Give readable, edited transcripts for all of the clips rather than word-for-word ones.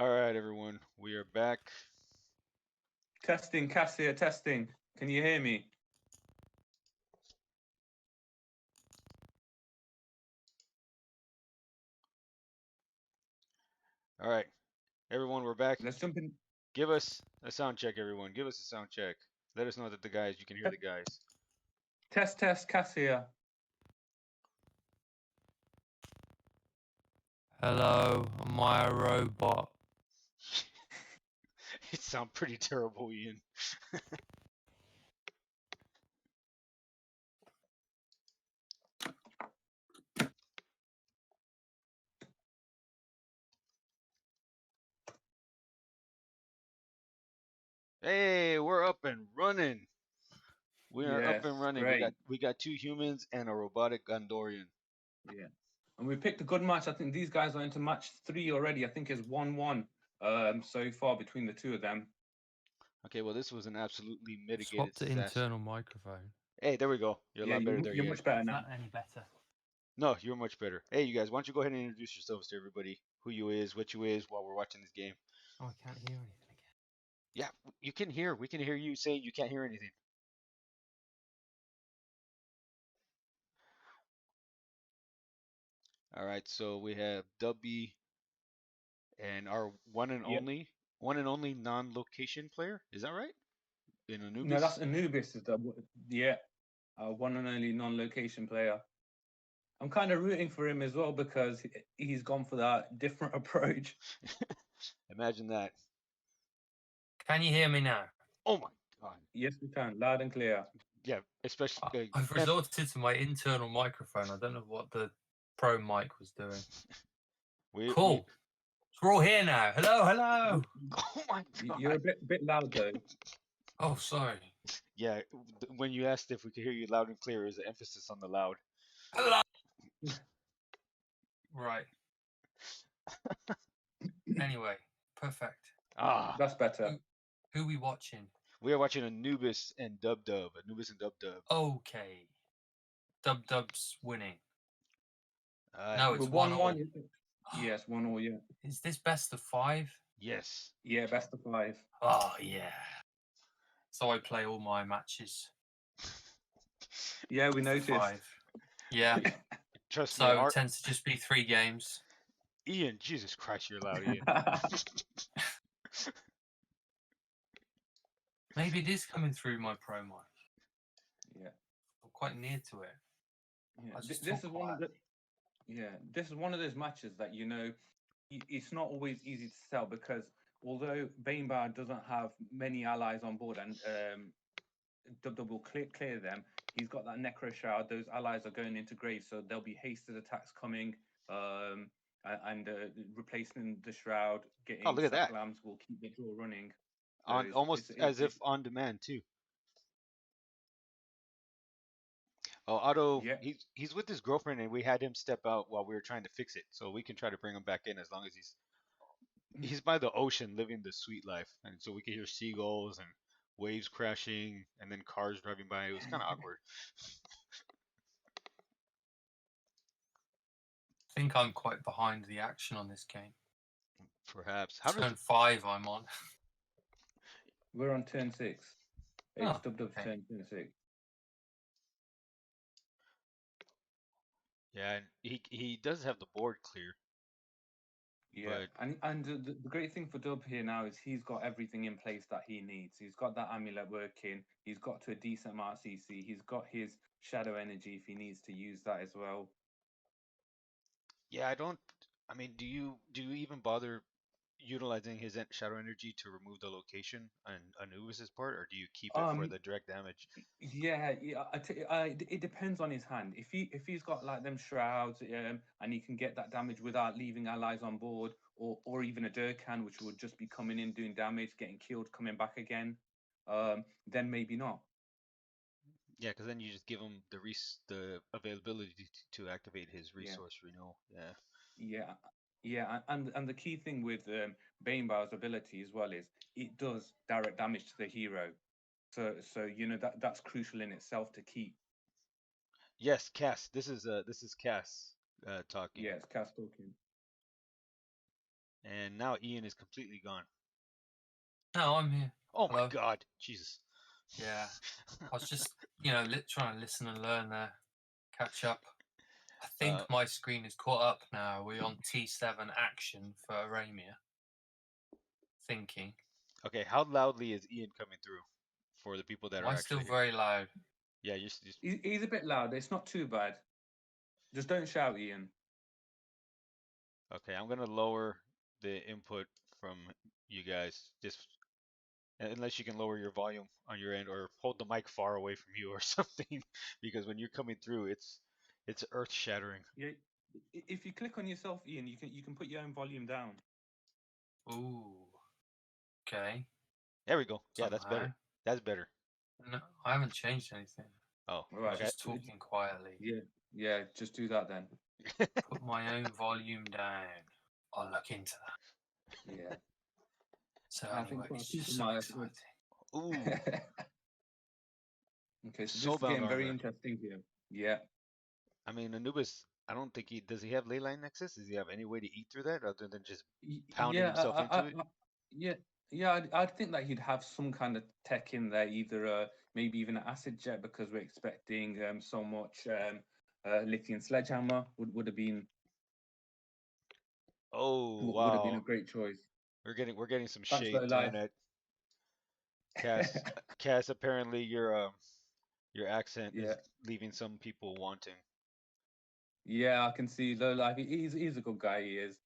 All right, everyone, we are back. Testing, Cassia, testing. Can you hear me? All right, everyone, we're back. Let's jump in. Give us a sound check, everyone. Give us a sound check. Let us know that you can hear the guys. Test, Cassia. Hello, am I a robot? It sounds pretty terrible, Ian. Hey, we're up and running. We are up Yes, and running. great. We got 2 humans and a robotic Gondorian. Yeah. And we picked a good match. I think these guys are into match 3 already. I think it's 1-1 so far between the two of them. Okay, well, this was an absolutely mitigated Swap the disaster. internal microphone. Hey, there we go. You're a lot better there, You're Ian. much better Is now. that any better? No, you're much better. Hey, you guys, why don't you go ahead and introduce yourselves to everybody? Who you is, what you is, while we're watching this game. Oh, I can't hear anything again. Yeah, you can hear. We can hear you saying you can't hear anything. All right, so we have Dubby and our one and Yep. only non-location player. Is that right? In Anubis? No, that's Anubis. Is the one and only non-location player. I'm kind of rooting for him as well because he's gone for that different approach. Imagine that. Can you hear me now? Oh my god. Yes, we can, loud and clear. Yeah, especially. I've resorted to my internal microphone. I don't know what the pro mic was doing. Cool. So we're all here now. Hello, hello. Oh my god. You're a bit loud though. Oh, sorry. Yeah, when you asked if we could hear you loud and clear, is the emphasis on the loud. Hello. Right. Anyway, perfect. Ah, That's better. Who we watching? we are watching Anubis and Dub Dub. Anubis and Dub Dub. Okay. Dub's winning. No, it's 1-1. Yes, 1-1. Yeah. Is this best of 5? Yes. Yeah, best of 5. Oh yeah. So I play all my matches. Yeah, we noticed. 5. Yeah. Trust me. So it tends to just be 3 games. Ian, Jesus Christ, you're loud, Ian. Maybe it is coming through my pro mic. Yeah. I'm quite near to it. Yeah. This is one of the. Yeah, this is one of those matches that it's not always easy to tell because although Banebar doesn't have many allies on board and Dub will clear them, he's got that Necro Shroud. Those allies are going into graves, so there'll be hasted attacks coming. And replacing the shroud, getting look at that. lambs will keep the draw running. So almost as if on demand too. Oh, Otto, yeah. he's with his girlfriend, and we had him step out while we were trying to fix it, so we can try to bring him back in as long as he's by the ocean living the sweet life, and so we can hear seagulls and waves crashing, and then cars driving by. It was kind of awkward. I think I'm quite behind the action on this game. Perhaps. Turn 5 I'm on. We're on turn 6. It's Dub's turn 6. Yeah, and he does have the board clear. Yeah, and the great thing for Dub here now is he's got everything in place that he needs. He's got that amulet working. He's got to a decent amount of CC. He's got his shadow energy if he needs to use that as well. Yeah, I mean, do you even bother utilizing his shadow energy to remove the location on Anubis's part, or do you keep it for the direct damage? Yeah, it depends on his hand. If he's got like them shrouds, and he can get that damage without leaving allies on board, or even a Durkan, which would just be coming in doing damage, getting killed, coming back again, then maybe not. Yeah, because then you just give him the availability to activate his resource renewal. Yeah. Yeah, and the key thing with Banebar's ability as well is it does direct damage to the hero. So that's crucial in itself to keep. Yes, Cass. This is Cass talking. Yes, Cass talking. And now Ian is completely gone. No, I'm here. Oh my Hello. God, Jesus. Yeah. I was just, trying to listen and learn there. Catch up. I think my screen is caught up now. We're on T7 action for Aramia. Thinking. Okay, how loudly is Ian coming through for the people that are Mine's still actually very loud. here? Yeah, He's a bit loud. It's not too bad. Just don't shout, Ian. Okay, I'm gonna lower the input from you guys, just unless you can lower your volume on your end or hold the mic far away from you or something, because when you're coming through, it's earth shattering. Yeah. If you click on yourself, Ian, you can put your own volume down. Ooh. Okay. There we go. Yeah, Somehow. that's better. That's better. No, I haven't changed anything. Oh, Right. okay. Just talking quietly. Yeah. Just do that then. Put my own volume down. I'll look into that. Yeah. So I anyway, think it's just so my exciting. Ooh, Okay, so this is Soulbound getting very armor. interesting here. Yeah. I mean, Anubis, I don't think does he have leyline nexus? Does he have any way to eat through that other than just pounding Yeah. himself into it? Yeah. Yeah. I'd think that he'd have some kind of tech in there, either maybe even an acid jet, because we're expecting so much lithium sledgehammer would have been Oh, would have been a wow. great choice. We're getting some Thanks, shade Low thrown Life. at Cass. Apparently your accent Yeah. is leaving some people wanting. Yeah, I can see Low Life. He's a good guy. He is.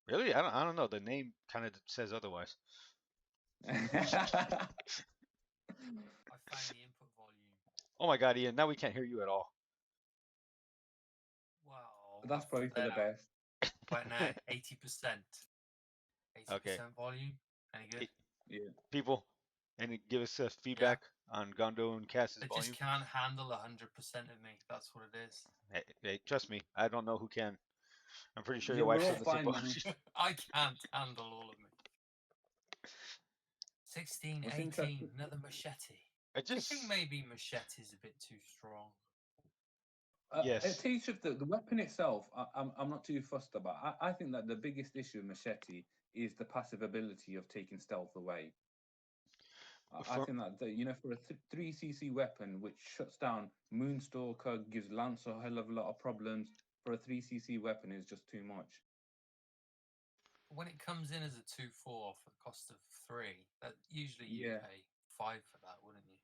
Really? I don't know. The name kind of says otherwise. I found the input volume. Oh my God, Ian, now we can't hear you at all. Wow. That's probably for the best. Right now, 80%. 80% Okay. volume. Any good? Yeah. People, and give us feedback on Gondo and Cass's They volume. just can't handle 100% of me. That's what it is. Hey, trust me, I don't know who can. I'm pretty sure Yeah, your we're wife's all in the same fine boat. now. I can't handle all of me. 16, What's 18, interesting- another machete. I Do you just think maybe machete's a bit too strong? yes. It teaches the weapon itself. I'm not too fussed about. I think that the biggest issue with machete is the passive ability of taking stealth away. I think that for a 3cc weapon which shuts down Moonstalker, gives Lance a hell of a lot of problems. For a 3cc weapon is just too much. When it comes in as a 2-4 for the cost of 3, that usually you Yeah. pay 5 for that, wouldn't you?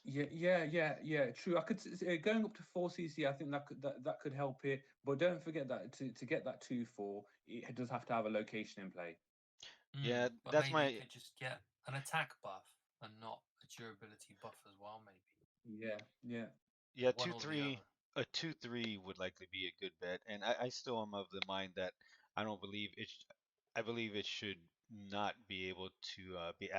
Yeah. True. I could going up to 4cc. I think that could help it. But don't forget that to get that 2-4, it does have to have a location in play. Yeah, but that's maybe my you could just get an attack buff and not a durability buff as well, maybe. Yeah. yeah, One two or the three other. a 2-3 would likely be a good bet. And I still am of the mind that I don't believe I believe it should not be able to be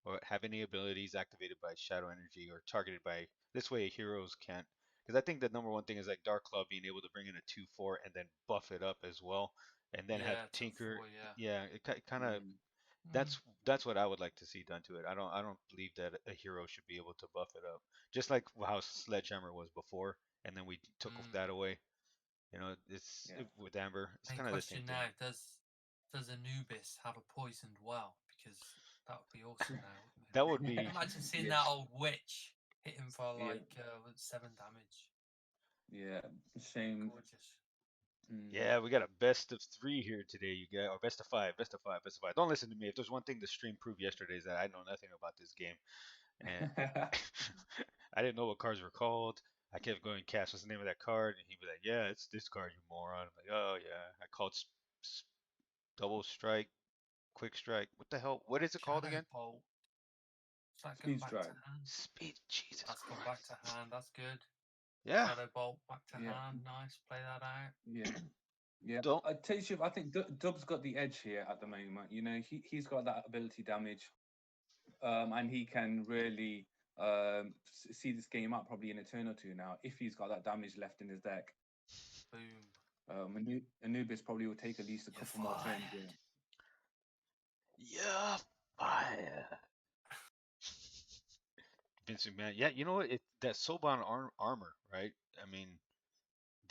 or have any abilities activated by shadow energy or targeted by this way heroes can't, because I think the number one thing is like Dark Claw being able to bring in a 2-4 and then buff it up as well, and then have Yeah, to Tinker. 4, yeah. Yeah, it kind of Mm. that's what I would like to see done to it. I don't believe that a hero should be able to buff it up, just like how Sledgehammer was before, and then we took that away. You know, with Amber, it's Main kind of the question same thing. now: does Anubis have a poisoned well? Because that would be awesome now. Wouldn't it? That would be Imagine seeing Yeah. that old witch hit him for Yeah. like 7 damage. Yeah. Shame. Gorgeous. Yeah, we got a best of 3 here today, you guys, or best of 5, best of 5, best of 5. Don't listen to me. If there's one thing the stream proved yesterday is that I know nothing about this game, and I didn't know what cards were called. I kept going, Cass, what's the name of that card? And he'd be like, yeah, it's this card, you moron. I'm like, oh yeah. I called double strike, quick strike. What the hell? What is it called again? Bolt. Is that Speed going back strike. to hand? Speed. Jesus That's gone Christ. back to hand. That's good. Yeah. Shadow Bolt back to Yeah. hand. Nice. Play that out. Yeah. Don't. I tell you, I think Dub's got the edge here at the moment. He's got that ability damage, and he can really see this game out probably in a turn or two now if he's got that damage left in his deck. Boom. Anubis probably will take at least a couple more turns. Yeah, fire. Vince McMahon. Yeah, you know what? That Soulbound armor, right? I mean,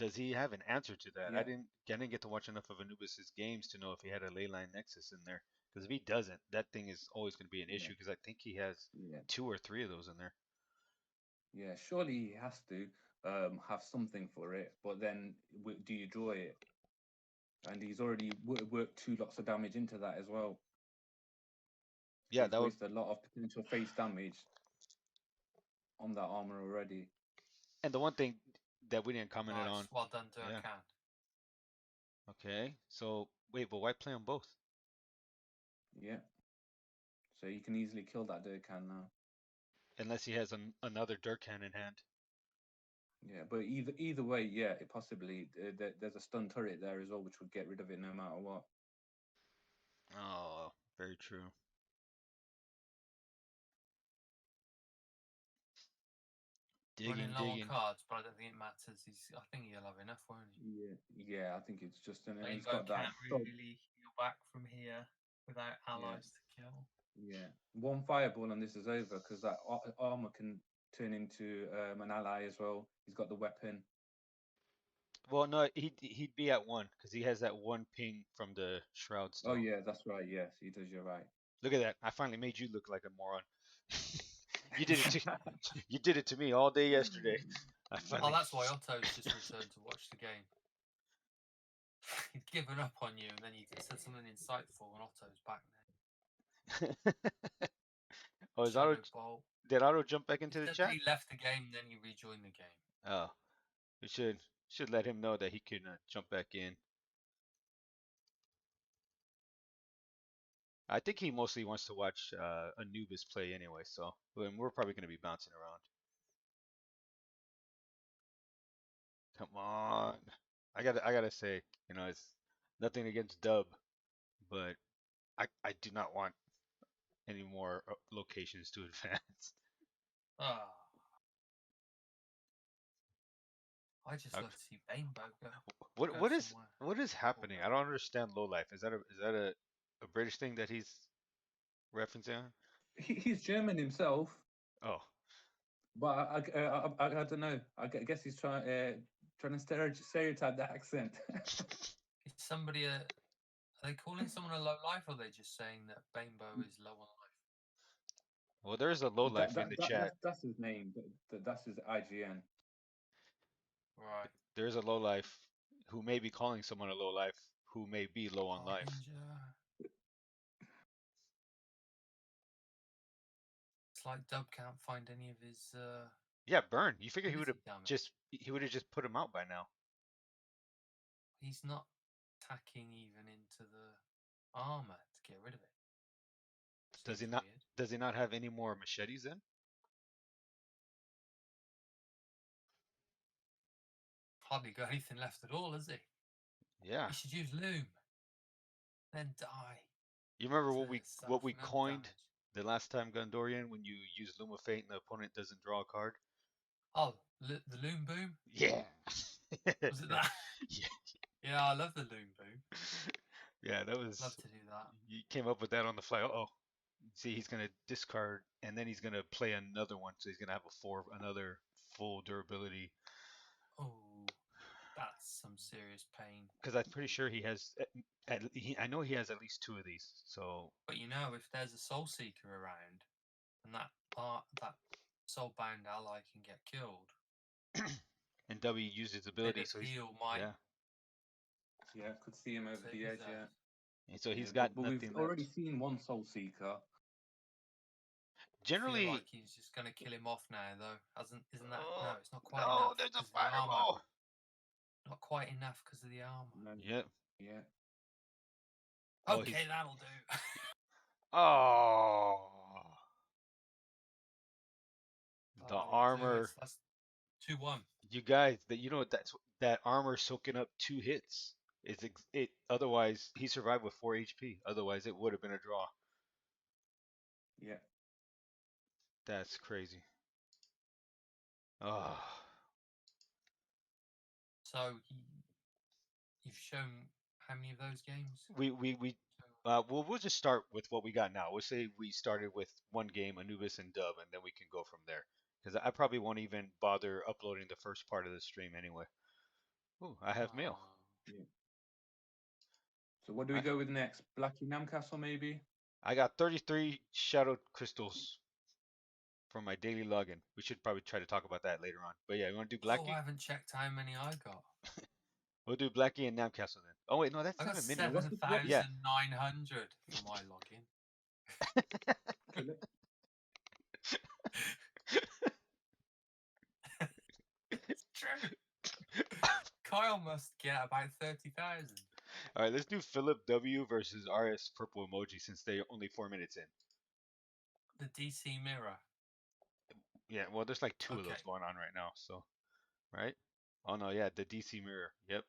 does he have an answer to that? Yeah, I didn't get to watch enough of Anubis's games to know if he had a leyline nexus in there. Because if he doesn't, that thing is always going to be an yeah, issue. Because I think he has yeah, 2 or 3 of those in there. yeah. Surely he has to have something for it, but then do you draw it? And he's already worked 2 lots of damage into that as well. So Yeah, he's that would. wasted a lot of potential face damage on that armor already. And the one thing that we didn't comment Nice. on. Well done, Yeah. Durkan. Okay. So wait, but why play on both? Yeah. So you can easily kill that Durkan now. Unless he has another Durkan in hand. Yeah, but either way, yeah, it possibly there's a stun turret there as well, which would get rid of it no matter what. Oh, very true. Running Digging, low on digging. cards, but I don't think it matters. I think he'll have enough, won't he? Yeah, yeah, I think it's just and he's Rainbow got that. can't really heal back from here without Yeah, allies to kill. yeah. One fireball and this is over because that armor can turn into an ally as well. He's got the weapon. Well, no, he'd be at 1 because he has that 1 ping from the shroud Oh still. yeah, that's right. Yes, he does. You're right. Look at that! I finally made you look like a moron. You did it. You did it to me all day yesterday. I Oh, finally. that's why Otto's just returned to watch the game. He'd given up on you, and then you said something insightful, and Otto's back now. Oh, Shadow Bolt. did Otto jump back into He the said chat? he left the game, then he rejoined the game. Oh, we should let him know that he can jump back in. I think he mostly wants to watch Anubis play anyway, so we're probably going to be bouncing around. Come on, I gotta say, it's nothing against Dub, but I do not want any more locations to advance. Ah. I just Okay. love to see Rainbow go. What is happening? I don't understand low life. Is that a British thing that he's referencing? He's German himself, Oh, but I don't know. I guess he's trying to stereotype the accent. Is somebody are they calling someone a low life, or are they just saying that Rainbow is low on life? well, there's a low life in the chat. That's his name. That's his IGN. Right. There's a low life who may be calling someone a low life who may be low on life. Harbinger. It's like Dub can't find any of his. Yeah, burn. You figure ability damage. he would have just put him out by now. He's not tacking even into the armor to get rid of it. Does he Seems not? weird. Does he not have any more machetes then? Hardly got anything left at all, has he? Yeah. He should use Loom. Then die. You remember what to we self-no coined damage. the last time Gundorian when you use Lumafate and the opponent doesn't draw a card? Oh, the Loom Boom? Yeah. Was it that? Yeah. Yeah, I love the Loom Boom. Yeah, that was. Love to do that. You came up with that on the fly. Oh, see, he's gonna discard and then he's gonna play another one, so he's gonna have another full durability. Oh, that's some serious pain. Because I'm pretty sure he has. I know he has at least 2 of these. So. But if there's a Soul Seeker around, and that soul-bound ally can get killed, And W used his ability, so heal might. yeah. Yeah, could see him over the edge. Yeah. And so he's Yeah, got but nothing we've left. already seen one Soul Seeker. Generally, I feel like he's just going to kill him off now, though. Isn't that? No, it's not quite no, enough. there's a 'cause of the armor. fireball. Not quite enough because of the armor. No, Yep. yeah. Oh, Okay, that'll do. Oh. The That'll do. armor. That's 2-1. You guys, that armor soaking up 2 hits. Otherwise he survived with 4 HP. Otherwise it would have been a draw. Yeah. That's crazy. Oh. So you've shown how many of those games? We'll just start with what we got now. We'll say we started with 1 game, Anubis and Dub, and then we can go from there. Because I probably won't even bother uploading the first part of the stream anyway. Ooh, I have mail. So what do we I, go with next? Blackie Namcastle, maybe? I got 33 shadowed crystals from my daily login. We should probably try to talk about that later on. But yeah, you want to do Oh, I Blackie? haven't checked how many I got. We'll do Blackie and Namcastle then. Oh wait, no, that's I got 7 minis. What's the what? Yeah. 7,900 for my login. Philip? It's true. Kyle must get about 30,000. All right, let's do Philip W versus RS Purple Emoji since they're only 4 minutes in. The DC mirror. Yeah, well, there's like two of those Okay. going on right now, so right? Oh no, yeah, the DC mirror. Yep.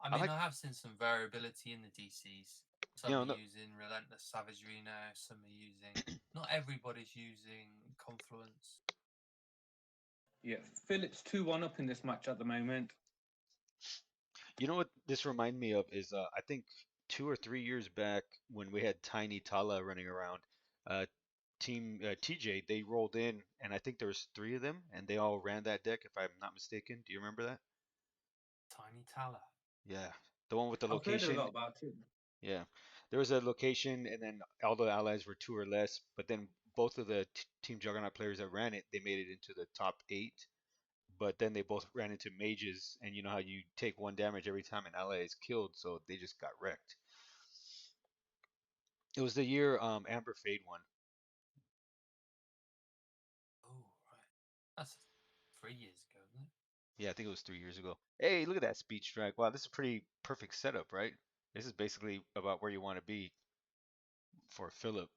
I I mean, like, I have seen some variability in the DCs. Some you know, are no, using Relentless Savagery now, some are using. Not everybody's using Confluence. Yeah, Philip's 2-1 up in this match at the moment. you know what this remind me of is I think 2 or 3 years back when we had Tiny Tala running around, uh, Team TJ they rolled in and I think there was 3 of them and they all ran that deck if I'm not mistaken. Do you remember that? Tiny Tala. Yeah, the one with the I've heard a location. lot about it. Yeah, there was a location, and then all the allies were 2 or less. But then both of the Team Juggernaut players that ran it, they made it into the top 8. But then they both ran into mages, and you know how you take 1 damage every time an ally is killed, so they just got wrecked. It was the year Amber Fade won. Oh, right. That's 3 years ago, isn't it? Yeah, I think it was 3 years ago. Hey, look at that speed strike! Wow, this is a pretty perfect setup, right? This is basically about where you want to be for Philip.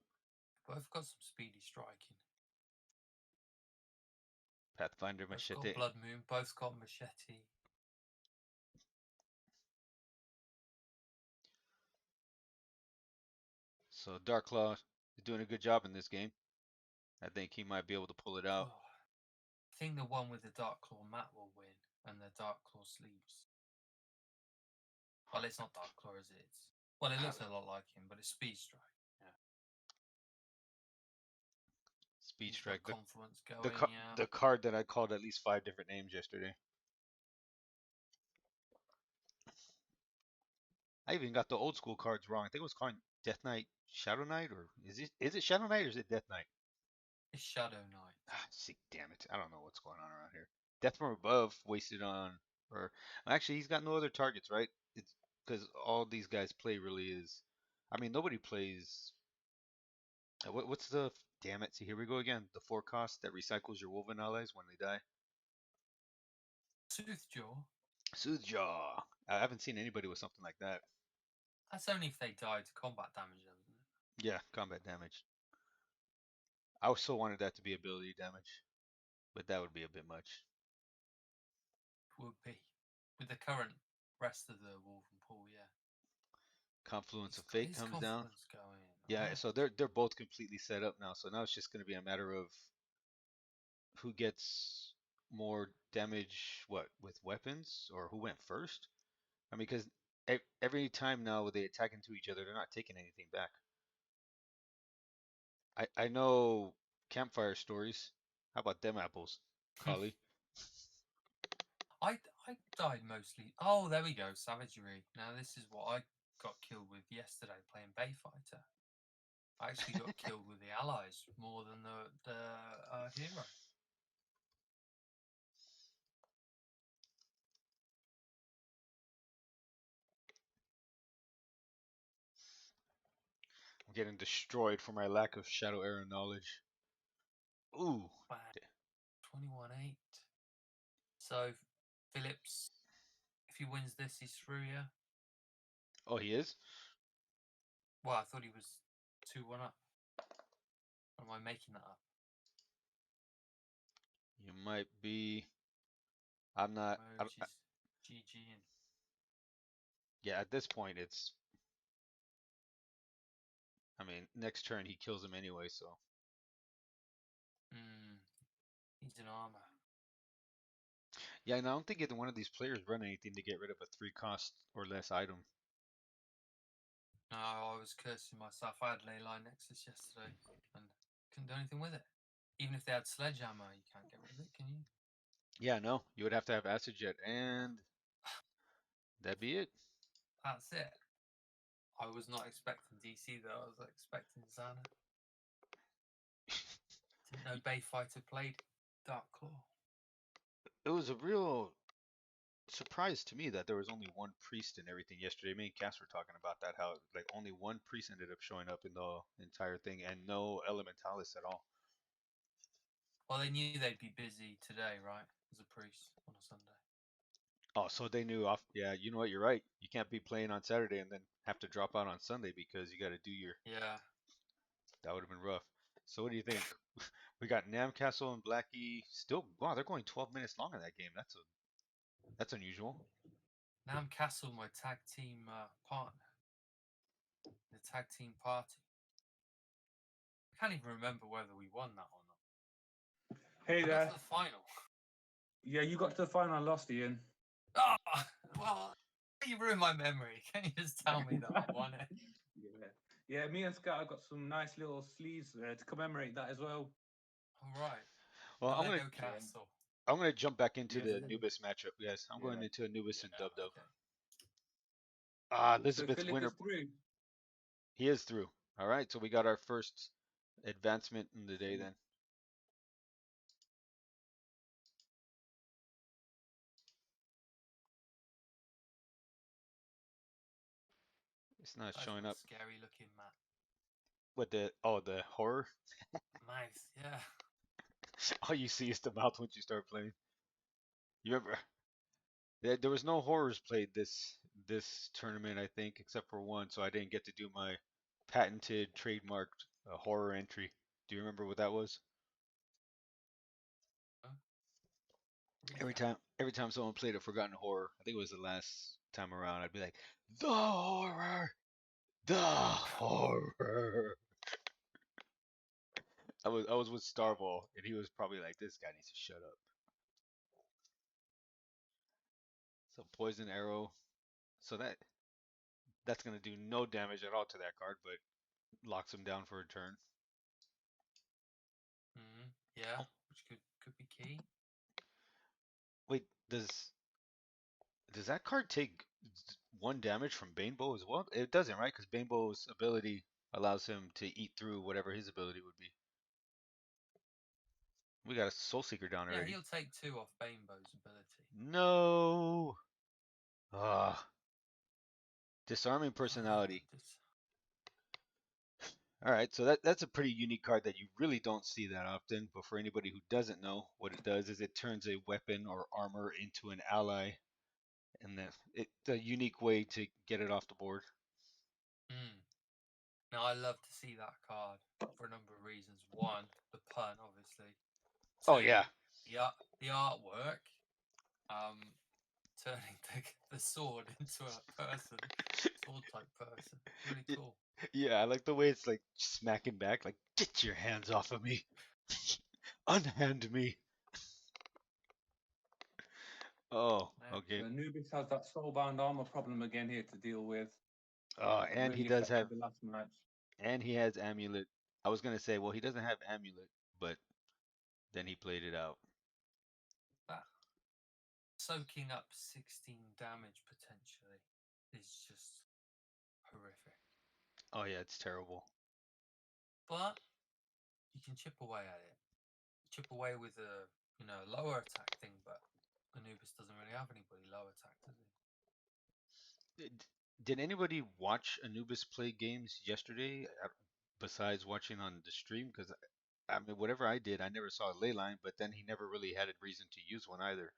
Both got some speedy striking. Pathfinder Both Machete. got Blood Moon, both got Machete. So Darklaw is doing a good job in this game. I think he might be able to pull it out. Oh, I think the one with the Dark Claw mat will win, and the Dark Claw sleeves. Well, it's not Dark Claw, is it? Well, it looks a lot like him, but it's Speed Strike. Yeah. Speed He's Strike. got Confluence The, going, the, yeah. the card that I called at least 5 different names yesterday. I even got the old school cards wrong. I think it was called Death Knight, Shadow Knight, or is it Shadow Knight or is it Death Knight? It's Shadow Knight. Ah, see, damn it. I don't know what's going on around here. Death from Above wasted on, or actually, he's got no other targets, right? It's because all these guys play really is. I mean, nobody plays. What's the. Damn it. See, here we go again. The 4 cost that recycles your Woven allies when they die. Soothjaw. Soothjaw. I haven't seen anybody with something like that. That's only if they die to combat damage, though, isn't it? Yeah, combat damage. I also wanted that to be ability damage, but that would be a bit much. Would be. With the current rest of the Woven pool, yeah. Confluence of Fate His comes down. Confluence going. Yeah, so they're both completely set up now. So now it's just going to be a matter of who gets more damage, what, with weapons, or who went first. I mean, because every time now they attack into each other, they're not taking anything back. I know campfire stories. How about them apples, Collie? I died mostly. Oh, there we go, savagery. Now this is what I got killed with yesterday playing Bayfighter. I actually got killed with the allies more than the hero. I'm getting destroyed for my lack of Shadow Era knowledge. Ooh. 21-8. So Phillips, if he wins this, he's through, yeah? Oh, he is? Well, I thought he was 2-1 up. Or am I making that up? You might be. I'm not. Emojis, GG and Yeah, at this point, it's. I mean, next turn he kills him anyway, so. he's an armor. Yeah, and I don't think either one of these players run anything to get rid of a 3 cost or less item. No, I was cursing myself. I had Leyline Nexus yesterday and couldn't do anything with it. Even if they had Sledgehammer, you can't get rid of it, can you? Yeah, no. You would have to have Acid Jet and That be it. That's it. I was not expecting DC though. I was expecting Zana. Didn't know Bayfighter played Dark Claw. It was a real surprise to me that there was only one priest and everything yesterday. Me and Cass were talking about that, how like only one priest ended up showing up in the entire thing and no elementalis at all. Well, they knew they'd be busy today, right? As a priest on a Sunday. Oh, so they knew off. Yeah, you know what? You're right. You can't be playing on Saturday and then have to drop out on Sunday because you got to do your. Yeah. That would have been rough. So what do you think? We got Namcastle and Blackie still. Wow, they're going 12 minutes long in that game. That's unusual. Nam Castle, my tag team partner, the tag team party. I can't even remember whether we won that or not. Hey I got there. to the final. Yeah, you got to the final. I lost, Ian. Oh, well, you ruined my memory. Can you just tell me that I won it? Yeah, me and Scott have got some nice little sleeves to commemorate that as well. All right. Well, The I'm Lego gonna Castle. I'm gonna jump back into Yes, the it is. Anubis matchup. Yes, I'm going Yeah. into Anubis and Dub Dub. Okay. Ah, So Elizabeth's Philip winner. is through. He is through. All right, so we got our first advancement in the day then. It's not That's showing one up. scary looking map. What the the horror? Nice, yeah. All you see is the mouth once you start playing. You remember? There was no horrors played this tournament, I think, except for one. So I didn't get to do my patented, trademarked horror entry. Do you remember what that was? Every time someone played a Forgotten Horror, I think it was the last time around, I'd be like, the horror, the horror. I was with Starball, and he was probably like, this guy needs to shut up. So poison arrow. So that's gonna do no damage at all to that card, but locks him down for a turn. Yeah, which could be key. Wait, does that card take one damage from Banebow as well? It doesn't, right? Because Banebow's ability allows him to eat through whatever his ability would be. We got a Soul Seeker down Yeah, already. he'll take 2 off Banebow's ability. No. Ah. Disarming personality. All right, so that's a pretty unique card that you really don't see that often. But for anybody who doesn't know, what it does is it turns a weapon or armor into an ally, and it's a unique way to get it off the board. Now I love to see that card for a number of reasons. One, the pun, obviously. 2, Oh yeah. The artwork. Turning the sword into a person, sword type person. Really cool. Yeah, I like the way it's like smacking back, like get your hands off of me, unhand me. Oh, okay. So Anubis has that soulbound armor problem again here to deal with. And he Really does have, affected the last match. and he has amulet. I was gonna say, well, he doesn't have amulet, but then he played it out. That soaking up 16 damage potentially is just horrific. Oh yeah, it's terrible. But you can chip away at it. Chip away with a lower attack thing, but Anubis doesn't really have anybody low attack, does he? Did anybody watch Anubis play games yesterday besides watching on the stream? Because I mean, whatever I did, I never saw a ley line, but then he never really had a reason to use one either.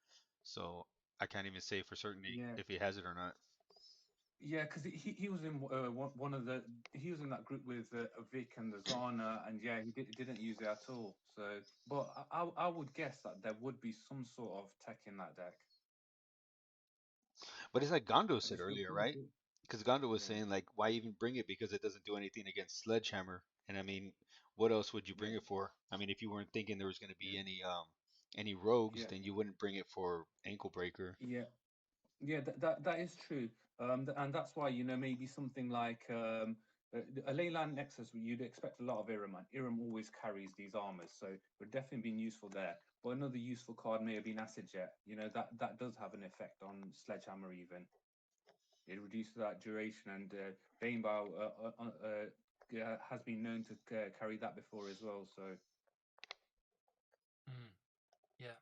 So I can't even say for certainty if he has it or not. Yeah, because he was in one of the he was in that group with Vic and the Zana, and yeah, he didn't use it at all. So, but I would guess that there would be some sort of tech in that deck. But it's like Gondo I said just earlier, don't right? see it. Because Gondo was Yeah. saying like, why even bring it? Because it doesn't do anything against Sledgehammer. And I mean, what else would you bring Yeah. it for? I mean, if you weren't thinking there was going to be Yeah. any rogues, Yeah. then you wouldn't bring it for Ankle Breaker. Yeah, that is true. And that's why, maybe something like a Leyland Nexus, you'd expect a lot of Irem, and Irem always carries these armors, so it would definitely been useful there. But another useful card may have been Acid Jet. That does have an effect on Sledgehammer even. It reduces that duration, and Banebar has been known to carry that before as well. So Yeah,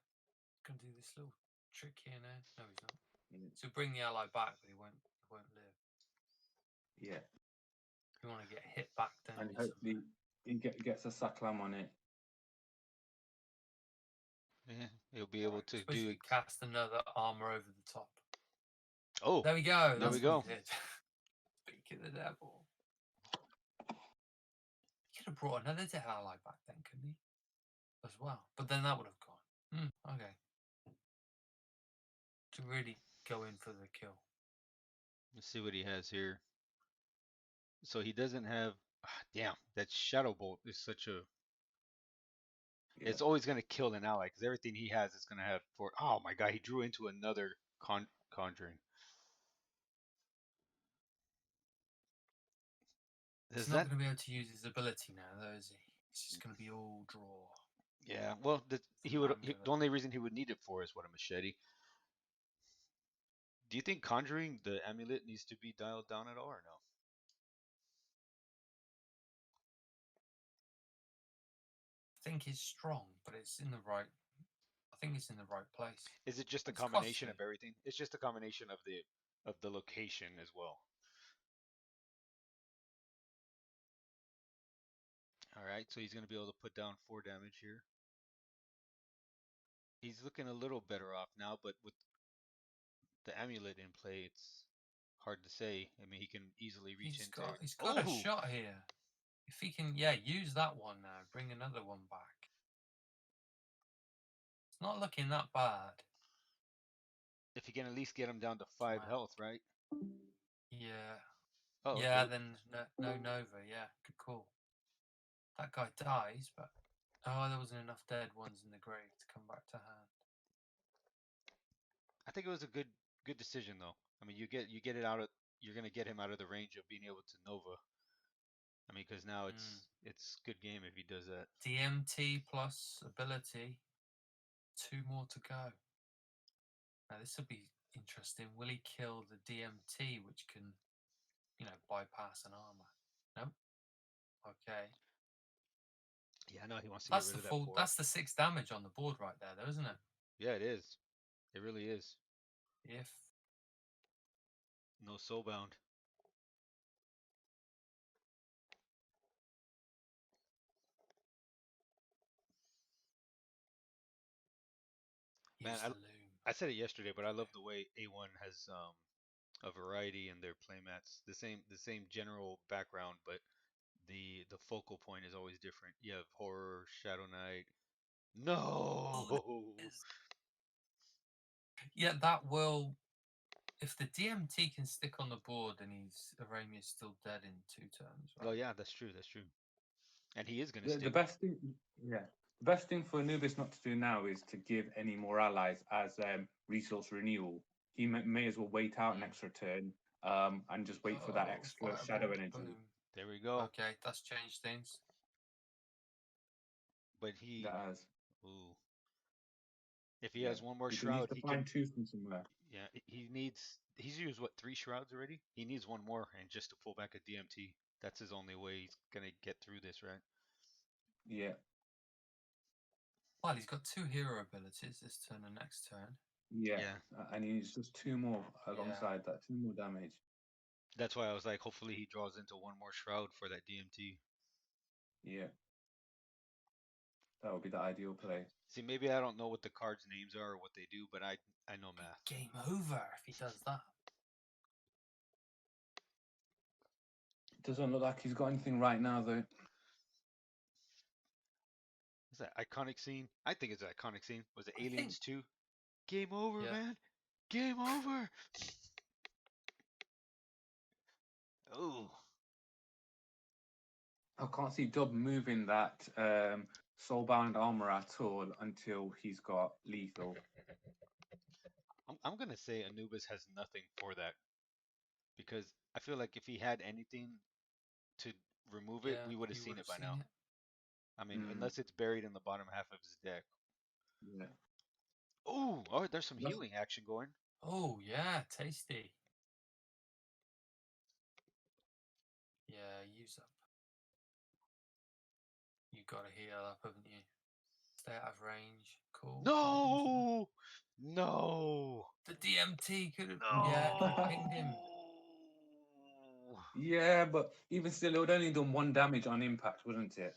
can do this little trick here now. No, he's not. yeah. So bring the ally back, but he won't live. Yeah, You want to get hit back, don't and you? hopefully he gets a Saklam on it. Yeah, he'll be able to Especially do. cast another armor over the top. Oh, There we go. there That's we go. what he did. Speak of the devil. He could have brought another dead ally back then, couldn't he? As well. But then that would have gone. Okay. To really go in for the kill. Let's see what he has here. So he doesn't have. Damn, that Shadow Bolt is such a. Yeah. It's always going to kill an ally because everything he has is going to have for. Oh my god, he drew into another conjuring. He's not going to be able to use his ability now, though, is he? It's just going to be all draw. Yeah, well, the only reason he would need it for is what, a machete. Do you think conjuring the amulet needs to be dialed down at all, or no? I think it's strong, but it's in the right. I think it's in the right place. Is it just a combination of everything? It's just a combination of the location as well. All right, so he's going to be able to put down 4 damage here. He's looking a little better off now, but with the amulet in play, it's hard to say. I mean, he can easily reach into it. He's got a shot here. If he can, use that one now. Bring another one back. It's not looking that bad. If you can at least get him down to 5 health, right? Yeah. Oh, yeah, okay. then no Nova. Yeah, good call. That guy dies, but there wasn't enough dead ones in the grave to come back to hand. I think it was a good decision though. I mean, you get it out of, you're gonna get him out of the range of being able to Nova. I mean, because now it's good game if he does that. DMT plus ability. 2 more to go. Now this will be interesting. Will he kill the DMT, which can, bypass an armor? No. Okay. Yeah, no, he wants to get rid of that 4. That's the 6 damage on the board right there, though, isn't it? Yeah, it is. It really is. If no soulbound. Man, I said it yesterday, but I love the way A1 has a variety in their playmats. The same general background, but the focal point is always different. You have horror, Shadow Knight. No. Yeah, that will. If the DMT can stick on the board, then Aramia's still dead in 2 turns. Right? Oh yeah, that's true. That's true. And he is going to stick. The best thing, the best thing for Anubis not to do now is to give any more allies as resource renewal. He may as well wait out an extra turn and just wait for that extra shadow energy. Boom. There we go. Okay, that's changed things. But he does. Ooh. If he has one more he shroud, he can find 2 from somewhere. Yeah, he's used what, 3 shrouds already? He needs one more, and just to pull back a DMT. That's his only way he's gonna get through this, right? Yeah. Well, he's got 2 hero abilities this turn and next turn. Yeah. And he needs just 2 more alongside that, 2 more damage. That's why I was like, hopefully he draws into one more shroud for that DMT. Yeah. That would be the ideal play. See, maybe I don't know what the cards' names are or what they do, but I know math. Game over if he does that. Doesn't look like he's got anything right now, though. Is that iconic scene? I think it's an iconic scene. Was it Aliens 2? Game over, man. Game over. Oh. I can't see Dub moving that soulbound armor at all until he's got lethal. I'm gonna say Anubis has nothing for that, because I feel like if he had anything to remove it, we would have seen it by now. I mean, unless it's buried in the bottom half of his deck. Yeah. Oh, there's some healing action going. Oh yeah, tasty. use up. You got to heal up, haven't you? Stay out of range. Cool. No, no, The DMT could have. no. Yeah, pinged him. Yeah, but even still, it would only done 1 damage on impact, wouldn't it?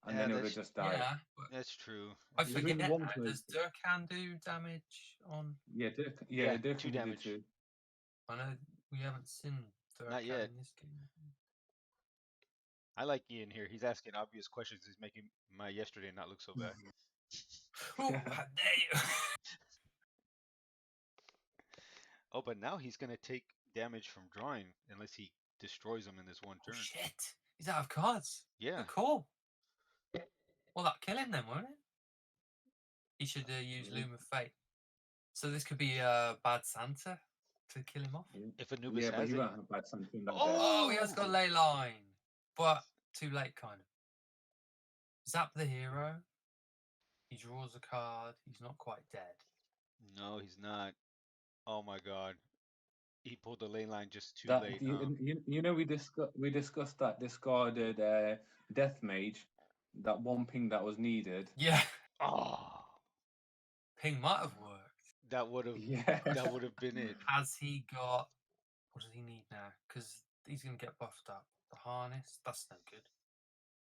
And Yeah, then it would that's have just died. Yeah, but that's true. I It forget. really won't Now, does Durkan do damage on? Yeah, Yeah, they 2 definitely do damage. too. I know we haven't seen Not Durkan yet. in this game. I like Ian here. He's asking obvious questions. He's making my yesterday not look so bad. Oh, Yeah. how dare you! Oh, but now he's gonna take damage from drawing unless he destroys them in this one Oh, turn. shit! He's out of cards. Yeah. Good call. Well, that'll kill him then, won't it? He should use Loom of Fate. So this could be Bad Santa to kill him off. If Anubis Yeah, but has he it. won't have bad something that Oh, he has got Oh! Ley Line, but too late, kind of. Zap the hero. He draws a card. He's not quite dead. No, he's not. Oh my god. He pulled the ley line just too That late, you, huh? you know we discussed that discarded death mage, that 1 ping that was needed. Yeah, Oh, ping might have worked. that would have Yeah. that would have been it. Has he got? What does he need now? Because he's gonna get buffed up. The harness. That's no good.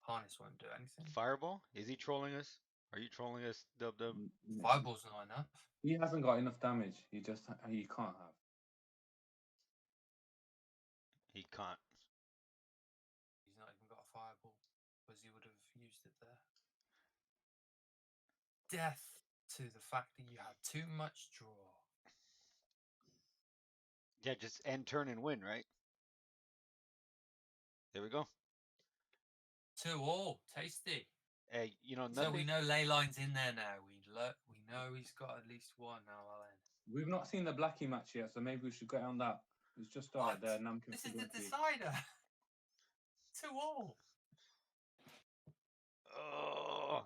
Harness won't do anything. Fireball? Is he trolling us? Are you trolling us, Dub Dub? Fireball's not enough. He hasn't got enough damage. He can't have. He can't. He's not even got a fireball, because he would have used it there. Death to the fact that you had too much draw. Yeah, just end turn and win, right? There we go. 2-all. Tasty. Hey, you know So nothing. we know Ley Line's in there now. We know he's got at least one now. We've not seen the Blackie match yet, so maybe we should get on that. It's just started there. Namco This is the Fidelity. decider. 2-all. Oh.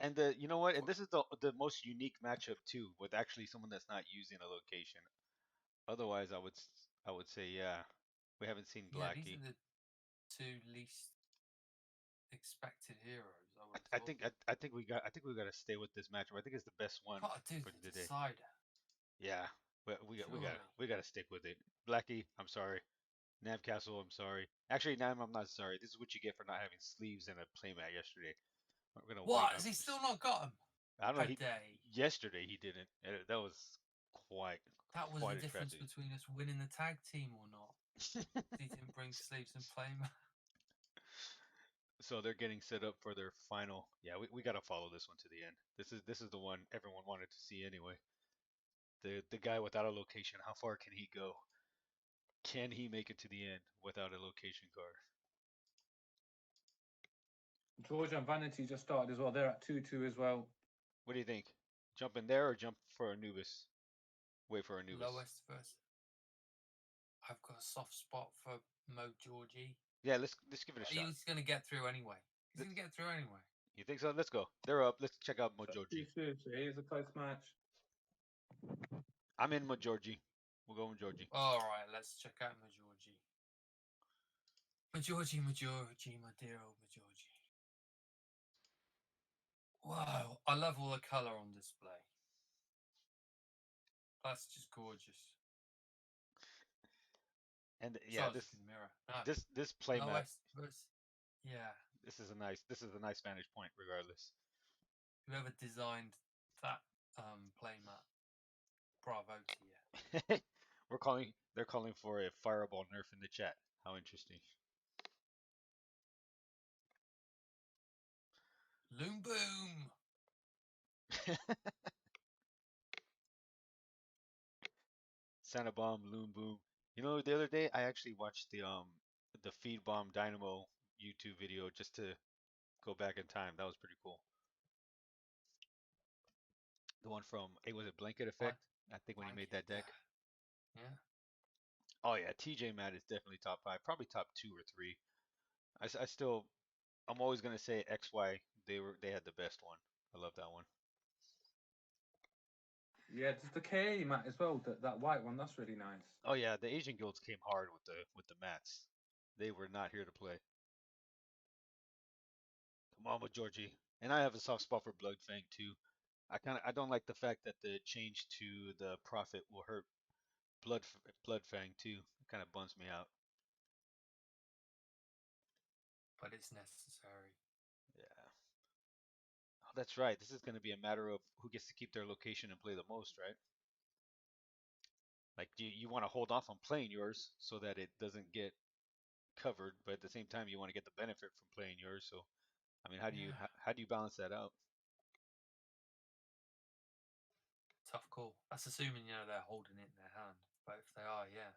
And you know what? And this is the most unique matchup too, with actually someone that's not using a location. Otherwise, I would say yeah, we haven't seen Yeah, Blackie. these are the 2 least expected heroes. I think we got to stay with this matchup. I think it's the best one Gotta do for the today. decider. Yeah, we got to stick with it. Blackie, I'm sorry. Navcastle, I'm sorry. Actually, Nav, I'm not sorry. This is what you get for not having sleeves and a playmat yesterday. We're gonna What? wait Has on he still not got them? I don't know. Day. Yesterday he didn't. That was quite. That was quite the difference tragedy. between us winning the tag team or not. He didn't bring sleeves and playmat. So they're getting set up for their final. Yeah, we got to follow this one to the end. This is the one everyone wanted to see anyway. The guy without a location. How far can he go? Can he make it to the end without a location card? Georgia and Vanity just started as well. They're at 2-2 as well. What do you think? Jump in there or jump for Anubis? Wait for Anubis. Lowest first. I've got a soft spot for Mo Georgie. Yeah, let's give it a shot. He's gonna get through anyway. He's gonna get through anyway. You think so? Let's go. They're up. Let's check out Mojoji. Here's a close match. I'm in Mojoji. We'll go Mojoji. All right, let's check out Majorgi. Majorgi, my dear old Majorgi. Wow, I love all the color on display. That's just gorgeous. And yeah, Sorry, in the mirror. No. this playmat. Yeah. This is a nice vantage point, regardless. Whoever designed that playmat, bravo to you. They're calling for a fireball nerf in the chat. How interesting. Loom boom. Santa Bomb, Loom Boom. You know, the other day I actually watched the Feed Bomb Dynamo YouTube video just to go back in time. That was pretty cool. The one from was it Blanket Effect? I think when he made that deck. Yeah. Oh yeah, TJ Matt is definitely top 5, probably top 2 or 3. I'm always gonna say XY. They had the best one. I love that one. Yeah, there's the KA mat as well. That white one, that's really nice. Oh yeah, the Asian guilds came hard with the mats. They were not here to play. Come on with Georgie. And I have a soft spot for Bloodfang too. I don't like the fact that the change to the Prophet will hurt Bloodfang too. It kind of bums me out. But it's necessary. Yeah. Oh, that's right. This is going to be a matter of who gets to keep their location and play the most, right? Like you want to hold off on playing yours so that it doesn't get covered, but at the same time you want to get the benefit from playing yours. So, I mean, Yeah. how do you balance that out? Tough call. That's assuming, they're holding it in their hand. But if they are, yeah.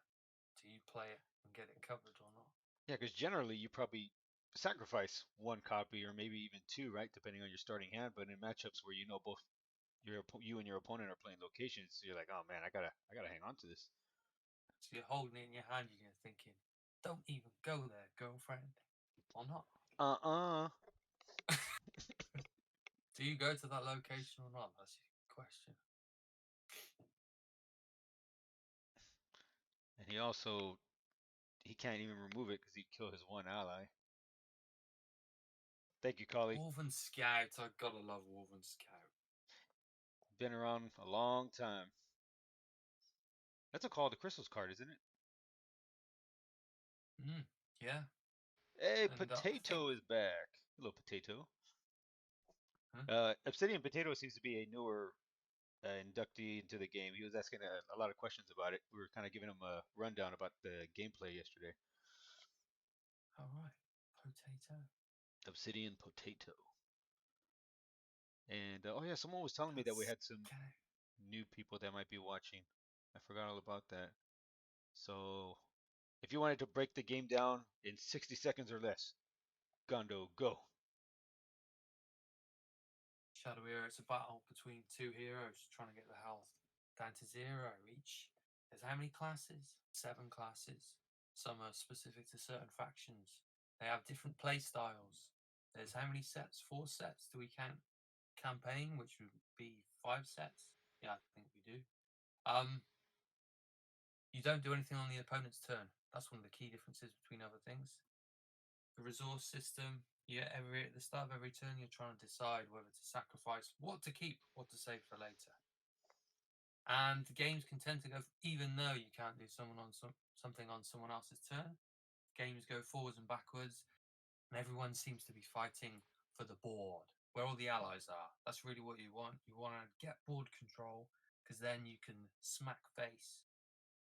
Do you play it and get it covered or not? Yeah, because generally you probably sacrifice one copy or maybe even two, right? Depending on your starting hand. But in matchups where you know both you and your opponent are playing locations, you're like, oh man, I gotta hang on to this. So you're holding it in your hand, you're thinking, don't even go there, girlfriend. Or not. Do you go to that location or not? That's your question. And he can't even remove it because he'd kill his one ally. Thank you, Collie. Wolven Scout, I gotta love Wolven Scout. Been around a long time. That's a Call of the Crystals card, isn't it? Yeah. Hey, And Potato is back. Hello, Potato. Huh? Obsidian Potato seems to be a newer inductee into the game. He was asking a lot of questions about it. We were kind of giving him a rundown about the gameplay yesterday. All right. Potato. Obsidian Potato. And oh yeah, someone was telling me that we had some new people that might be watching. I forgot all about that. So if you wanted to break the game down in 60 seconds or less, Gondo, go. Shadow Hero, it's a battle between two heroes trying to get the health down to 0 each. There's how many classes? 7 classes. Some are specific to certain factions. They have different play styles. There's how many sets? 4 sets. Do we count campaign, which would be 5 sets? Yeah, I think we do. You don't do anything on the opponent's turn. That's one of the key differences between other things. The resource system, at the start of every turn, you're trying to decide whether to sacrifice, what to keep, what to save for later. And the games can tend to go, even though you can't do something on someone else's turn, games go forwards and backwards, and everyone seems to be fighting for the board, where all the allies are. That's really what you want. You want to get board control, because then you can smack face.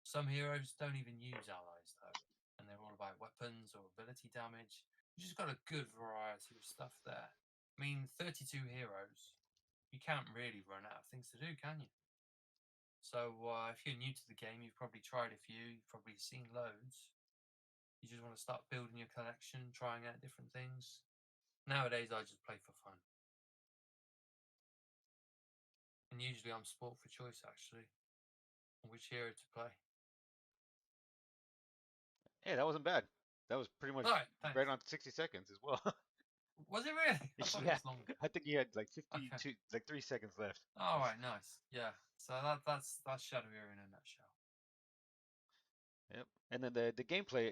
Some heroes don't even use allies, though, and they're all about weapons or ability damage. You just got a good variety of stuff there. I mean, 32 heroes, you can't really run out of things to do, can you? So if you're new to the game, you've probably tried a few, you've probably seen loads. You just want to start building your collection, trying out different things. Nowadays, I just play for fun. And usually I'm sport for choice, actually, on which hero to play. Hey, that wasn't bad. That was pretty much right on 60 seconds as well. Was it really? I thought it was longer. I think he had like 52, like 3 seconds left. All right, nice. Yeah. So that's Shadow Hero in a nutshell. Yep. And then the gameplay,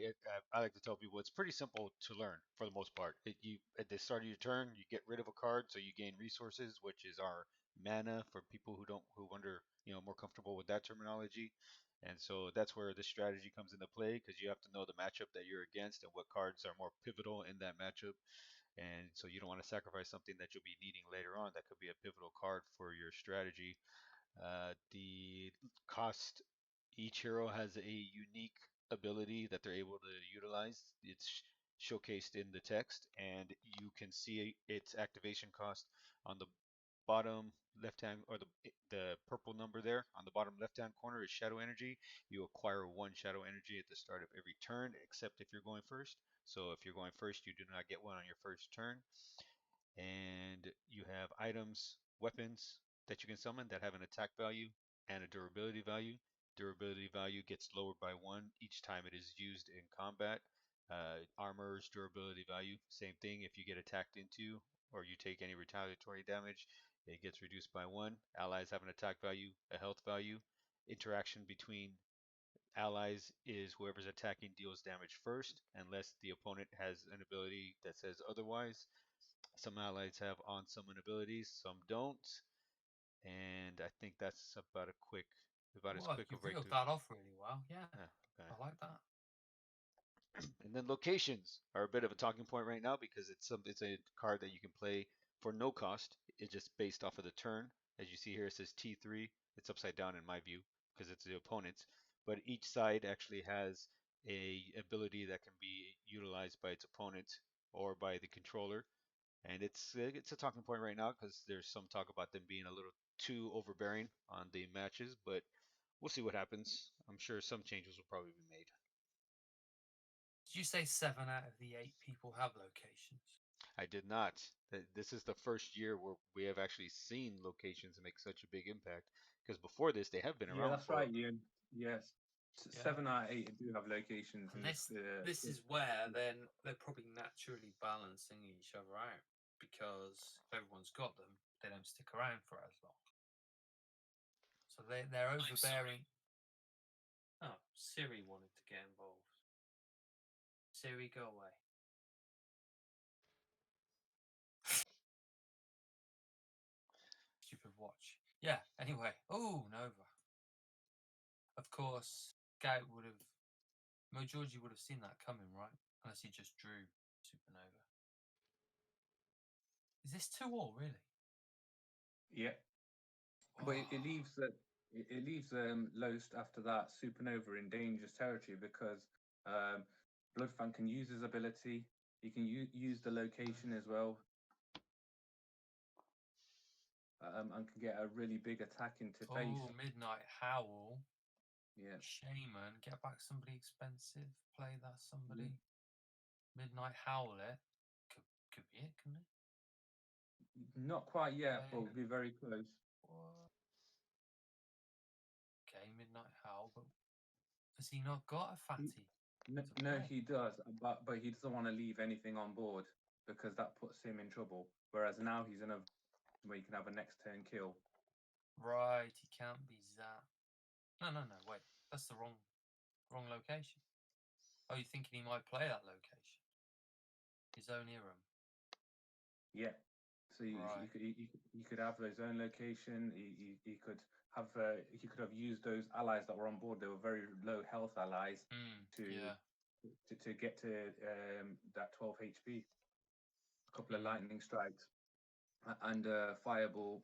I like to tell people, it's pretty simple to learn for the most part. You at the start of your turn, you get rid of a card, so you gain resources, which is our mana for people who wonder, more comfortable with that terminology. And so that's where this strategy comes into play because you have to know the matchup that you're against and what cards are more pivotal in that matchup. And so you don't want to sacrifice something that you'll be needing later on that could be a pivotal card for your strategy. The cost, each hero has a unique ability that they're able to utilize. It's showcased in the text, and you can see its activation cost on the bottom left hand, or the purple number there on the bottom left hand corner is shadow energy. You acquire 1 shadow energy at the start of every turn, except if you're going first. So if you're going first, you do not get 1 on your first turn. And you have items, weapons that you can summon that have an attack value and a durability value. Durability value gets lowered by 1 each time it is used in combat. Armor's durability value, same thing. If you get attacked into or you take any retaliatory damage, it gets reduced by 1. Allies have an attack value, a health value. Interaction between allies is whoever's attacking deals damage first, unless the opponent has an ability that says otherwise. Some allies have on summon abilities, some don't, and I think that's about as Well, quick a you've reeled breakthrough. that off really well. Yeah, Yeah, okay. I like that. And then locations are a bit of a talking point right now because it's a card that you can play for no cost. It's just based off of the turn. As you see here, it says T3. It's upside down in my view because it's the opponent's. But each side actually has a ability that can be utilized by its opponent or by the controller. And it's a talking point right now because there's some talk about them being a little too overbearing on the matches, but we'll see what happens. I'm sure some changes will probably be made. Did you say 7 out of the 8 people have locations? I did not. This is the first year where we have actually seen locations make such a big impact. Because before this, they have been Yeah, around that's for. right, Ian. Yes. Yeah. 7 out of 8 do have locations. And in this is where then they're probably naturally balancing each other out because if everyone's got them, they don't stick around for as long. So they're overbearing. Oh, Siri wanted to get involved. Siri, go away. Stupid watch. Yeah, anyway. Oh, Nova. Of course, Gout would have. Mo Georgie would have seen that coming, right? Unless he just drew Supernova. Is this 2-all, really? Yeah. But it leaves that it leaves Lost after that Supernova in dangerous territory because Bloodfang can use his ability. He can use the location as well, and can get a really big attack into face. Oh, Midnight Howl. Yeah. Shaman, get back somebody expensive. Play that somebody. Midnight Howl it. Could be it, couldn't it? Not quite yet, but we'll be very close. What? Okay, Midnight Howl, but has he not got a fatty? No, he does, but he doesn't want to leave anything on board because that puts him in trouble. Whereas now he's in a where you can have a next turn kill. Right, he can't be that. No, wait, that's the wrong location. Oh, you're thinking he might play that location? His own Irem. Yeah. So Right. you could have his own location. He could have used those allies that were on board. They were very low health allies to get to that 12 HP. A couple of lightning strikes and fireball.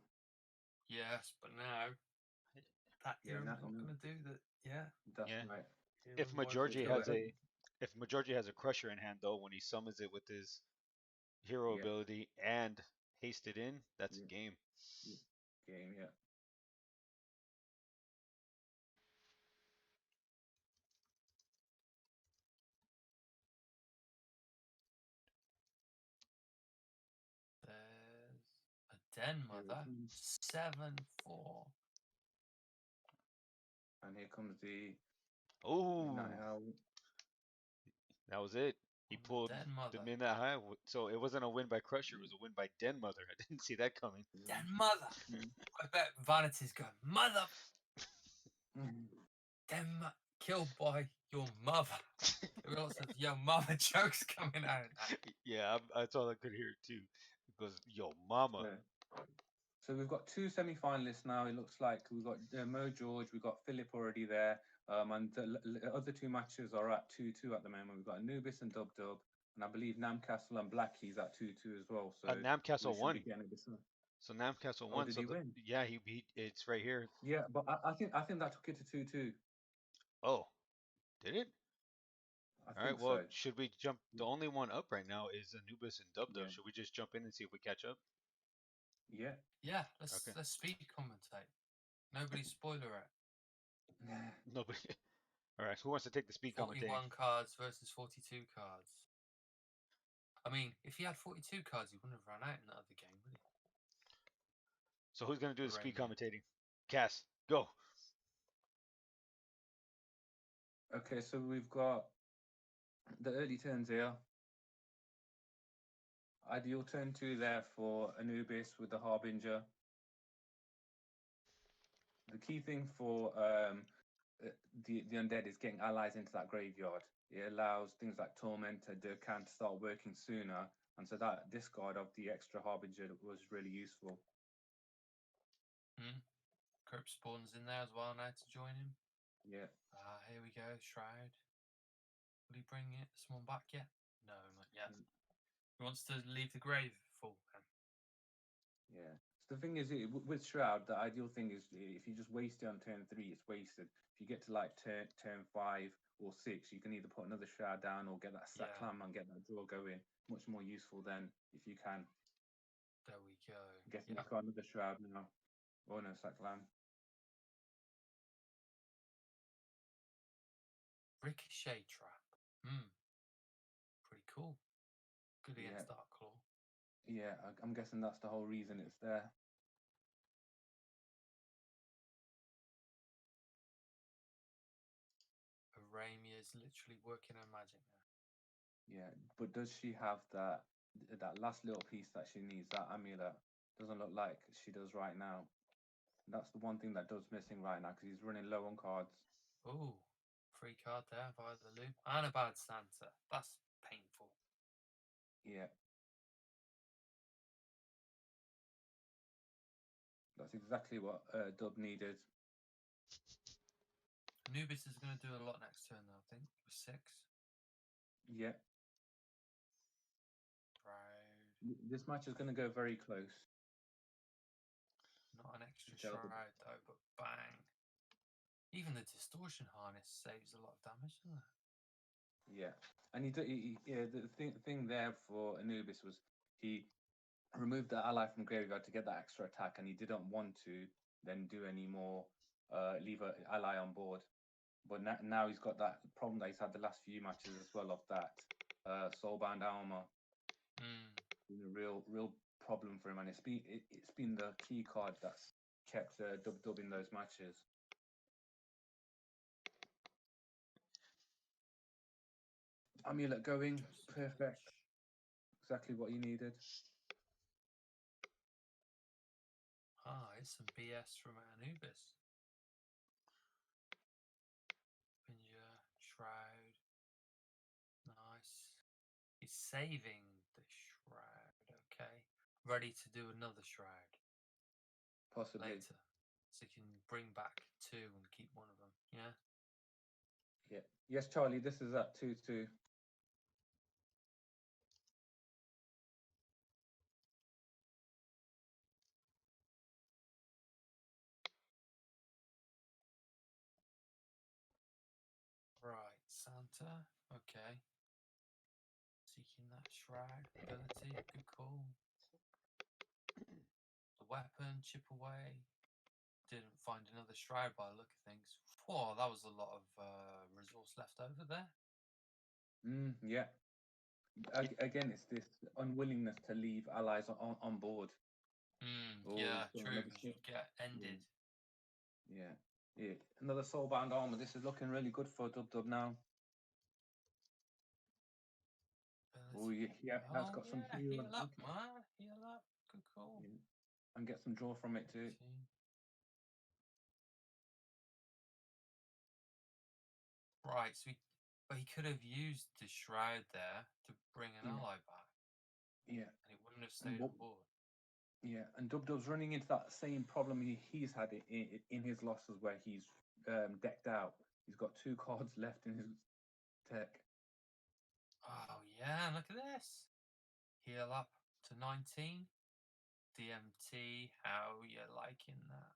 Yes, but now that Irem's not going to do that. Yeah, that's right. If Majorgy has a crusher in hand, though, when he summons it with his hero ability and haste it in, that's a game. Game, yeah. There's a Den Mother 7/4. And here comes the Midnight Howl. That was it. He pulled the Midnight Howl. So it wasn't a win by Crusher, it was a win by Den Mother. I didn't see that coming. Den Mother. I bet Vanity's going, mother. Killed by your mother. There were lots of your mother jokes coming out. Yeah, that's all I could hear too. It goes, yo mama. Yeah. So we've got 2 semi-finalists now. It looks like we've got Mo George, we've got Philip already there, and the other 2 matches are at 2-2 at the moment. We've got Anubis and Dub Dub, and I believe Namcastle and Blackie's at 2-2 as well. So Namcastle won. So Namcastle won. Did he win? Yeah, he beat. It's right here. Yeah, but I think that took it to 2-2. Oh, did it? All right. Well, should we jump? The only one up right now is Anubis and Dub Dub. Yeah. Should we just jump in and see if we catch up? Yeah. Yeah. Let's speed commentate. Nobody spoiler it. Nobody. All right. Who wants to take the speed commentating? 41 cards versus 42 cards. I mean, if he had 42 cards, he wouldn't have run out in the other game, would he? So who's going to do the speed commentating? Cass, go. Okay, so we've got the early turns here. Ideal turn 2 there for Anubis with the Harbinger. The key thing for the undead is getting allies into that graveyard. It allows things like Tormentor, Durkan to start working sooner, and so that discard of the extra Harbinger was really useful. Crypt spawns in there as well now to join him. Yeah. Here we go, Shroud. Will he bring someone back yet? No, not yet. He wants to leave the grave full. Yeah. So the thing is, with Shroud, the ideal thing is if you just waste it on turn 3, it's wasted. If you get to like turn 5 or 6, you can either put another Shroud down or get that sack clam and get that draw going. Much more useful than if you can. There we go. Guessing I've got another Shroud now. Oh no, sack clam. Ricochet trap. Pretty cool. Good against Dark Claw. Yeah, I'm guessing that's the whole reason it's there. Aramia is literally working her magic now. Yeah, but does she have that last little piece that she needs, that amulet? Doesn't look like she does right now. That's the one thing that does missing right now because he's running low on cards. Oh, free card there via the loop. And a bad Santa. That's painful. Yeah. That's exactly what Dub needed. Anubis is going to do a lot next turn, though, I think. With 6. Yeah. Shroud. This match is going to go very close. Not an extra Shroud, though, but bang. Even the Distortion Harness saves a lot of damage, doesn't it? Yeah. And the thing there for Anubis was he removed the ally from graveyard to get that extra attack, and he didn't want to then do any more, leave an ally on board. But now he's got that problem that he's had the last few matches as well of that soulbound armor. Been a real problem for him, and it's been the key card that's kept Dub in those matches. Amulet going, perfect. Exactly what you needed. It's some BS from Anubis. Pinja, Shroud. Nice. He's saving the Shroud. Okay. Ready to do another Shroud. Possibly. Later. So he can bring back 2 and keep one of them. Yeah? Yeah. Yes, Charlie, this is at 2-2. Right, Santa. Okay. Seeking that Shroud ability. Good call. The weapon, chip away. Didn't find another Shroud by the look of things. Whoa, that was a lot of resource left over there. Yeah. Again, it's this unwillingness to leave allies on board. Yeah, true. Because you get ended. Yeah. Another soulbound armor. This is looking really good for Dub now. Oh, yeah, that's got some heal. Heal up, man. Heal up. Good call. Yeah. And get some draw from it too. Right, so he could have used the Shroud there to bring an ally back. Yeah. And it wouldn't have stayed on board. Yeah, and Dub's running into that same problem he's had in his losses where he's decked out. He's got 2 cards left in his tech. Oh, yeah, look at this. Heal up to 19. DMT, how you liking that?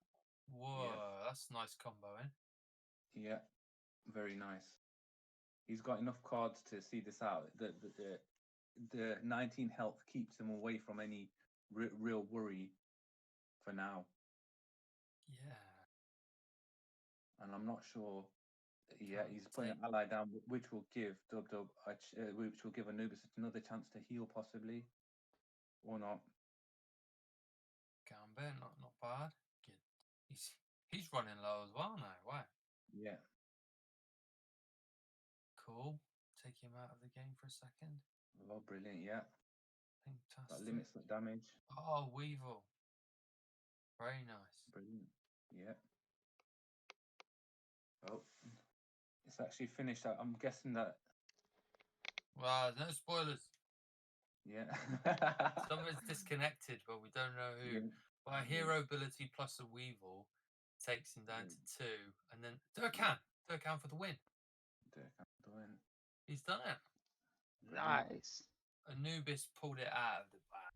Whoa, that's a nice combo, eh? Yeah, very nice. He's got enough cards to see this out. The 19 health keeps him away from any real worry for now. Yeah. And I'm not sure. Yeah, he's putting an ally down, which will give which will give Anubis another chance to heal, possibly, or not. Gambit, not bad. Good. He's running low as well now. Wow. Yeah. Cool. Take him out of the game for a second. Oh, brilliant! Yeah. Fantastic. That limits the damage. Oh, Weevil. Very nice. Brilliant. Yeah. Oh, it's actually finished. I'm guessing that. Well, no spoilers. Yeah. Someone's disconnected, but we don't know who. Yeah. By hero ability plus a Weevil takes him down to 2, and then Durkan for the win. He's done it. Nice. Anubis pulled it out of the back.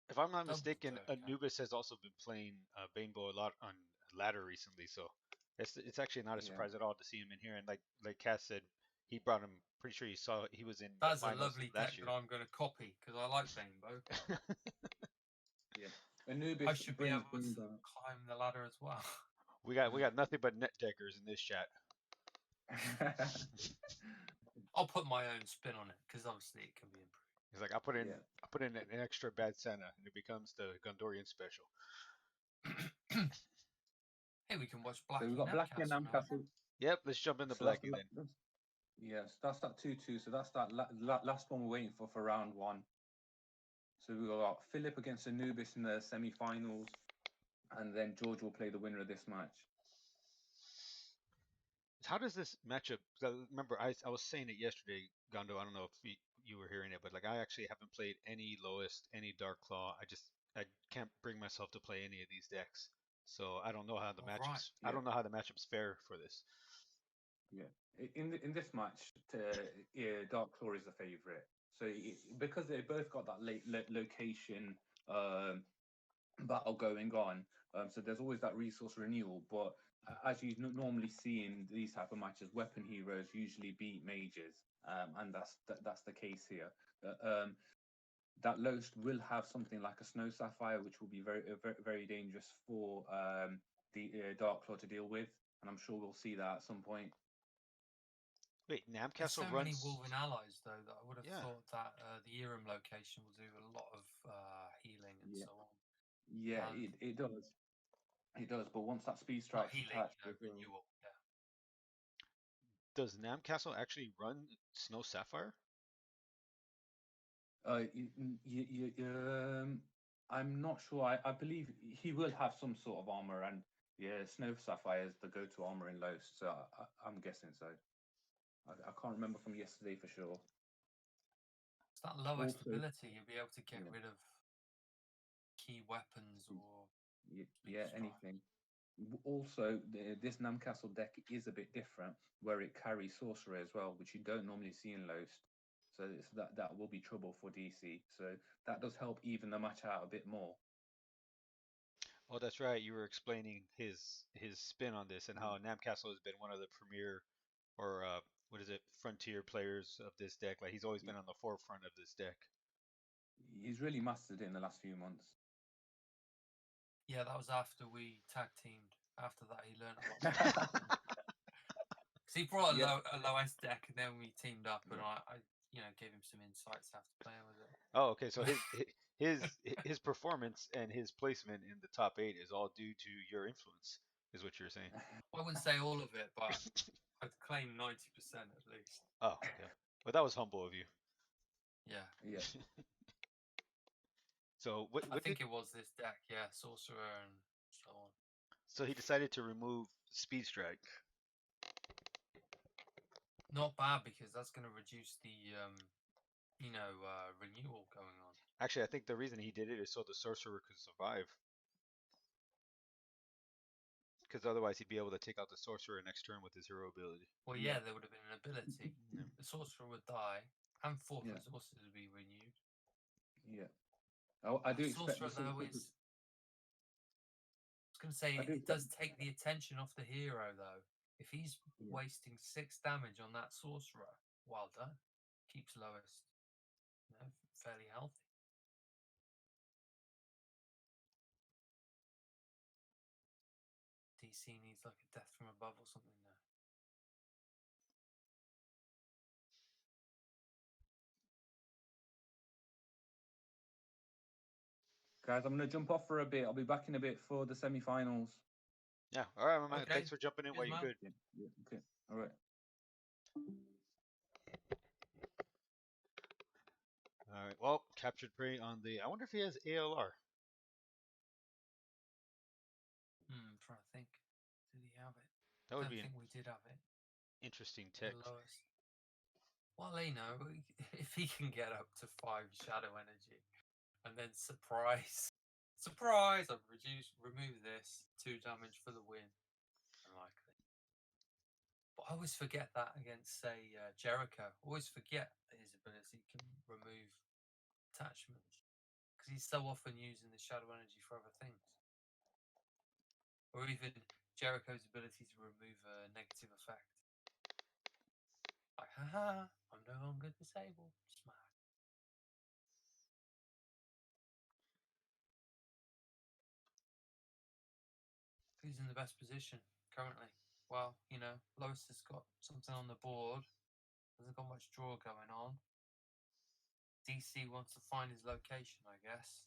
If I'm not Double mistaken, Durkan. Anubis has also been playing Banebo a lot on ladder recently, so it's actually not a Yeah. surprise at all to see him in here. And like Cass said, he brought him. Pretty sure you saw he was in That's the a finals lovely last deck year. that I'm going to copy because I like Banebo. Yeah. Anubis I should be brings able to Banebo. climb the ladder as well. We got nothing but net deckers in this chat. I'll put my own spin on it because obviously it can be improved. He's like, I put in Yeah. an extra bad Santa, and it becomes the Gondorian special. Hey, we can watch Black So we've and got Black and Namcastle now. Namcastle. Yep, let's jump into So that's Blackie then. Yes, that's that 2-2. So that's that last one we're waiting for round 1. So we've got Philip against Anubis in the semi-finals, and then George will play the winner of this match. How does this matchup? 'Cause remember, I was saying it yesterday, Gondo. I don't know if you were hearing it, but like I actually haven't played any Lowest, any Dark Claw. I can't bring myself to play any of these decks, so I don't know how the matchups. Right. I don't know how the matchups fare for this. Yeah, in this match, Dark Claw is the favorite. So because they both got that location battle going on, so there's always that resource renewal. But as you normally see in these type of matches, weapon heroes usually beat mages, and that's the case here. That Lost will have something like a Snow Sapphire, which will be very dangerous for the Dark Claw to deal with, and I'm sure we'll see that at some point. Wait, There's Namcastle so runs. many Wolven allies though that I would have Yeah. thought that the Irem location will do a lot of healing and Yeah. so on. Yeah, And it does. It does, but once that speed not strike's healing, attached, renewal. Yeah. Does Namcastle actually run Snow Sapphire? I'm not sure. I believe he will have some sort of armor, and yeah, Snow Sapphire is the go-to armor in Los, so I'm guessing so. I can't remember from yesterday for sure. It's that lowest Also- ability, you'll be able to get Yeah. rid of key weapons or Yeah, strike. anything. Also, this Namcastle deck is a bit different, where it carries Sorcerer as well, which you don't normally see in Lost. So that will be trouble for DC. So that does help even the match out a bit more. Oh, that's right. You were explaining his spin on this and how Namcastle has been one of the premier, or what is it, frontier players of this deck. Like he's always been on the forefront of this deck. He's really mastered it in the last few months. Yeah, that was after we tag teamed. After that, he learned a lot. Because he brought a low S deck, and then we teamed up, and I gave him some insights after playing with it. Oh, okay. So his performance and his placement in the top 8 is all due to your influence, is what you're saying. I wouldn't say all of it, but I'd claim 90% at least. Oh, okay. But that was humble of you. Yeah. Yeah. So what I think it was this deck, yeah, Sorcerer and so on. So he decided to remove Speed Strike. Not bad because that's going to reduce the renewal going on. Actually, I think the reason he did it is so the sorcerer could survive. Because otherwise he'd be able to take out the sorcerer next turn with his hero ability. Well, yeah, there would have been an ability. Yeah. The sorcerer would die, and 4 Yeah. resources would be renewed. Yeah. Oh, I do expect Sorcerer though is. I was going to say it does take the attention off the hero though. If he's wasting 6 damage on that sorcerer, well done. Keeps lowest, fairly healthy. DC needs like a death from above or something there. Guys, I'm going to jump off for a bit. I'll be back in a bit for the semi-finals. Yeah. All right, my man. Okay. Thanks for jumping in while you're good. Yeah. Okay. All right. All right. Well, captured prey on the. I wonder if he has ALR. I'm trying to think. did he have it? That I would don't be an think we did have it. interesting The tech. lowest. Well, you know, if he can get up to 5 shadow energy and then surprise, I've remove this 2 damage for the win. Unlikely. But I always forget that against, say, Jericho. Always forget that his ability can remove attachments because he's so often using the shadow energy for other things. Or even Jericho's ability to remove a negative effect. Like, haha, I'm no longer disabled. Smash. Who's in the best position currently? Well, you know, Lois has got something on the board. Hasn't got much draw going on. DC wants to find his location, I guess.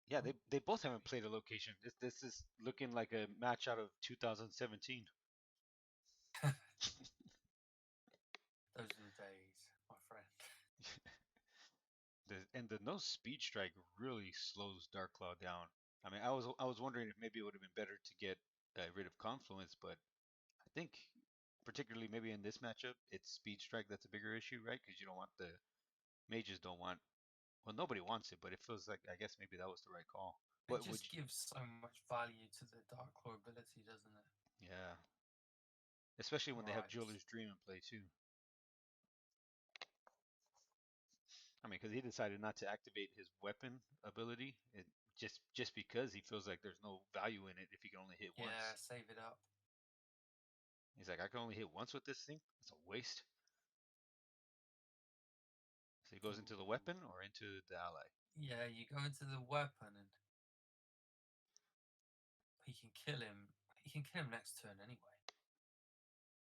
Yeah, they both haven't played a location. This is looking like a match out of 2017. Those are the days, my friend. And the no speed strike really slows Darklaw down. I mean, I was wondering if maybe it would have been better to get rid of Confluence, but I think particularly maybe in this matchup, it's speed strike that's a bigger issue, right? Because you don't want the mages don't want. Well, nobody wants it, but it feels like I guess maybe that was the right call. It What would just gives so much value to the Dark Claw ability, doesn't it? Yeah, especially when they have Right. Jeweler's Dream in play too. I mean, because he decided not to activate his weapon ability, just because he feels like there's no value in it if he can only hit once. Yeah, save it up. He's like, I can only hit once with this thing. It's a waste. So he goes into the weapon or into the ally. Yeah, you go into the weapon and he can kill him. He can kill him next turn anyway.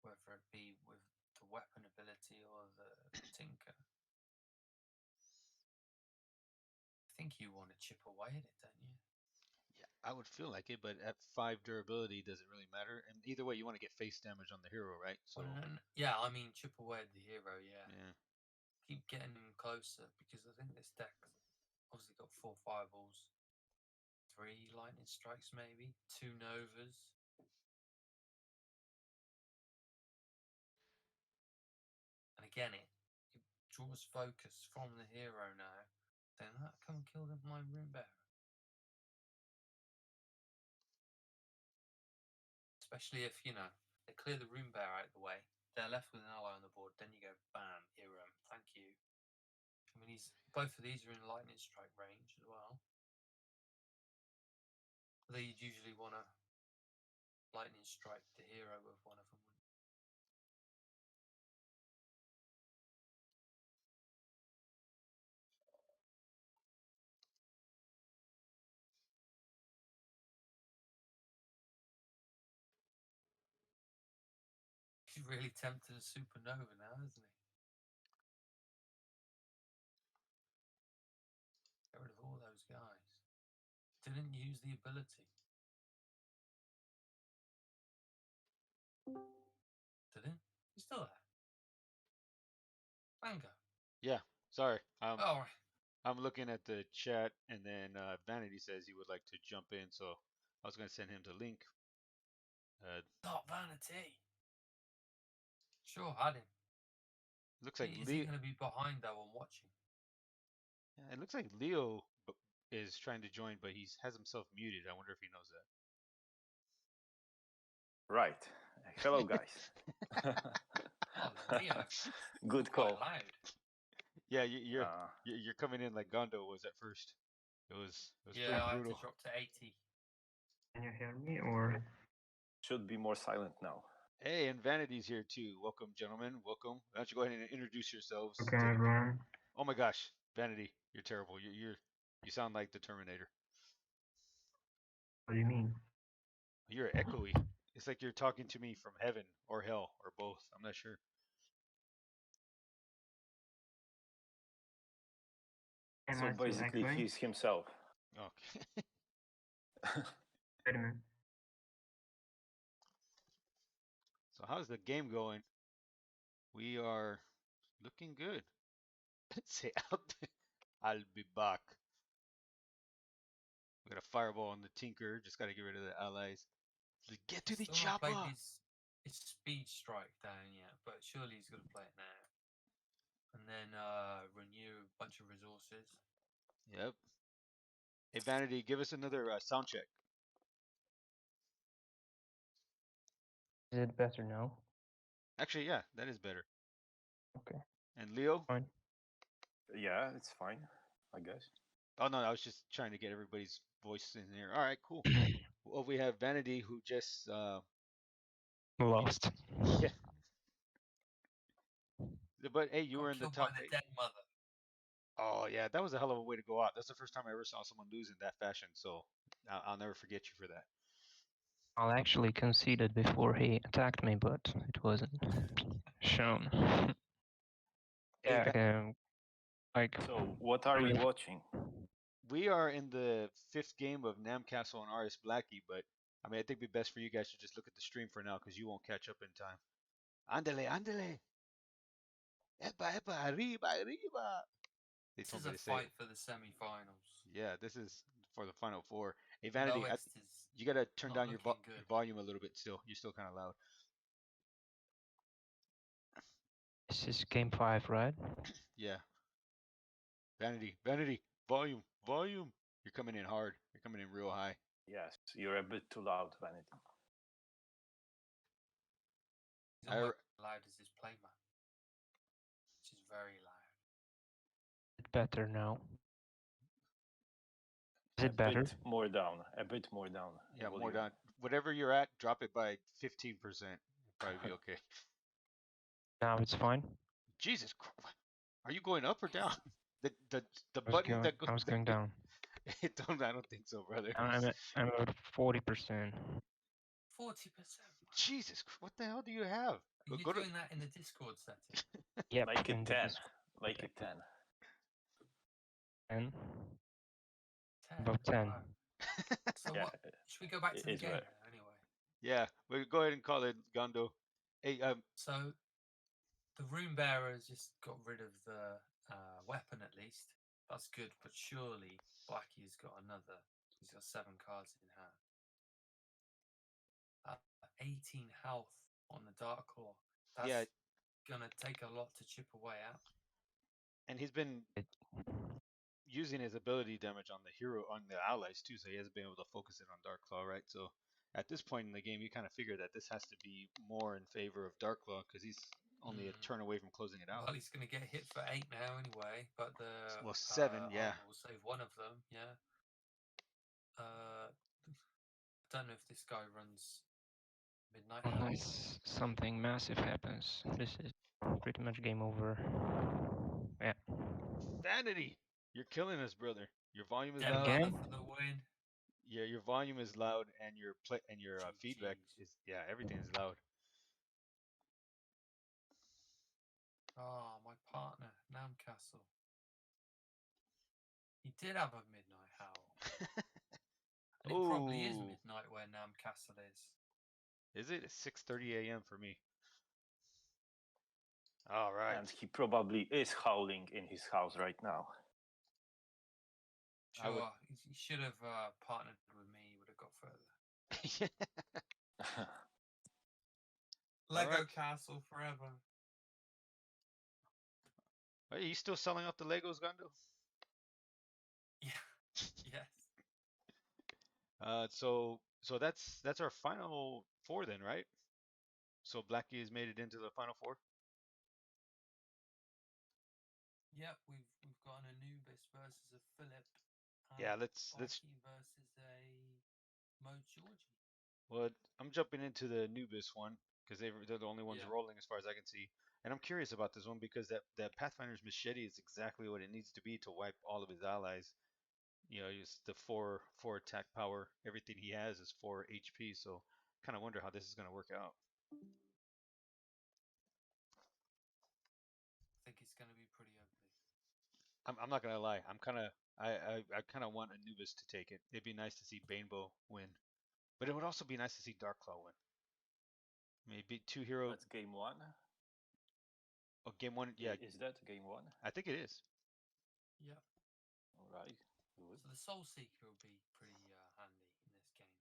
Whether it be with the weapon ability or the tinker. I think you want to chip away at it, don't you? Yeah, I would feel like it, but at 5 durability, does it really matter? And either way, you want to get face damage on the hero, right? So Well, yeah, I mean chip away at the hero, yeah. yeah. Keep getting him closer because I think this deck obviously got 4 fireballs, 3 lightning strikes maybe, 2 novas. And again, it draws focus from the hero now. Then that come kill my Rune Bearer. Especially if, you know, they clear the Rune Bearer out of the way, they're left with an ally on the board, then you go, bam, hero, thank you. I mean, both of these are in lightning strike range as well. Although you'd usually want to lightning strike the hero with one of them. He's really tempted a supernova now, isn't he? Get rid of all those guys. Didn't use the ability. Did he? He's still there. Mango. Yeah, sorry. Oh, right. I'm looking at the chat, and then Vanity says he would like to jump in, so I was going to send him the link. Not Vanity. Sure, had him. Looks like Is he going to be behind though and watching? Yeah, it looks like Leo is trying to join, but he has himself muted. I wonder if he knows that. Right. Hello, guys. Oh, Leo. Good Quite call. loud. Yeah, you're coming in like Gondo was at first. It was Yeah, pretty I had brutal. to drop to 80. Can you hear me or? Should be more silent now. Hey, and Vanity's here too. Welcome, gentlemen. Welcome. Why don't you go ahead and introduce yourselves? Okay, everyone. Oh my gosh, Vanity, you're terrible. You sound like the Terminator. What do you mean? You're echoey. It's like you're talking to me from heaven or hell or both. I'm not sure. Am So I still basically, echoing? he's himself. Okay. Wait a minute. So how's the game going? We are looking good. Say I'll be back. We got a fireball on the Tinker. Just got to get rid of the allies. Get to the Still not played chopper. his speed strike down yet, but surely he's gonna play it now. And then renew a bunch of resources. Yep. Hey, Vanity, give us another sound check. Is it better now? Actually, yeah, that is better. Okay, And Leo? fine. Yeah, it's fine, I guess. Oh no, I was just trying to get everybody's voice in there. All right, cool. Well, we have Vanity who just Lost. yeah. But hey, you Got were in the killed top by the 8. dead mother. Oh yeah, that was a hell of a way to go out. That's the first time I ever saw someone lose in that fashion. So I'll never forget you for that. I actually conceded before he attacked me, but it wasn't shown. Hey, Yeah, like So, what are we really- watching? we are in the 5th game of Namcastle and RS Blackie, but I mean, I think it'd be best for you guys to just look at the stream for now because you won't catch up in time. Andale, andale. Epa, epa, arriba, arriba. They This told is me a to say it. fight for the semi-finals. Yeah, this is for the final 4. Hey, Vanity, Lowest is you gotta turn not down your, looking your good. volume a little bit still. You're still kind of loud. this is game 5, right? Yeah. Vanity, Vanity, volume, volume. You're coming in hard. You're coming in real high. Yes, you're a bit too loud, Vanity. He's almost as loud as his playmat, which is very loud. It's better now. Is A it better? bit more down. A bit more down. the Yeah, more volume. down. Whatever you're at, drop it by 15%. Probably be okay. Now it's fine. Jesus Christ. Are you going up or down? The the the I was button going, that goes I was going down. I don't think so, brother. I'm at 40%. 40%. Jesus, what the hell do you have? Are you Go to doing that in the Discord setting? Yep. Make it and 10. this is Make it 10. 10. 10. About 10. Wow. So Yeah, what? Should we go back to the it's game right. now, anyway? Yeah, we'll go ahead and call it Gondo. Hey, So the Rune Bearers just got rid of the weapon at least. That's good, but surely Blackie's got another. He's got 7 cards in hand. 18 health on the Dark Claw. That's yeah, gonna take a lot to chip away at. and he's been using his ability damage on the hero, on the allies too, so he hasn't been able to focus it on Dark Claw, right? So at this point in the game, you kind of figure that this has to be more in favor of Dark Claw because he's only a turn away from closing it out. Well, he's gonna get hit for 8 now anyway, but the Well, 7, yeah. armor will save one of them. Yeah. I don't know if this guy runs Midnight Howl. Unless something massive happens, this is pretty much game over. Yeah. Vanity, you're killing us, brother. Your volume is Dead loud. Again? Mother for the win. Yeah, your volume is loud, and your feedback GGs. is everything is loud. Oh, my partner, Namcastle. He did have a Midnight Howl. And it probably is Ooh. midnight where Namcastle is. Is it? It's 6:30 a.m. for me. All right. And he probably is howling in his house right now. I would- Sure, he should have partnered with me. He would have got further. Lego Alright. Castle forever. Are you still selling out the Legos, Gondo? Yeah. Yes. So that's our final 4 then, right? So Blackie has made it into the final 4. Yep, we've got an Anubis versus a Philip. Yeah, and let's Blackie versus a Mo Georgie. Well, I'm jumping into the Nubis one because they're the only ones Yeah. rolling as far as I can see. And I'm curious about this one because that Pathfinder's machete is exactly what it needs to be to wipe all of his allies. You know, he's the 4 attack power. Everything he has is 4 HP. So kind of wonder how this is going to work out. I think it's going to be pretty ugly. I'm not gonna lie. I kind of want Anubis to take it. It'd be nice to see Banebo win, but it would also be nice to see Darkclaw win. Maybe 2 hero. That's game 1. Oh, game 1. Yeah, Is that game 1? I think it is. Yep. Alright. Good. So the Soul Seeker will be pretty handy in this game.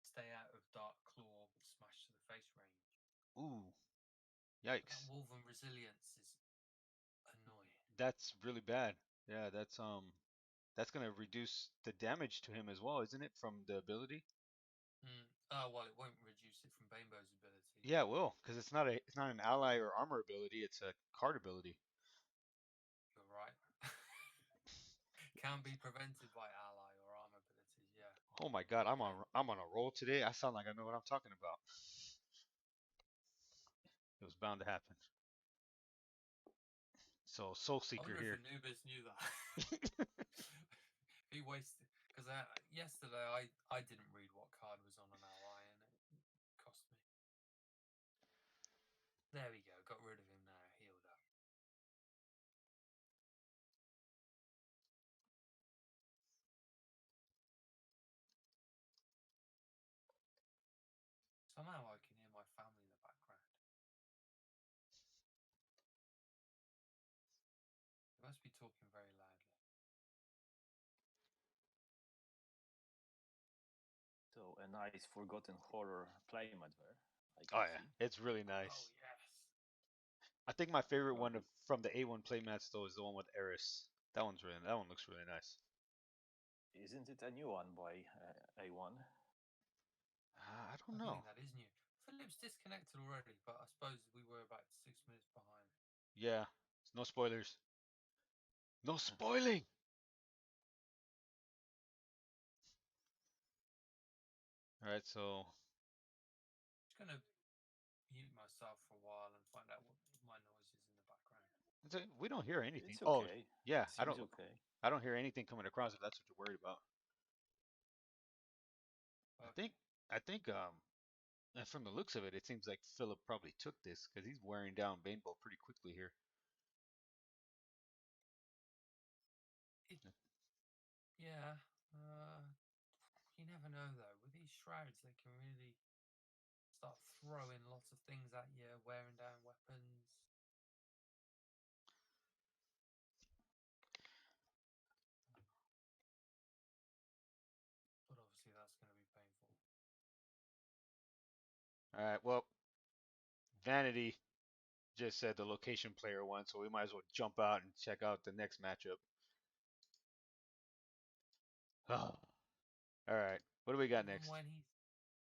Stay out of Dark Claw smash to the face range. Ooh, But that yikes! Woven Resilience is annoying. That's really bad. Yeah, that's gonna reduce the damage to him as well, isn't it, from the ability? Oh, well, it won't reduce it from Banebo's ability. Yeah, it will, because it's not an ally or armor ability. It's a card ability. You're right. Can be prevented by ally or armor abilities, yeah. Oh my God, I'm on a roll today. I sound like I know what I'm talking about. It was bound to happen. So Soul I Seeker wonder here. if Anubis knew that. He wasted, because yesterday I didn't read what card was on an ally and it cost me. There we go, got rid of him now, healed up. Somehow I can hear my family in the background. They must be talking very loudly. So a nice Forgotten Horror playmat there. I Oh can yeah, see. it's really Oh nice. yes. I think my favorite one Lovely. from the A1 playmats though is the one with Eris. That one looks really nice. Isn't it a new one by A1? I I don't know. think that is new. Philip's disconnected already, but I suppose we were about 6 minutes behind. Yeah, no spoilers. No spoiling. All right, so Just gonna mute myself for a while and find out what my noise is in the background. we don't hear anything. It's Oh, okay. yeah, Seems okay. I don't hear anything coming across if that's what you're worried about. Okay. I think and from the looks of it, it seems like Philip probably took this because he's wearing down Banebo pretty quickly here. Yeah. You never know though. With these shrouds, they can really start throwing lots of things at you, wearing down weapons. But obviously, that's going to be painful. All right, well, Vanity just said the location player won, so we might as well jump out and check out the next matchup. All right, what do we got Even next? when he's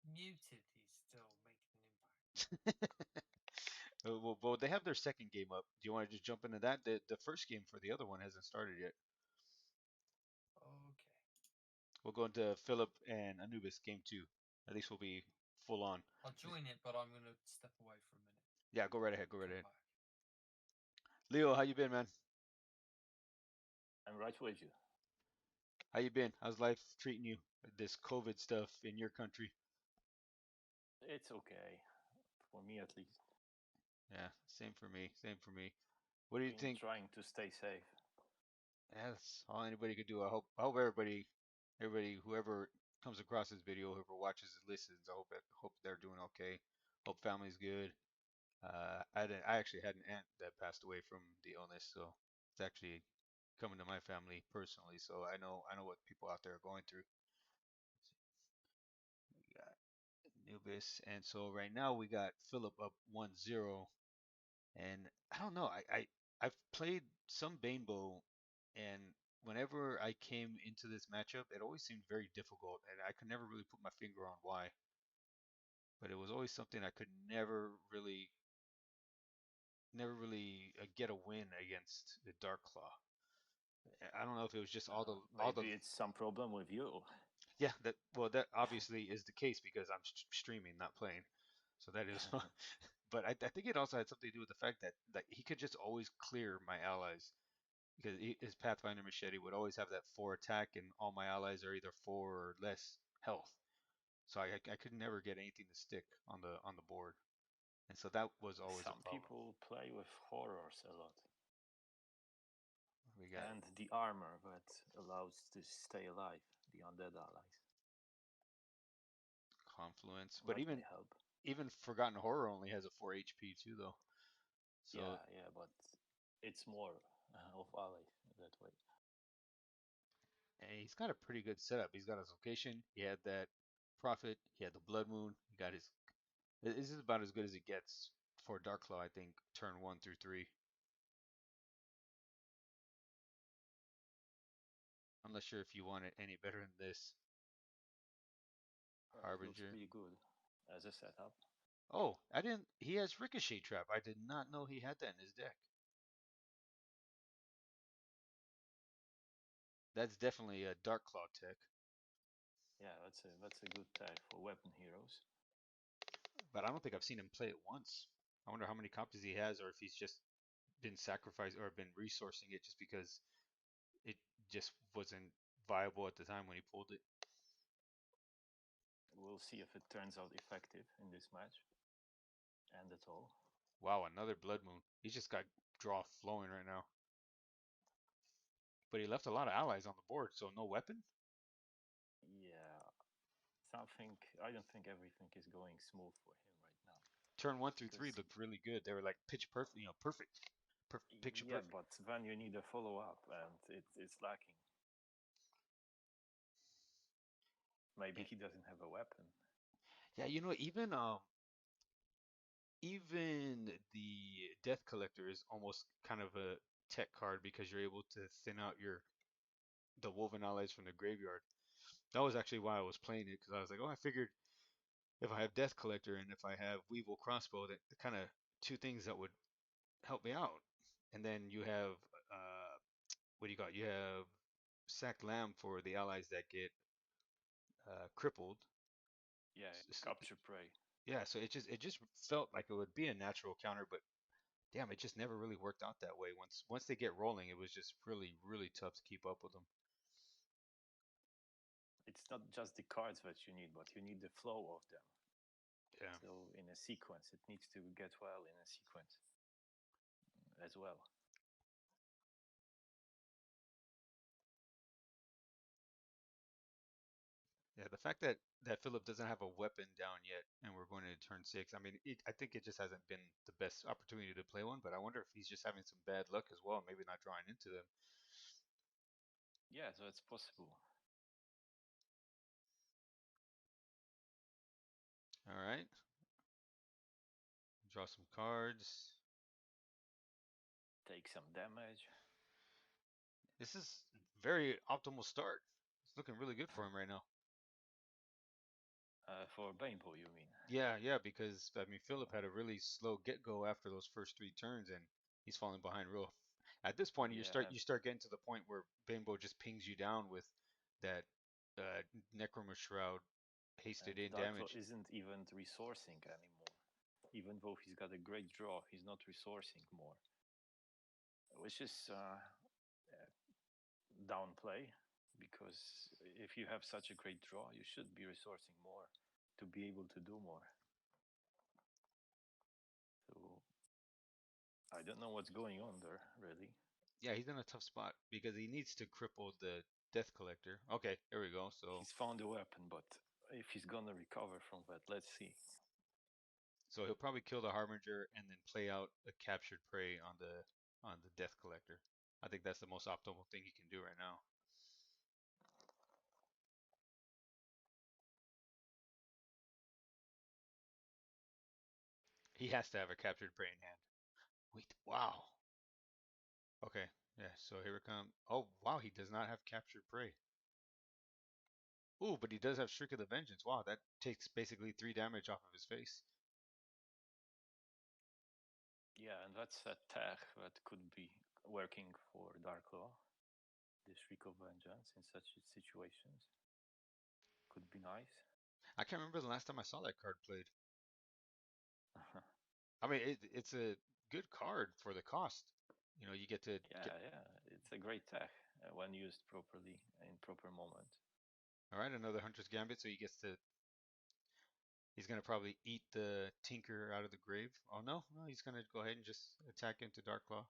muted, he's still making an impact. Well, they have their second game up. Do you want to just jump into that? The first game for the other one hasn't started yet. Okay. We'll go into Philip and Anubis game 2. At least we'll be full on. I'll join it, but I'm going to step away for a minute. Yeah, go right ahead. Go right Come ahead. back. Leo, how you been, man? I'm right with you. How you been? How's life treating you? This COVID stuff in your country? It's okay. For me at least. Yeah, same for me. Same for me. What do you Been think? trying to stay safe. Yeah, that's all anybody could do. I hope everybody, whoever comes across this video, whoever watches and listens, hope they're doing okay. Hope family's good. I actually had an aunt that passed away from the illness, so it's actually coming to my family personally. So I know what people out there are going through. We got Nubis, and so right now we got Philip up 1-0, and I don't know. I've played some Banebo, and whenever I came into this matchup, it always seemed very difficult, and I could never really put my finger on why. But it was always something I could never really get a win against the Dark Claw. I don't know if it was just all the Maybe it's some problem with you. yeah, that obviously is the case because I'm streaming, not playing. So that is, but I think it also had something to do with the fact that he could just always clear my allies because his Pathfinder Machete would always have that 4 attack, and all my allies are either 4 or less health. So I could never get anything to stick on the board, and so that was always Some a problem. people play with horrors a lot. We got And the armor that allows to stay alive, the undead allies. Confluence, but That may help. even Forgotten Horror only has a 4 HP too, though. So Yeah, but it's more of allies that way. and he's got a pretty good setup. He's got his location. He had that Prophet. He had the Blood Moon. He got his. This is about as good as it gets for Darklaw, I think. Turn 1 through 3. I'm not sure if you want it any better than this. It looks Harbinger. pretty good as a setup. Oh, I didn't. He has Ricochet Trap. I did not know he had that in his deck. That's definitely a Darklaw tech. Yeah, that's a good tag for weapon heroes. But I don't think I've seen him play it once. I wonder how many copies he has, or if he's just been sacrificed or been resourcing it just because it just wasn't viable at the time when he pulled it. We'll see if it turns out effective in this match. And at all. Wow, another Blood Moon. He's just got draw flowing right now. But he left a lot of allies on the board, so no weapon? Yeah. I don't think everything is going smooth for him right now. Turn 1 through 3 Because- looked really good. They were like pitch perfect, perfect. Picture yeah, perfect. but then you need a follow-up, and it's lacking. Maybe he doesn't have a weapon. Yeah, even the Death Collector is almost kind of a tech card because you're able to thin out the Woven Allies from the graveyard. That was actually why I was playing it, because I was like, oh, I figured if I have Death Collector and if I have Weevil Crossbow, that kind of two things that would help me out. And then you have what do you got? You have Sacked Lamb for the allies that get crippled. Yeah, S- capture prey. Yeah, so it just felt like it would be a natural counter, but damn, it just never really worked out that way. Once they get rolling, it was just really, really tough to keep up with them. It's not just the cards that you need, but you need the flow of them. Yeah. So in a sequence, it needs to get well in a sequence as well. Yeah, the fact that Philip doesn't have a weapon down yet, and we're going into turn 6. I mean, I think it just hasn't been the best opportunity to play one. But I wonder if he's just having some bad luck as well, maybe not drawing into them. Yeah, so it's possible. All right. Draw some cards. Take some damage. This is very optimal start. It's looking really good for him right now. For Banebo, you mean? Yeah, because I mean Philip had a really slow get go after those first 3 turns, and he's falling behind real. At this point, you Yeah, start getting to the point where Banebo just pings you down with that Necroma Shroud hasted in Darklo damage. isn't even resourcing anymore. Even though he's got a great draw, he's not resourcing more. Which is downplay, because if you have such a great draw, you should be resourcing more to be able to do more. So I don't know what's going on there, really. Yeah, he's in a tough spot because he needs to cripple the Death Collector. Okay, here we go. So He's found a weapon, but if he's gonna recover from that, let's see. so he'll probably kill the Harbinger and then play out a captured prey on the Death Collector. I think that's the most optimal thing he can do right now. He has to have a captured prey in hand. Wait, wow. Okay, yeah, so here we come. Oh, wow, he does not have captured prey. Ooh, but he does have Shriek of the Vengeance. Wow, that takes basically 3 damage off of his face. Yeah, and that's a tag that could be working for Darklaw. The Shriek of Vengeance in such situations could be nice. I can't remember the last time I saw that card played. I mean, it's a good card for the cost. You get to Yeah, it's a great tech when used properly in proper moment. All right, another Hunter's Gambit, so he's gonna probably eat the Tinker out of the grave. Oh no, he's gonna go ahead and just attack into Darklaw.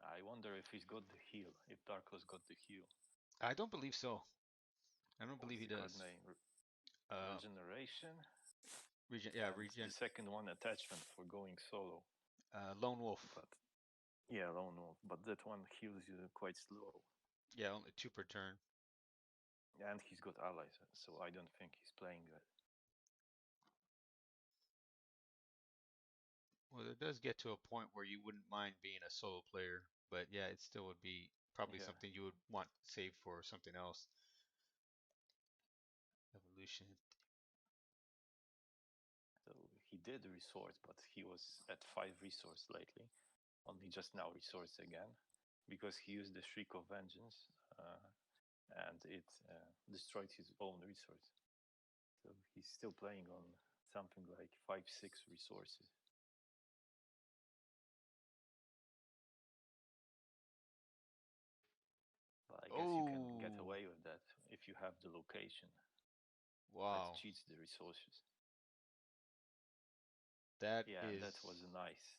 I wonder if he's got the heal, if Darklaw's got the heal. I don't believe so. I don't believe he What's the does. card name? Regeneration? Yeah, And regen. the second one, attachment for going solo. Lone Wolf. But yeah, Lone Wolf. But that one heals you quite slow. Yeah, only 2 per turn. And he's got allies, so I don't think he's playing that. Well, it does get to a point where you wouldn't mind being a solo player, but yeah, it still would be probably Yeah. something you would want saved for something else. Evolution. So he did resource, but he was at 5 resource lately. Only just now resource again, because he used the Shriek of Vengeance, and it destroyed his own resource. So he's still playing on something like 5-6 resources. But I guess you can get Oh, away with that if you have the location wow. that cheats the resources. That Yeah, is. and that was a nice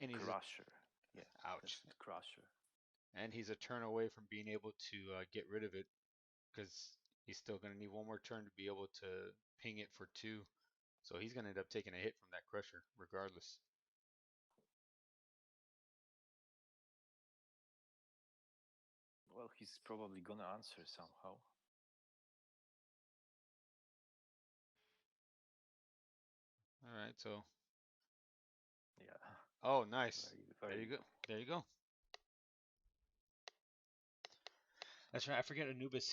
And he's crusher. Yeah, ouch. that's the crusher. And he's a turn away from being able to get rid of it, because he's still going to need one more turn to be able to ping it for 2. So he's going to end up taking a hit from that crusher, regardless. Well, he's probably gonna answer somehow. All right, so. Yeah. Oh, nice. Very, There you go. There you go. That's right. I forget Anubis.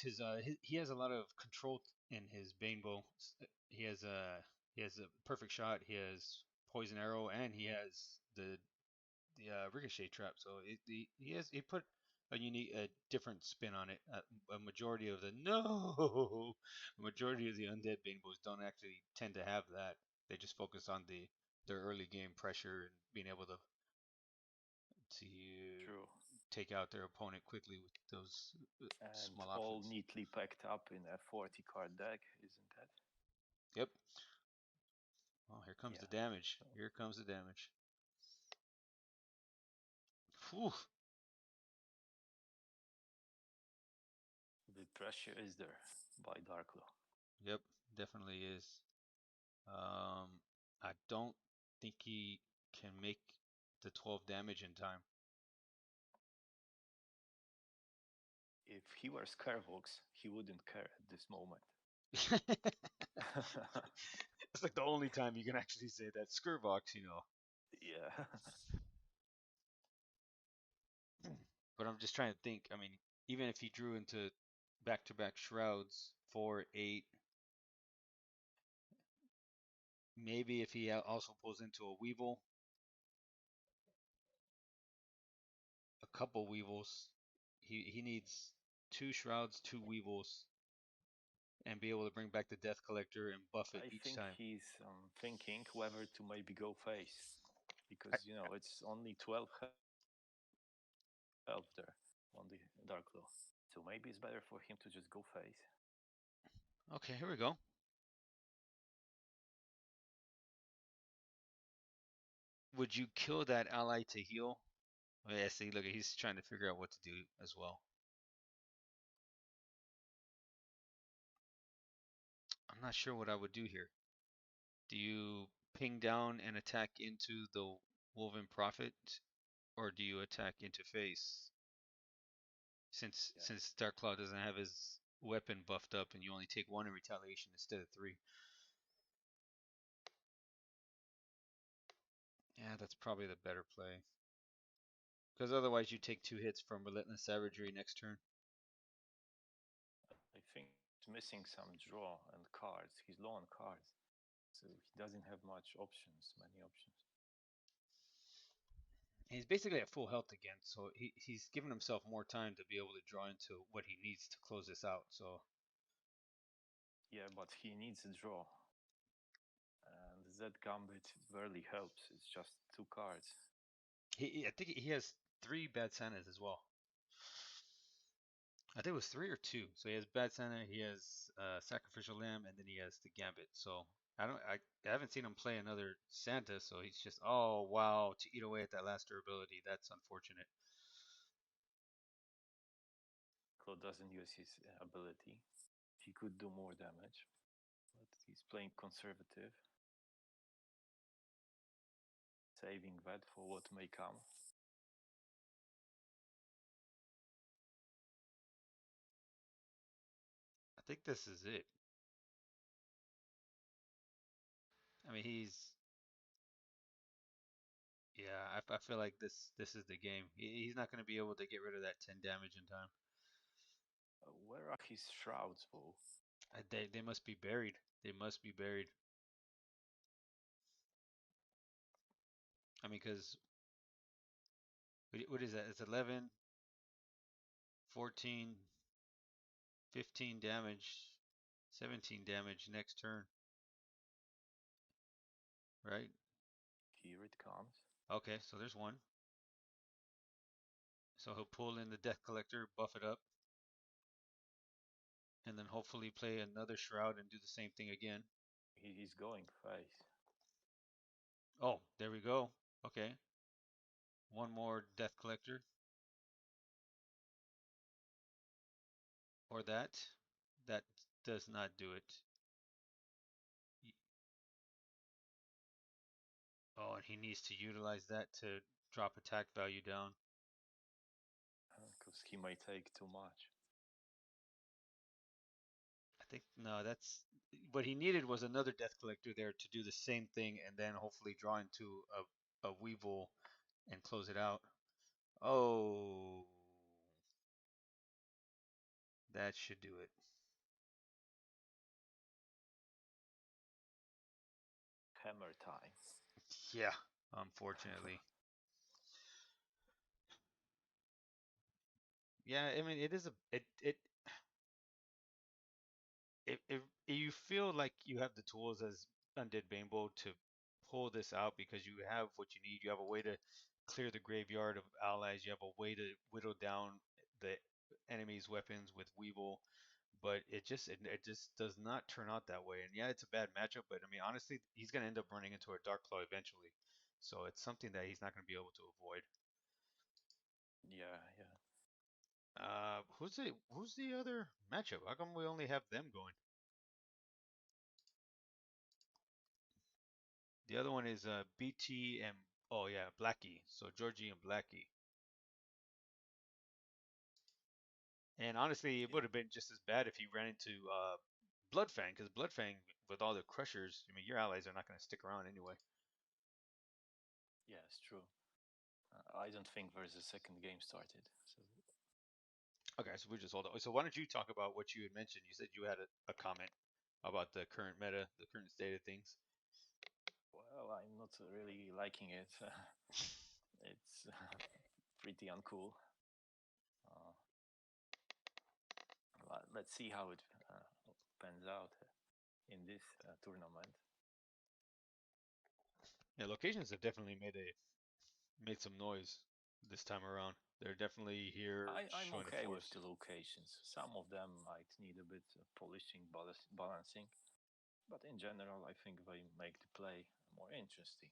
He has a lot of control in his Bane bow. He has a perfect shot. He has poison arrow, and he has the ricochet trap. So he put a different spin on it. A majority of the no, a majority of the undead Bane bows don't actually tend to have that. They just focus on their early game pressure and being able to true. take out their opponent quickly with those And small all options. neatly packed up in a 40 card deck, isn't that? Yep. Oh, here comes the Yeah. damage. Here comes the damage. Whew. The pressure is there by Darklaw. Yep, definitely is. I don't think he can make the 12 damage in time. If he were Scarvox, he wouldn't care at this moment. It's like the only time you can actually say that. Skurvox, Yeah. But I'm just trying to think. I mean, even if he drew into back-to-back shrouds, 4, 8, maybe if he also pulls into a Weevil, a couple Weevils, he needs 2 shrouds, 2 Weevils, and be able to bring back the Death Collector and buff it I each think time. he's thinking whether to maybe go face. Because, it's only 12 health there on the Darklaw. So maybe it's better for him to just go face. Okay, here we go. Would you kill that ally to heal? Oh, yeah, see, look, he's trying to figure out what to do as well. I'm not sure what I would do here. Do you ping down and attack into the Woven Prophet, or do you attack into face? Since Darklaw doesn't have his weapon buffed up, and you only take 1 in retaliation instead of 3. Yeah, that's probably the better play. Because otherwise you take 2 hits from Relentless Savagery next turn. I think he's missing some draw and cards. He's low on cards. So he doesn't have many options. He's basically at full health again, so he's given himself more time to be able to draw into what he needs to close this out. So Yeah, but he needs a draw. And that Gambit barely helps. It's just 2 cards. I think he has 3 Bad Santas as well. I think it was 3 or 2. So he has Bad Santa, he has Sacrificial Lamb, and then he has the Gambit. So I haven't seen him play another Santa, so he's just, oh wow, to eat away at that last durability. That's unfortunate. Claude doesn't use his ability. He could do more damage, but he's playing conservative, saving that for what may come. I think this is it. I mean, yeah. I feel like this is the game. He's not going to be able to get rid of that 10 damage in time. Where are his shrouds, Bo? They must be buried. They must be buried. I mean, because what is that? It's 11, 14, 15 damage, 17 damage next turn, right? Here it comes. Okay, so there's one. So he'll pull in the Death Collector, buff it up, and then hopefully play another Shroud and do the same thing again. He's going face. Oh, there we go. Okay. One more Death Collector. Or that. That does not do it. Oh, and he needs to utilize that to drop attack value down. Because he might take too much. I think, no, that's what he needed was another Death Collector there to do the same thing and then hopefully draw into a Weevil and close it out. Oh, that should do it. Hammer time. Yeah, unfortunately. Yeah, I mean it is a if you feel like you have the tools as Undead Banebolg to pull this out because you have what you need, you have a way to clear the graveyard of allies, you have a way to whittle down the enemy's weapons with Weevil, but it just does not turn out that way. And yeah, it's a bad matchup, but I mean honestly, he's gonna end up running into a Dark Claw eventually, so it's something that he's not gonna be able to avoid. Yeah, yeah. Who's the other matchup? How come we only have them going? The other one is BT and oh yeah, Blackie. So Georgie and Blackie. And honestly, it would have been just as bad if he ran into Bloodfang, because Bloodfang with all the crushers, I mean, your allies are not going to stick around anyway. Yeah, it's true. I don't think there's a second game started. So Okay, so we just hold on. So why don't you talk about what you had mentioned? You said you had a comment about the current meta, the current state of things. well, I'm not really liking it. It's pretty uncool. Let's see how it pans out in this tournament. Yeah, locations have definitely made some noise this time around. They're definitely here I'm showing okay a with force. the locations. Some of them might need a bit of polishing, balancing, but in general, I think they make the play more interesting.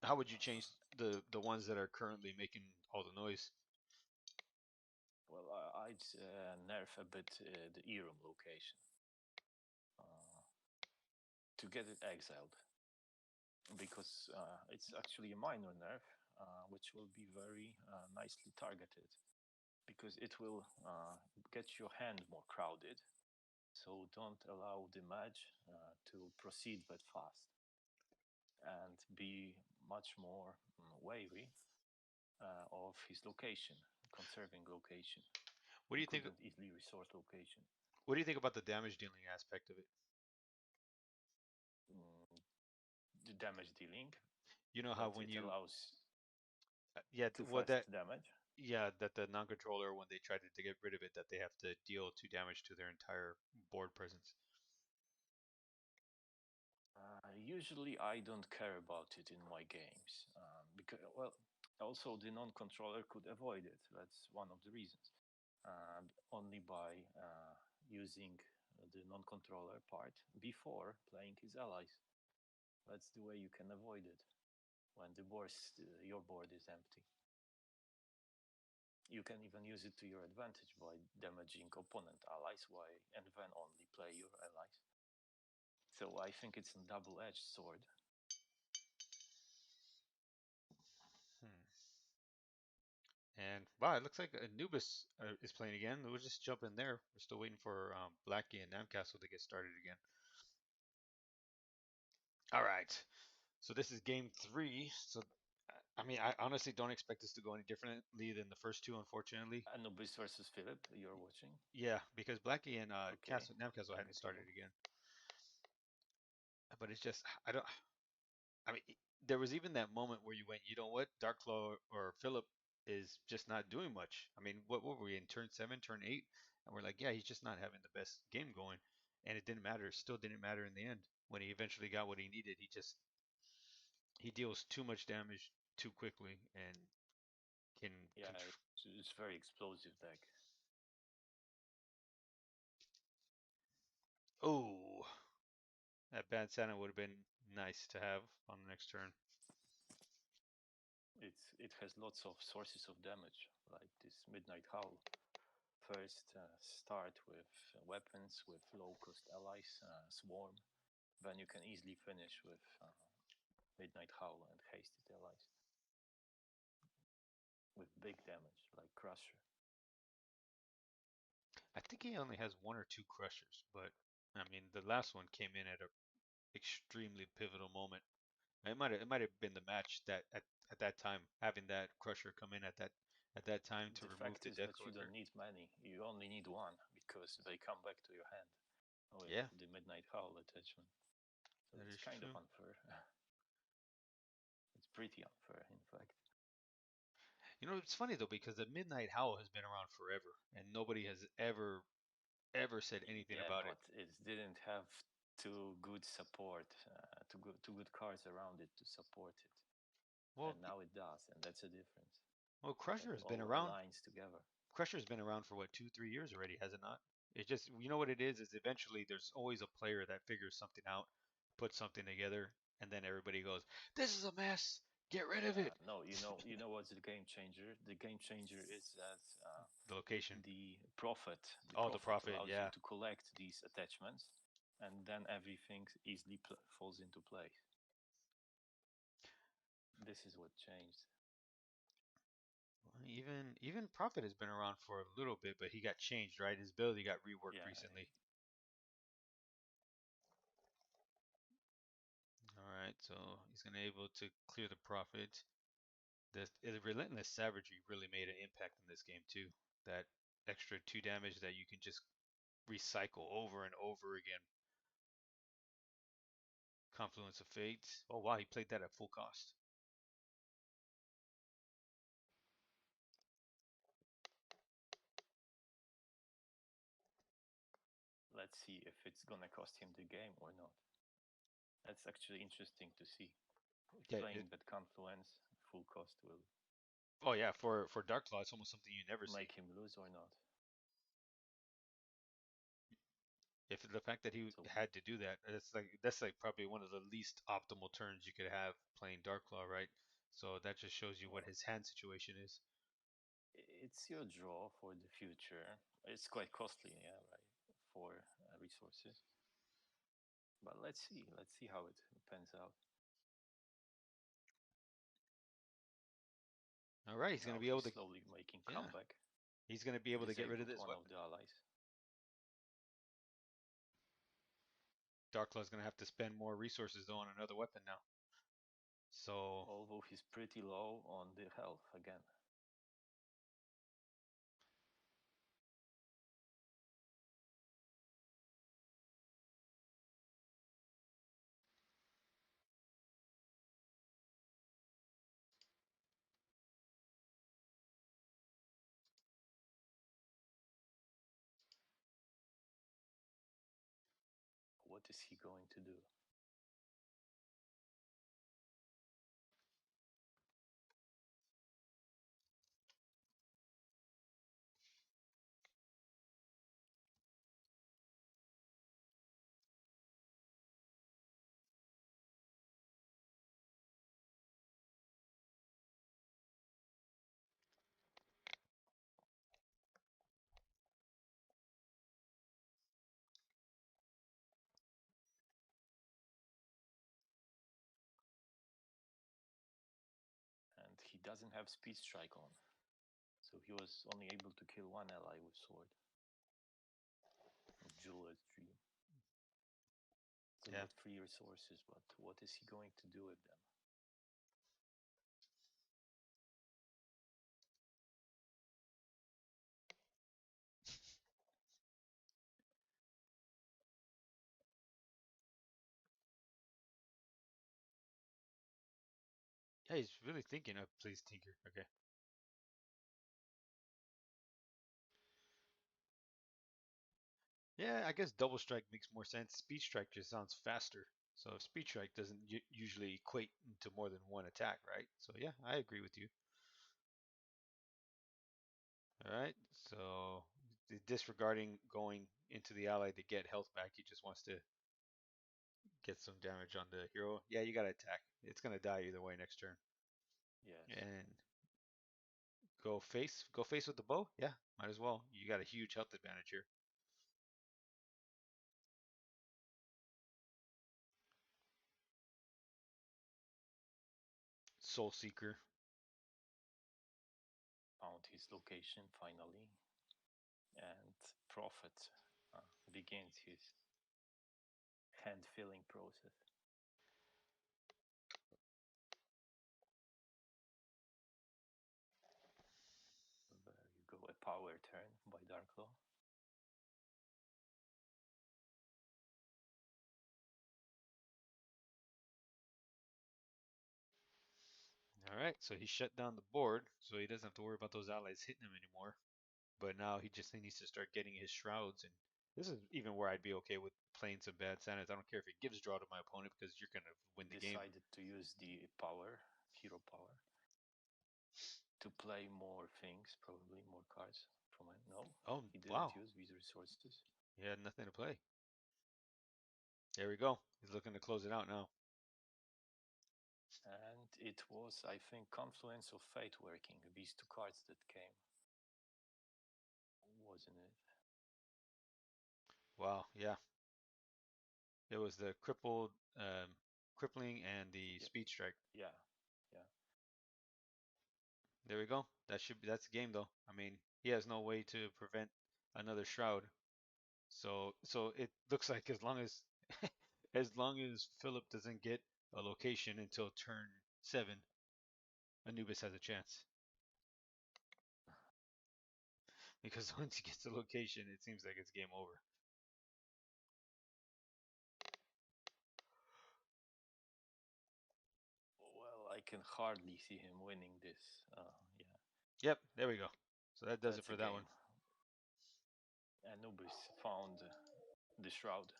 How would you change the ones that are currently making all the noise? Well, I'd nerf a bit the Erum location to get it exiled, because it's actually a minor nerf, which will be very nicely targeted, because it will get your hand more crowded, so don't allow the match to proceed that fast, and be much more wary of his location, conserving location. What do you think? Couldn't easily resource location. What do you think about the damage dealing aspect of it? The damage dealing. You know how That when it you allows yeah too well fast damage. yeah that the non-controller when they try to get rid of it that they have to deal 2 damage to their entire board presence. Usually, I don't care about it in my games because, well, also the non-controller could avoid it. That's one of the reasons. Only by using the non-controller part before playing his allies. That's the way you can avoid it when your board is empty. You can even use it to your advantage by damaging opponent allies and then only play your allies. So I think it's a double-edged sword. And wow, it looks like Anubis is playing again. We'll just jump in there. We're still waiting for Blackie and Namcastle to get started again. All right. So this is game 3. So I mean, I honestly don't expect this to go any differently than the first 2, unfortunately. Anubis versus Philip, you're watching? Yeah, because Blackie and Okay. Namcastle hadn't started again. But it's just I mean, there was even that moment where you went, you know what, Darkclaw or Philip is just not doing much. I mean, what were we in turn 7, turn 8? And we're like, yeah, he's just not having the best game going. And it didn't matter. It still didn't matter in the end. When he eventually got what he needed, he deals too much damage too quickly and can Yeah, it's very explosive deck. Oh, that Bad Santa would have been nice to have on the next turn. It has lots of sources of damage, like this Midnight Howl. First, start with weapons with low-cost allies, Swarm. Then you can easily finish with Midnight Howl and Hasted allies. With big damage, like Crusher. I think he only has 1 or 2 crushers, but I mean the last one came in at a extremely pivotal moment. It might have been the match that at that time having that crusher come in at that time to The remove fact the is death that you closer. don't need many. You only need 1 because they come back to your hand with Yeah, the Midnight Howl attachment. So that it's is kind true. of unfair. It's pretty unfair, in fact. You know, it's funny though because the Midnight Howl has been around forever and nobody has ever said anything Yeah, about it. but it didn't have too good support, too good cards around it to support it. Well, And now it does, and that's a difference. well, Crusher has It been all around. aligns together. Crusher's been around for what 2, 3 years already, has it not? It's just you know what it is eventually there's always a player that figures something out, puts something together, and then everybody goes, "This is a mess. Get rid of it." No, you know what's the game changer? The game changer is that The location. the Prophet, Oh, the Prophet, allows yeah. you to collect these attachments, and then everything easily falls into place. This is what changed. Even Prophet has been around for a little bit, but he got changed, right? His ability got reworked Yeah, recently. All right, so he's gonna able to clear the Prophet. The relentless savagery really made an impact in this game too. That extra 2 damage that you can just recycle over and over again. Confluence of Fate. Oh wow, he played that at full cost. let's see if it's gonna cost him the game or not. That's actually interesting to see. If Yeah, playing that Confluence full cost will oh yeah, for Darkclaw, it's almost something you never see. make him lose or not. If the fact that he So had to do that, that's like probably one of the least optimal turns you could have playing Darkclaw, right? So that just shows you what his hand situation is. it's your draw for the future. It's quite costly, yeah, right, for resources. But let's see how it pans out. All right, he's Now going to be able to. slowly making Yeah, comeback. he's going to be able to get rid of Disabled this one weapon. of the allies. Darklaw's going to have to spend more resources though on another weapon now. So Although he's pretty low on the health again. What is he going to do? And he doesn't have Speed Strike on. So he was only able to kill one ally with sword. Jeweler's Dream. So Yeah. got 3 resources, but what is he going to do with them? Yeah, he's really thinking. Oh, please, Tinker. Okay. Yeah, I guess double strike makes more sense. Speed strike just sounds faster. So speed strike doesn't usually equate to more than one attack, right? So yeah, I agree with you. All right. So disregarding going into the ally to get health back, he just wants to get some damage on the hero. Yeah, you gotta attack. It's gonna die either way next turn. Yes. And go face. Go face with the bow. Yeah, might as well. You got a huge health advantage here. Soul Seeker. Found his location finally. And Prophet begins his hand filling process. There you go, a power turn by Darklaw. All right, so he shut down the board, so he doesn't have to worry about those allies hitting him anymore. But now he just needs to start getting his shrouds, and this is even where I'd be okay with playing some bad Santas. I don't care if it gives draw to my opponent because you're gonna win the game. Decided to use the power, hero power, to play more things, probably more cards from it. No, Oh he didn't wow, use these resources. he had nothing to play. There we go. He's looking to close it out now. And it was, I think, Confluence of Fate working, these 2 cards that came. Wasn't it? Wow, yeah. It was the crippling and the Yeah. speed strike. Yeah, yeah. There we go. That's the game though. I mean, he has no way to prevent another shroud. So it looks like as long as as long as Philip doesn't get a location until turn 7, Anubis has a chance. Because once he gets the location, it seems like it's game over. Well, I can hardly see him winning this. Yeah. Yep, there we go. So that does it That's for a that game. one. Anubis found the shroud.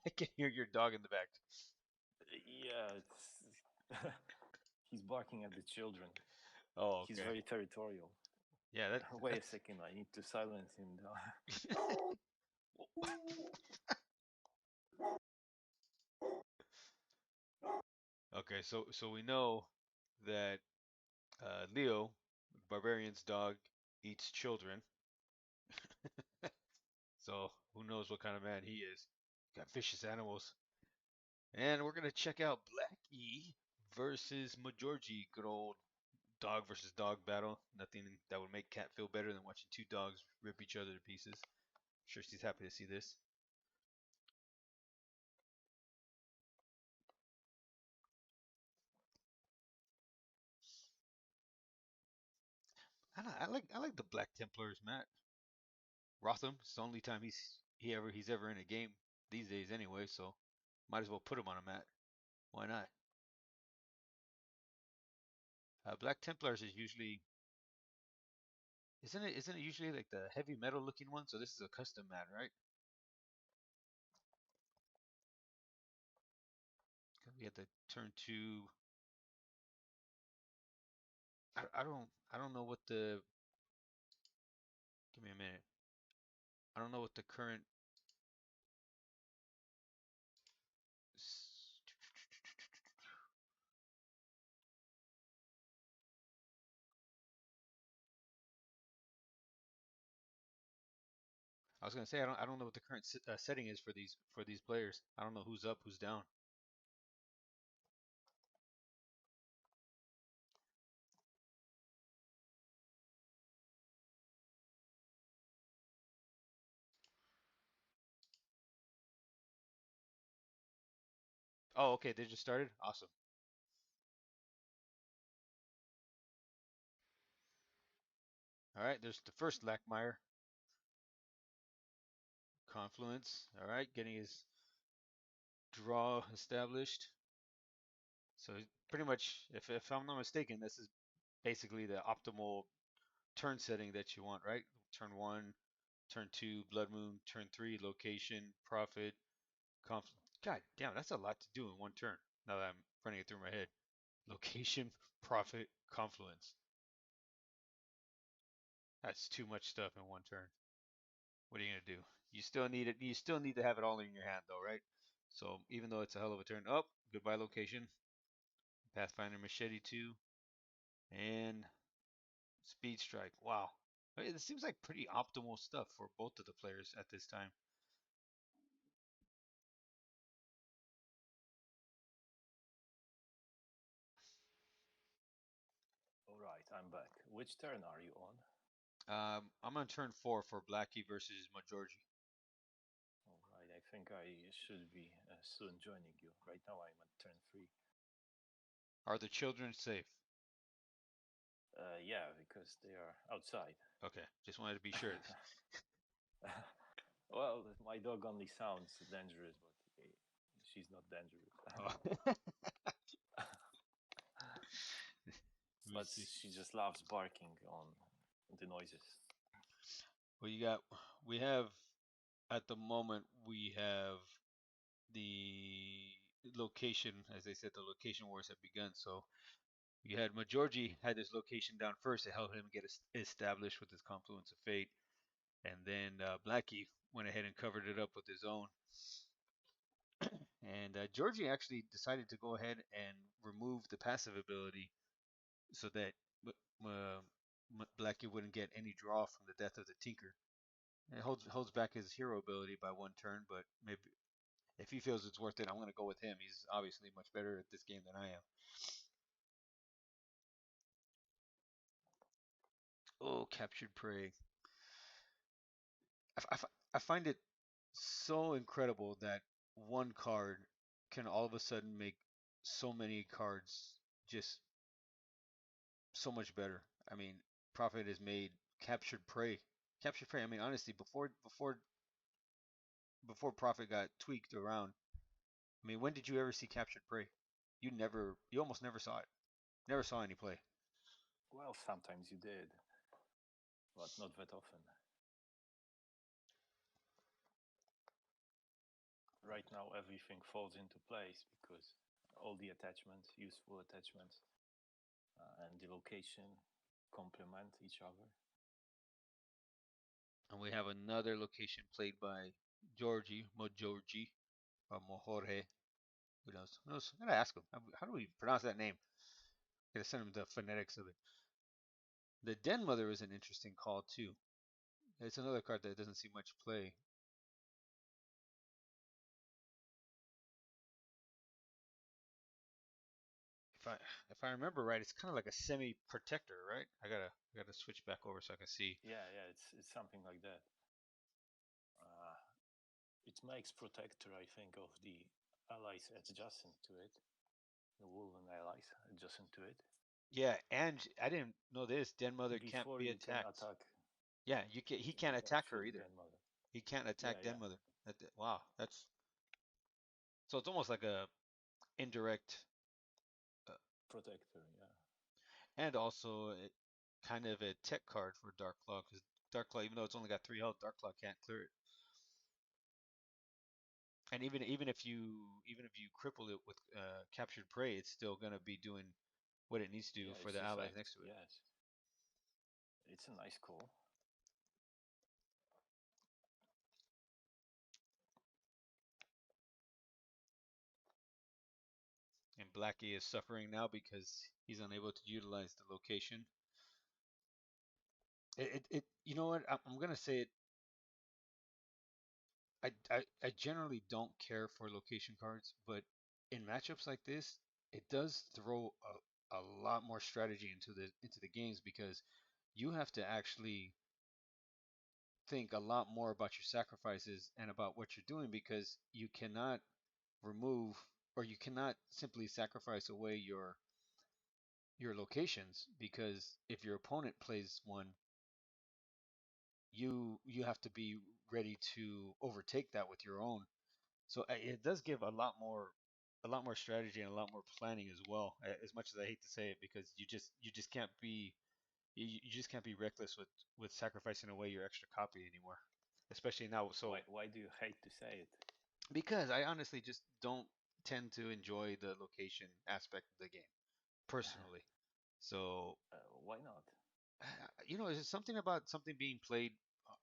I can hear your dog in the back. Yeah, it's he's barking at the children. Oh, He's okay. very territorial. Yeah, Wait a second, I need to silence him down. Okay, so we know that Leo, Barbarian's dog, eats children. So who knows what kind of man he is. Got vicious animals. And we're gonna check out Black E versus Majorgi. Good old dog versus dog battle. Nothing that would make Cat feel better than watching 2 dogs rip each other to pieces. I'm sure she's happy to see this. I like the Black Templars, Matt. Rotham. It's the only time he's ever in a game these days anyway. So might as well put him on a mat. Why not? Black Templars is usually isn't it usually like the heavy metal looking one? So this is a custom mat, right? We had the turn 2. I don't know what the. Give me a minute. I don't know what the current. I was gonna say I don't know what the current setting is for these players. I don't know who's up, who's down. Oh, okay. They just started. Awesome. All right. There's the first Lackmeyer. Confluence. All right. Getting his draw established. So pretty much, if I'm not mistaken, this is basically the optimal turn setting that you want, right? Turn 1, turn 2, Blood Moon, turn 3, location, profit, conf. God damn, that's a lot to do in one turn. Now that I'm running it through my head. Location, profit, confluence. That's too much stuff in one turn. What are you gonna do? You still need it. You still need to have it all in your hand, though, right? So even though it's a hell of a turn, oh, goodbye location. Pathfinder Machete 2, and Speed Strike. Wow. It seems like pretty optimal stuff for both of the players at this time. All right, I'm back. Which turn are you on? I'm on turn 4 for Blackie versus Majorgi. All right, I think I should be soon joining you. Right now I'm at turn 3. Are the children safe? Yeah, because they are outside. Okay, just wanted to be sure. Well, my dog only sounds dangerous, but she's not dangerous. Oh. But she just loves barking on the noises. Well, we have, at the moment, we have the location, as they said, the location wars have begun. So you had Majorgi had his location down first to help him get established with his Confluence of Fate. And then Blackie went ahead and covered it up with his own. And Georgie actually decided to go ahead and remove the passive ability so that Blackie wouldn't get any draw from the death of the Tinker. It holds back his hero ability by one turn, but maybe if he feels it's worth it, I'm going to go with him. He's obviously much better at this game than I am. Oh, Captured Prey. I find it so incredible that one card can all of a sudden make so many cards just so much better. I mean, Prophet has made Captured Prey. Captured Prey. I mean, honestly, before Prophet got tweaked around, I mean, when did you ever see Captured Prey? You almost never saw it. Never saw any play. Well, sometimes you did, but not that often. Right now, everything falls into place because all the attachments, useful attachments, and the location complement each other. And we have another location played by Majorgi, or Mohorhe. Who knows? Who knows? I gotta ask him. How do we pronounce that name? Gotta send him the phonetics of it. The Den Mother is an interesting call too. It's another card that doesn't see much play. If I remember right, it's kind of like a semi protector, right? I gotta switch back over so I can see. Yeah, it's something like that. It makes protector, I think, of the allies adjacent to it, the Wolven allies adjacent to it. Yeah, and I didn't know this. Den Mother can't Before be you can attacked. attack Yeah, he can't the attack her actual either. Den Mother. He can't attack Yeah, Den Mother. Wow, that's so it's almost like a indirect, uh, Protector, yeah. and also kind of a tech card for Dark Claw because Dark Claw, even though it's only got 3 health, Dark Claw can't clear it. And even if you cripple it with Captured Prey, it's still gonna be doing what it needs to do Yeah, for its the allies effect, next to it. yes. It's a nice call. And Blackie is suffering now because he's unable to utilize the location. You know what? I'm gonna say it. I generally don't care for location cards, but in matchups like this, it does throw a lot more strategy into the games because you have to actually think a lot more about your sacrifices and about what you're doing because you cannot remove or you cannot simply sacrifice away your locations, because if your opponent plays one, you have to be ready to overtake that with your own. So it does give a lot more strategy and a lot more planning as well. As much as I hate to say it, because you just can't be you just can't be reckless with sacrificing away your extra copy anymore, especially now. So Why do you hate to say it? because I honestly just don't tend to enjoy the location aspect of the game personally. So Why not? is something about something being played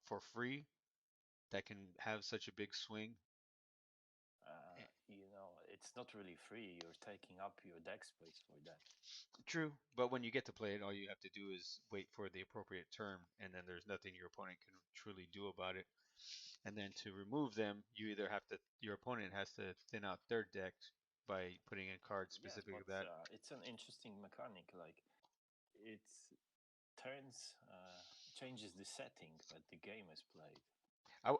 for free that can have such a big swing. It's not really free. You're taking up your deck space for that. True, but when you get to play it, all you have to do is wait for the appropriate turn, and then there's nothing your opponent can truly do about it. And then to remove them, your opponent has to thin out their deck by putting in cards Yes, specifically but that. it's an interesting mechanic. Like it turns changes the setting that the game is played.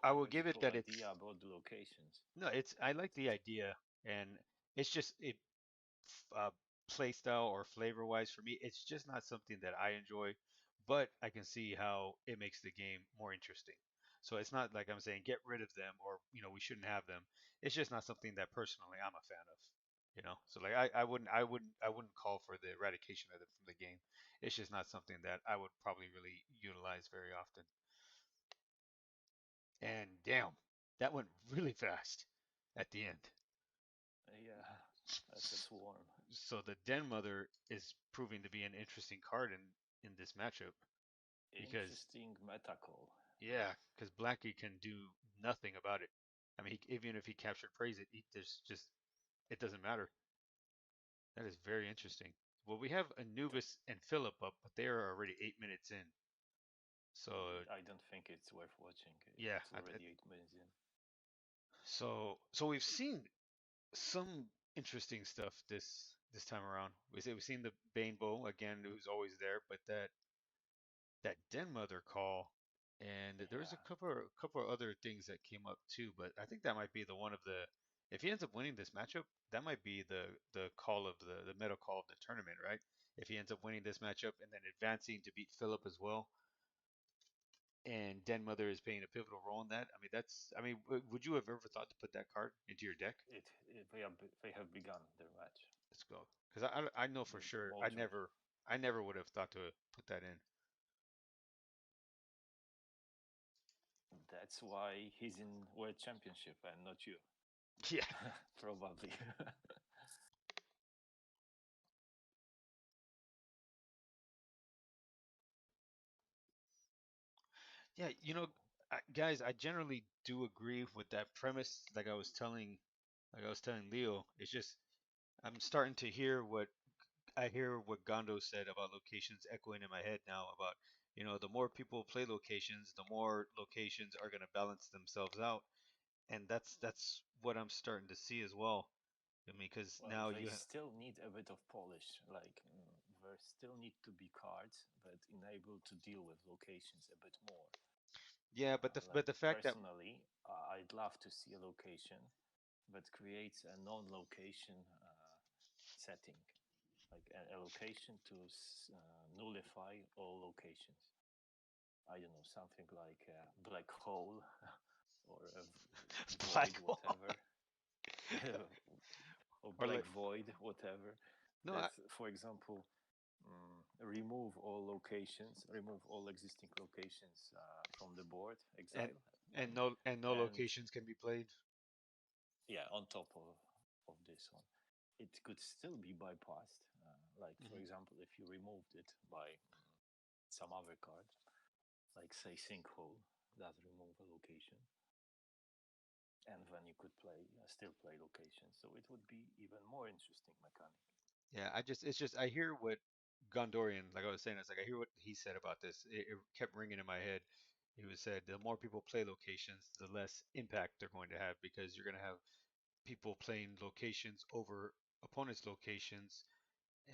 I will What is give the it whole that it's idea about the locations? no, it's I like the idea, and it's just uh, play style or flavor wise for me, it's just not something that I enjoy, but I can see how it makes the game more interesting. So it's not like I'm saying get rid of them or we shouldn't have them. It's just not something that personally I'm a fan of. So like I wouldn't call for the eradication of them from the game. It's just not something that I would probably really utilize very often. And damn, that went really fast at the end. Yeah, that's a swarm. So the Den Mother is proving to be an interesting card in this matchup because Interesting meta call. yeah, because Blackie can do nothing about it. I mean, even if he captured praise, there's just it doesn't matter. That is very interesting. Well, we have Anubis and Philip up, but they are already 8 minutes in. So I don't think it's worth watching. yeah, It's already 8 minutes in. so we've seen some interesting stuff this time around. We've seen the Bane Bow again, who's always there, but that Den Mother call, and there was Yeah. a couple of other things that came up too. But I think that might be the one of the if he ends up winning this matchup, that might be the call of the meta call of the tournament, right? If he ends up winning this matchup and then advancing to beat Philip as well, and Den Mother is playing a pivotal role in that. I mean, would you have ever thought to put that card into your deck? They have begun their match. Let's go, because I know for sure I never would have thought to put that in. That's why he's in World Championship and not you. Yeah. Probably. Yeah, guys, I generally do agree with that premise. Like I was telling Leo, it's just I'm starting to hear what Gondo said about locations echoing in my head now about, the more people play locations, the more locations are going to balance themselves out, and that's what I'm starting to see as well. I mean, because Well, now they you, still need a bit of polish. Like, there still need to be cards that enable to deal with locations a bit more. yeah, but the fact that Personally, I'd love to see a location that creates a non-location setting, like a location to nullify all locations. I don't know, something like a black hole or a black void, hole whatever, or or black like void, whatever. no, That, for example, remove all locations, remove all existing locations from the board, and exile one, no and locations can be played. yeah, on top of this one, it could still be bypassed. Like, for example, if you removed it by some other card, like say Sinkhole, that remove a location, and then you could still play locations. So it would be even more interesting mechanic. Yeah, it's just I hear what Gondorian, like I was saying, it's like I hear what he said about this. It kept ringing in my head. He was said the more people play locations, the less impact they're going to have because you're going to have people playing locations over opponents' locations,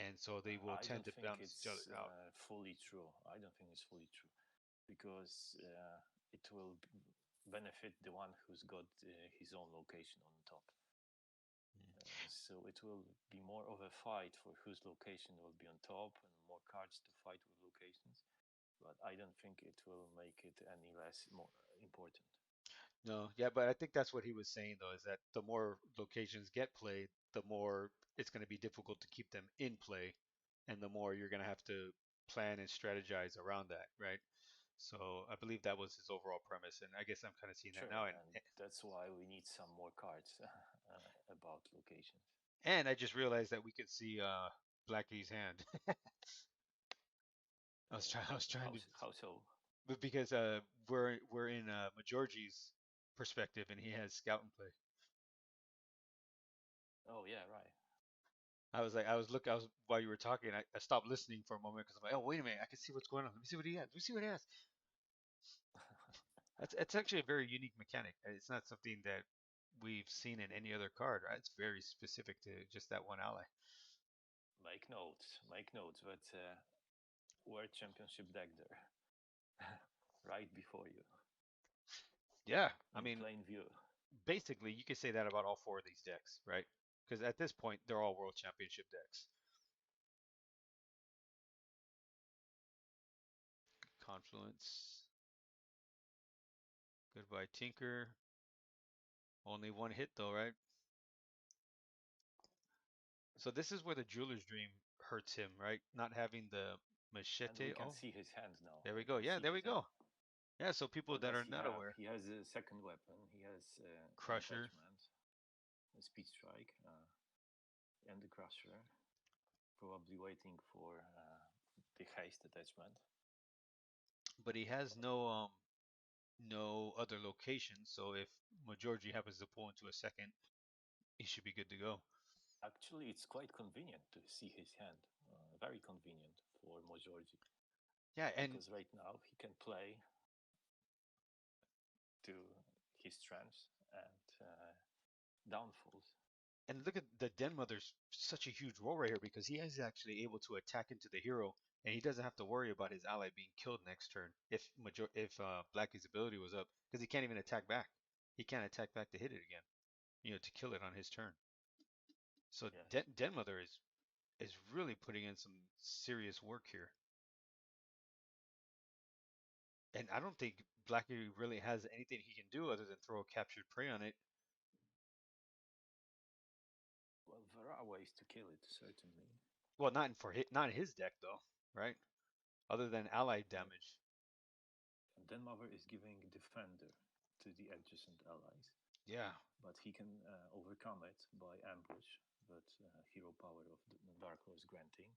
and so they will I tend don't to think balance each other it's out. fully true. I don't think it's fully true because it will benefit the one who's got his own location on top. so it will be more of a fight for whose location will be on top and more cards to fight with locations. But I don't think it will make it any less more important. No, yeah, but I think that's what he was saying though, is that the more locations get played, the more it's going to be difficult to keep them in play, and the more you're going to have to plan and strategize around that, right? So I believe that was his overall premise, and I guess I'm kind of seeing that Sure, now. and that's why we need some more cards about locations. And I just realized that we could see Blackie's hand. I was trying to, How so? but because we're in Majorji's perspective, and he has scout and play. Oh yeah, right. I was while you were talking, I stopped listening for a moment because I'm like, oh wait a minute, I can see what's going on. Let me see what he has. Let me see what he has. It's actually a very unique mechanic. It's not something that we've seen in any other card, right? It's very specific to just that one ally. Make notes, but World Championship deck there, right before you. Yeah, I In mean, plain view. basically, you could say that about all four of these decks, right? Because at this point, they're all World Championship decks. Confluence. Goodbye, Tinker. Only one hit though, right? So this is where the Jeweler's Dream hurts him, right? Not having the And machete. we can Oh, see his hands now. there we go. Yeah, there we go. Yeah, so people What that does are he not have? aware. He has a second weapon. He has Crusher. attachment, a speed strike, and the crusher. Probably waiting for the haste attachment. But he has no other location, so if Majorji happens to pull into a second, he should be good to go. Actually, it's quite convenient to see his hand. Very convenient for Majorji. Yeah, and because right now he can play to his strengths and downfalls. and look at the Den Mother's such a huge role right here because he is actually able to attack into the hero, and he doesn't have to worry about his ally being killed next turn if Blackie's ability was up, because he can't even attack back. He can't attack back to hit it again, to kill it on his turn. So Yes. Den Mother is really putting in some serious work here. And I don't think Blackie really has anything he can do other than throw a captured prey on it. Well, there are ways to kill it, certainly. Well, not in his deck though, right? Other than allied damage. And Den Mother is giving Defender to the adjacent allies. Yeah. But he can overcome it by ambush, but hero power of the Dark Law is granting.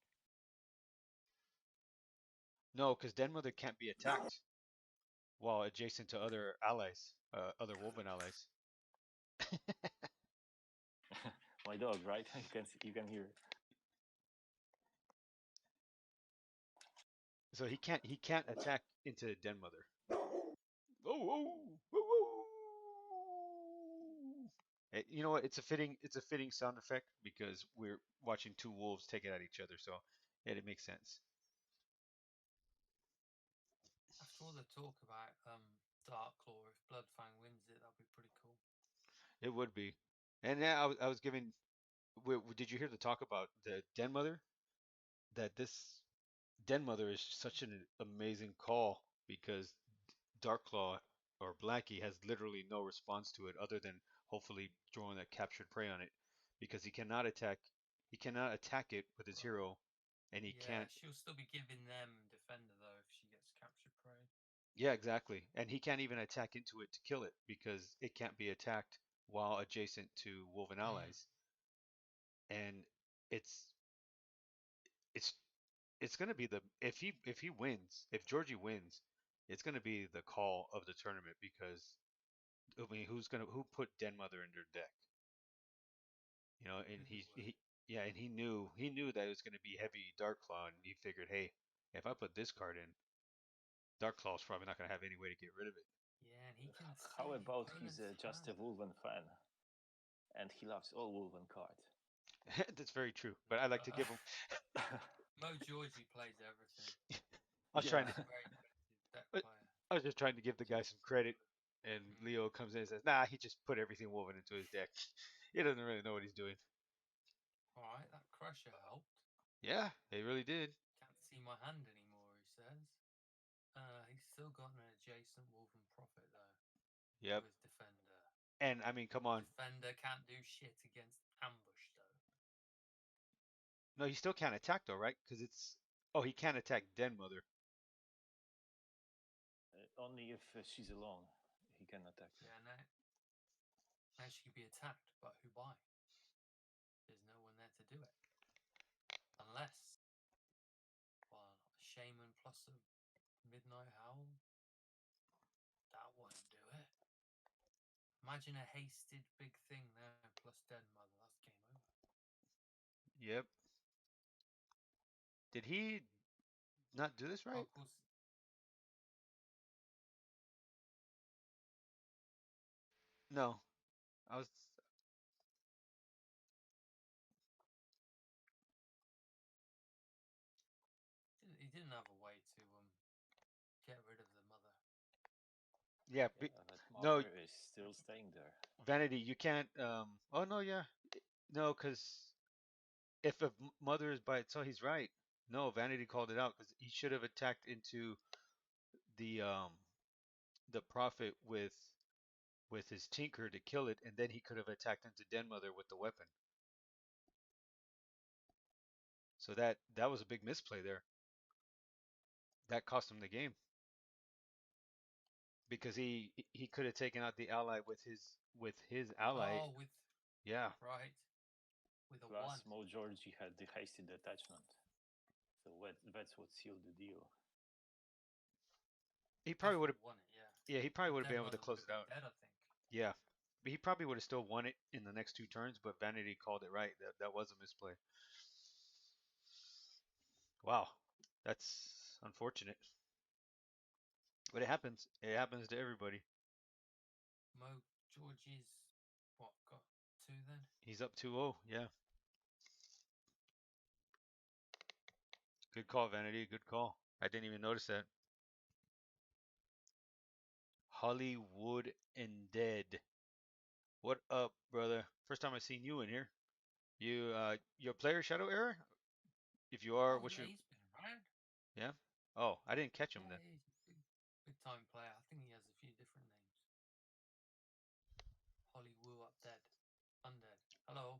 No, because Den Mother can't be attacked while adjacent to other allies, other Woven allies. My dog, right? You can hear. So he can't attack into Den Mother. Oh. You know what? It's a fitting sound effect because we're watching two wolves take it at each other, so it makes sense. After all the talk about Dark Claw, if Bloodfang wins it, that'd be pretty cool. It would be. And yeah, I was giving. Did you hear the talk about the Den Mother? That this Den Mother is such an amazing call because Darklaw or Blackie has literally no response to it other than hopefully throwing that captured prey on it because he cannot attack it with his hero, and he can't. She'll still be giving them Defender though if she gets captured prey. Yeah, exactly. And he can't even attack into it to kill it because it can't be attacked while adjacent to Woven allies. And it's it's going to be if he wins, if Georgie wins, it's going to be the call of the tournament because I mean, who put Den Mother in their deck? And he knew that it was going to be heavy Dark Claw, and he figured, hey, if I put this card in, Dark Claw's probably not going to have any way to get rid of it. Yeah, and he can see. How about he's just a Wolven fan, and he loves all Wolven cards. That's very true, but I like to give him. Majorji plays everything. I was trying to. Very effective deck player. I was just trying to give the guy some credit, and Leo comes in and says, "Nah, he just put everything woven into his deck. He doesn't really know what he's doing." Pressure helped. Yeah, they really did. Can't see my hand anymore, he says. He's still got an adjacent Wolven Prophet, though, Yep. with Defender. And I mean, come on. Defender can't do shit against ambush, though. No, he still can't attack though, right? Because it's. Oh, he can't attack Den Mother. Only if she's alone, he can attack her. Yeah, now she can be attacked, but who by? There's no one there to do it. Unless, well, a Shaman plus a Midnight Howl? That won't do it. Imagine a hasted big thing there plus Den Mother. That's game over. Yep. Did he not do this Oh, right? of course. No. I was. He didn't have a way to get rid of the mother. Yeah. Yeah, that no. mother is still staying there. Vanity, you can't. Oh no, yeah. No, because if a mother is by itself, he's right. No, Vanity called it out because he should have attacked into the prophet with his tinker to kill it, and then he could have attacked into Den Mother with the weapon. So that was a big misplay there. That cost him the game because he could have taken out the ally with his ally. Oh, with Yeah. right. With a Plus, one. Mo Georgie had the hasted attachment, so that's what sealed the deal. He probably would have. Won it, yeah. Yeah, he probably But would have been Den able to Mother close would've it out. been dead, I think. Yeah, but he probably would have still won it in the next 2 turns, but Vanity called it right. That was a misplay. Wow, that's unfortunate. But it happens. It happens to everybody. Mo Georgie's what got 2 then? He's up 2-0. Yeah. Good call, Vanity. Good call. I didn't even notice that. Hollywood and Dead. What up, brother? First time I've seen you in here. You your player Shadow Error? If you are, Oh, what's yeah, your he's been around. Yeah? Oh, I didn't catch him Yeah, then. he's a big time player. I think he has a few different names. Hollywood up dead. Undead. Hello.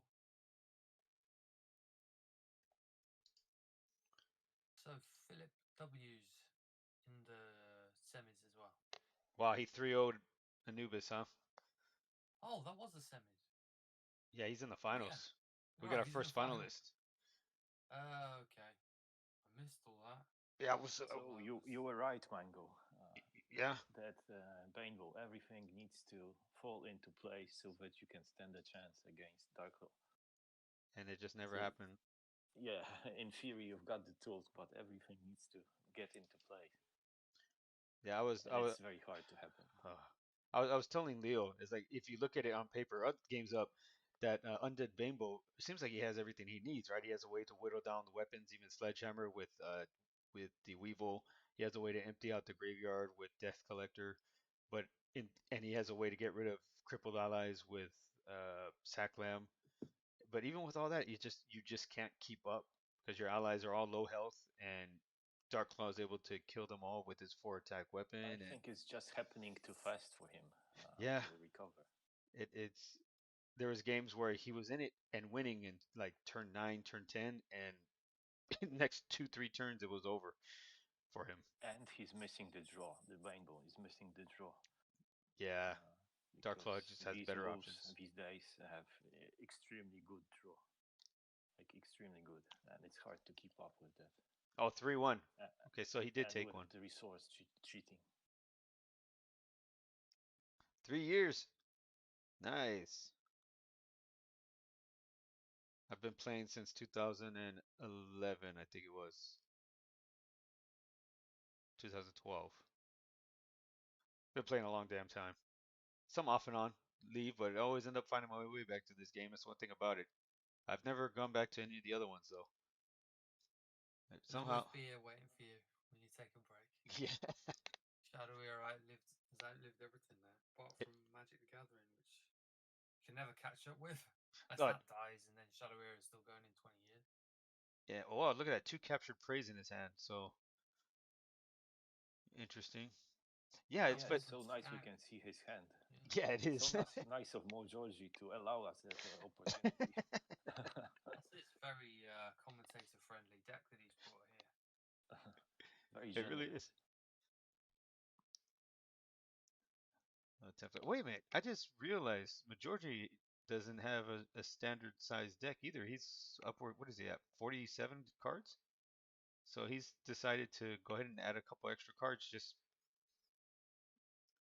So Philip W's in the semis as well. Wow, he 3-0'd Anubis, huh? Oh, that was the semis. Yeah, he's in the Oh, finals. yeah. We Right, got our he's in first the finals. finalist. Okay. I missed all that. Yeah, I was. So you were right, Mango. Yeah. That Baneville, everything needs to fall into place so that you can stand a chance against Darklaw. And it just never So- happened. Yeah, in theory you've got the tools, but everything needs to get into place. Yeah, I was. It's very hard to happen. I was telling Leo, it's like if you look at it on paper, games up, that Undead Banebo seems like he has everything he needs, right? He has a way to whittle down the weapons, even Sledgehammer with the Weevil. He has a way to empty out the graveyard with Death Collector, and he has a way to get rid of crippled allies with Sacklam. But even with all that, you just can't keep up because your allies are all low health, and Darklaw is able to kill them all with his 4-attack weapon. I think it's just happening too fast for him. Yeah. To recover. It's there was games where he was in it and winning in like turn 9, turn 10, and next 2-3 turns it was over for him. And he's missing the draw. The Banebo is missing the draw. Yeah, Darklaw because just has these better wolves options. These days have extremely good draw, like extremely good, and it's hard to keep up with that. Oh, 3-1. Okay, so he did and take with one. The resource cheating. 3 years. Nice. I've been playing since 2011, I think it was. 2012. Been playing a long damn time. Some off and on, leave, but I always end up finding my way back to this game. That's one thing about it. I've never gone back to any of the other ones though. Somehow. There's always beer waiting for you when you take a break. Yeah. Shadowware has outlived everything there, apart from Magic the Gathering, which you can never catch up with. Unless that dies, and then Shadowware is still going in 20 years. Yeah. Oh, look at that. 2 captured preys in his hand. So interesting. Yeah, That it's Yeah, but it's so wasn't nice we scout. can see his hand. Yeah. yeah, it It's so is. nice of Mo Georgie to allow us that opportunity. That's this very commentator friendly deck that he's brought here. Very It really generous. is. Wait a minute. I just realized Majorgi doesn't have a standard size deck either. He's upward, what is he at? 47 cards? So he's decided to go ahead and add a couple extra cards just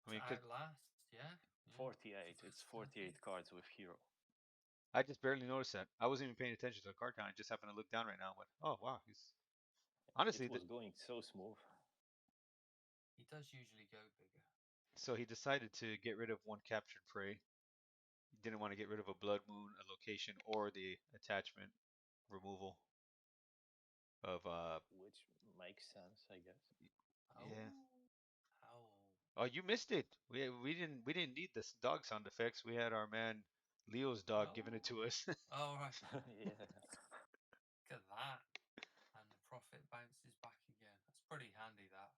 I To mean, 'cause outlast, yeah. 48. It's 48 cards with hero. I just barely noticed that. I wasn't even paying attention to the card count. I just happened to look down right now and went, "Oh, wow, he's honestly It was going so smooth. He does usually go bigger. so he decided to get rid of 1 captured prey. He didn't want to get rid of a blood moon, a location, or the attachment removal of Which makes sense, I guess. yeah. Oh. Oh, you missed it. We didn't need this dog sound effects. We had our man Leo's dog giving it to us. Oh, right. Yeah. Look at that. And the Prophet bounces back again. That's pretty handy, that.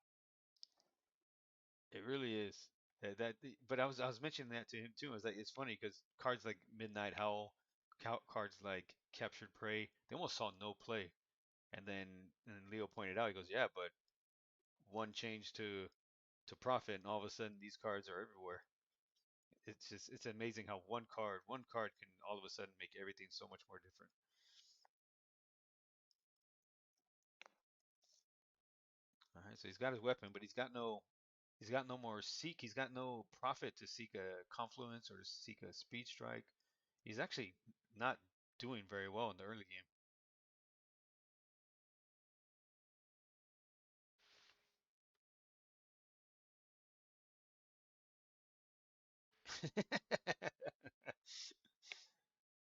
It really is. But I was mentioning that to him too. I was like, it's funny because cards like Midnight Howl, cards like Captured Prey, they almost saw no play. And then Leo pointed out, he goes, yeah, but one change to Prophet, and all of a sudden these cards are everywhere. It's amazing how one card can all of a sudden make everything so much more different. All right, so he's got his weapon, but he's got no more seek. He's got no Prophet to seek a confluence or to seek a speed strike. He's actually not doing very well in the early game.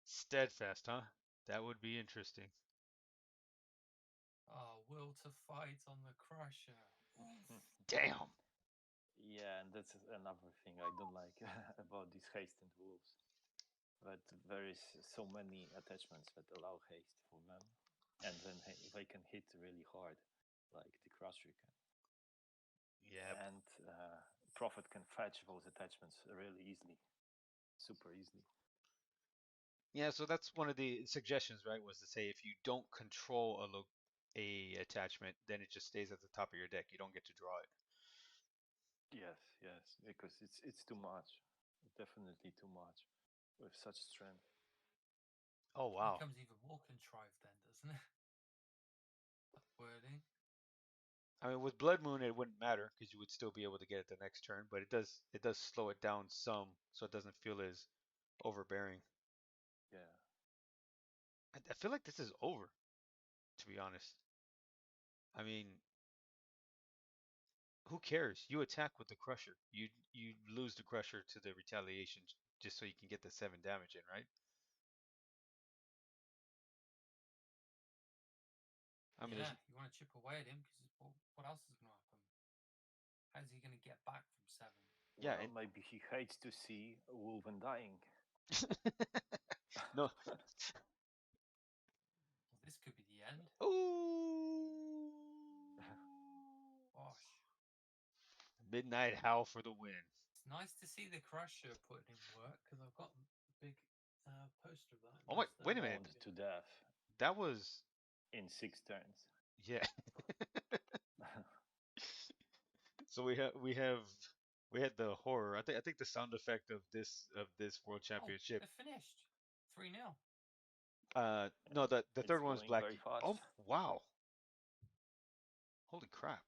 Steadfast, huh? That would be interesting. Oh, will to fight on the Crusher. Damn. Yeah, and that's another thing I don't like about these hastened wolves. That there is so many attachments that allow haste for them, and then they can hit really hard, like the Crusher can. Yeah. And Prophet can fetch those attachments really easily, super easily. Yeah, so that's one of the suggestions, right? Was to say if you don't control a attachment, then it just stays at the top of your deck. You don't get to draw it. Yes, because it's too much, definitely too much, with such strength. Oh wow. Becomes even more contrived then, doesn't it? That wording. I mean, with Blood Moon, it wouldn't matter because you would still be able to get it the next turn, but it does slow it down some, so it doesn't feel as overbearing. Yeah. I feel like this is over, to be honest. I mean, who cares? You attack with the Crusher. You lose the Crusher to the retaliation just so you can get the 7 damage in, right? I mean, Yeah, you want to chip away at him because what else is going to happen? How's he going to get back from 7? yeah, Well, maybe he hates to see Wolven dying. no. Well, this could be the end. Ooh. Gosh. Midnight Howl for the win. It's nice to see the Crusher putting in work because I've got a big poster of that. Oh my! Wait a minute. Owned to death That was in 6 turns. yeah. So we had the horror. I think the sound effect of this World Championship. They're finished. 3-0. No, the It's third one's going Black. very fast. Oh wow! Holy crap!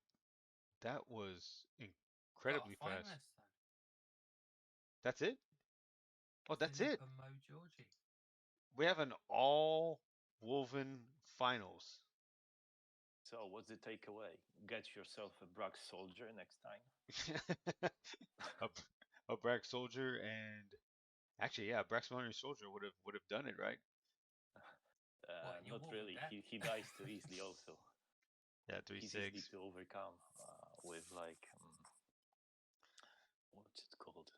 That was incredibly Got a fast. finalist then. That's it? Oh, that's Philip it. and Mo Georgie. We have an all Woven finals. So what's the takeaway? Get yourself a Brax soldier next time. a Brax soldier and actually, yeah, Brax Millennium Soldier would have done it, right? What, Not Wolven really. deck? He dies too easily also. Yeah, He's easy 3/6. to overcome with like what's it called?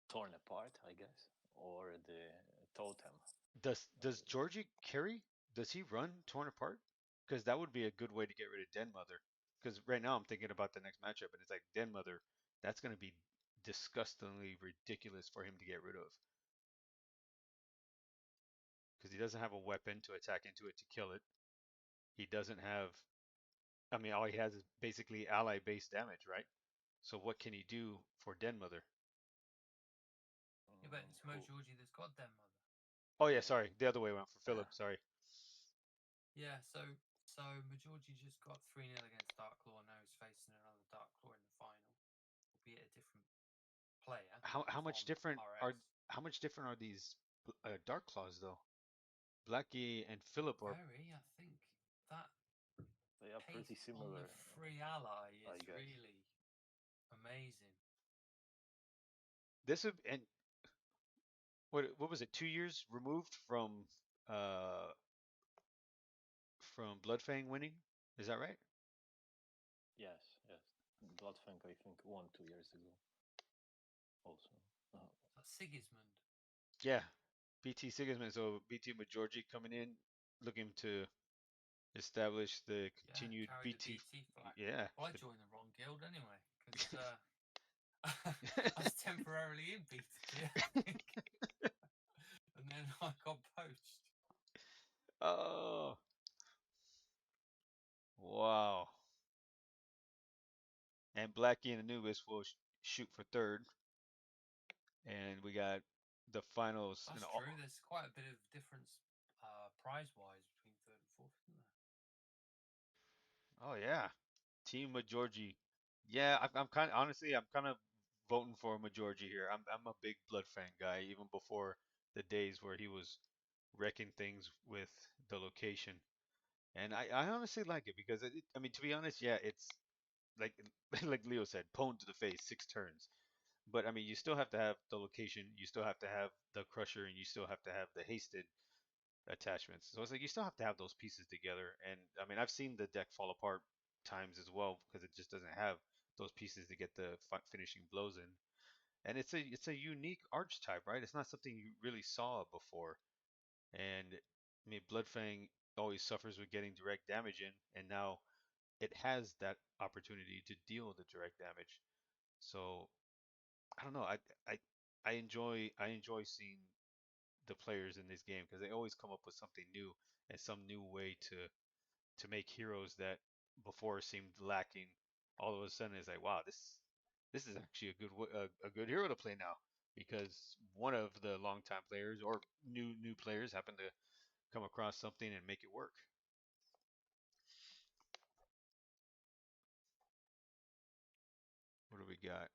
Torn apart, I guess, or the totem. Does Georgie carry Does he run Torn Apart? Because that would be a good way to get rid of Den Mother. Because right now I'm thinking about the next matchup, and it's like Den Mother. That's going to be disgustingly ridiculous for him to get rid of. Because he doesn't have a weapon to attack into it to kill it. He doesn't have. I mean, all he has is basically ally-based damage, right? So what can he do for Den Mother? Yeah, but it's Mo Who- Georgie that's got Den Mother. Oh yeah, sorry, the other way around for Philip. Sorry. Yeah, so Majorgi just got 3-0 against Darklaw. Now he's facing another Darklaw in the final, albeit a different player. How much from different RS. are these Dark Claws though? Blackie and Philip are. Very, I think that They are pretty pace on similar. the free ally I is guess. really amazing. This would and what was it? 2 years removed uh from Bloodfang winning. Is that right? Yes, yes. Bloodfang, I think, won 2 years ago. Also. That's Sigismund. Yeah, BT Sigismund. So BT Majorgi coming in, looking to establish the Yeah, continued carry BT. the BT flag. Yeah. Well, I joined the wrong guild anyway because I was temporarily in BT, I think. And then I got poached. Oh. Wow. And Blackie and Anubis will shoot for third. And we got the finals. That's and true. There's quite a bit of difference prize-wise between third and fourth, isn't there? Oh yeah, Team Majorgi. Yeah, I'm kind of honestly, I'm kind of voting for Majorgi here. I'm a big Bloodfang guy, even before the days where he was wrecking things with the location. And I honestly like it because I mean, to be honest, yeah, it's like like Leo said, pwn to the face, 6 turns. But I mean, you still have to have the location, you still have to have the crusher, and you still have to have the hasted attachments. So it's like you still have to have those pieces together. And I mean, I've seen the deck fall apart times as well because it just doesn't have those pieces to get the finishing blows in. And it's a unique archetype, right? It's not something you really saw before. And I mean, Bloodfang always suffers with getting direct damage in, and now it has that opportunity to deal the direct damage. So I don't know. I I enjoy seeing the players in this game because they always come up with something new and some new way to make heroes that before seemed lacking. All of a sudden, it's like, wow, this is actually a good hero to play now because one of the longtime players or new players happen to come across something and make it work. What do we got?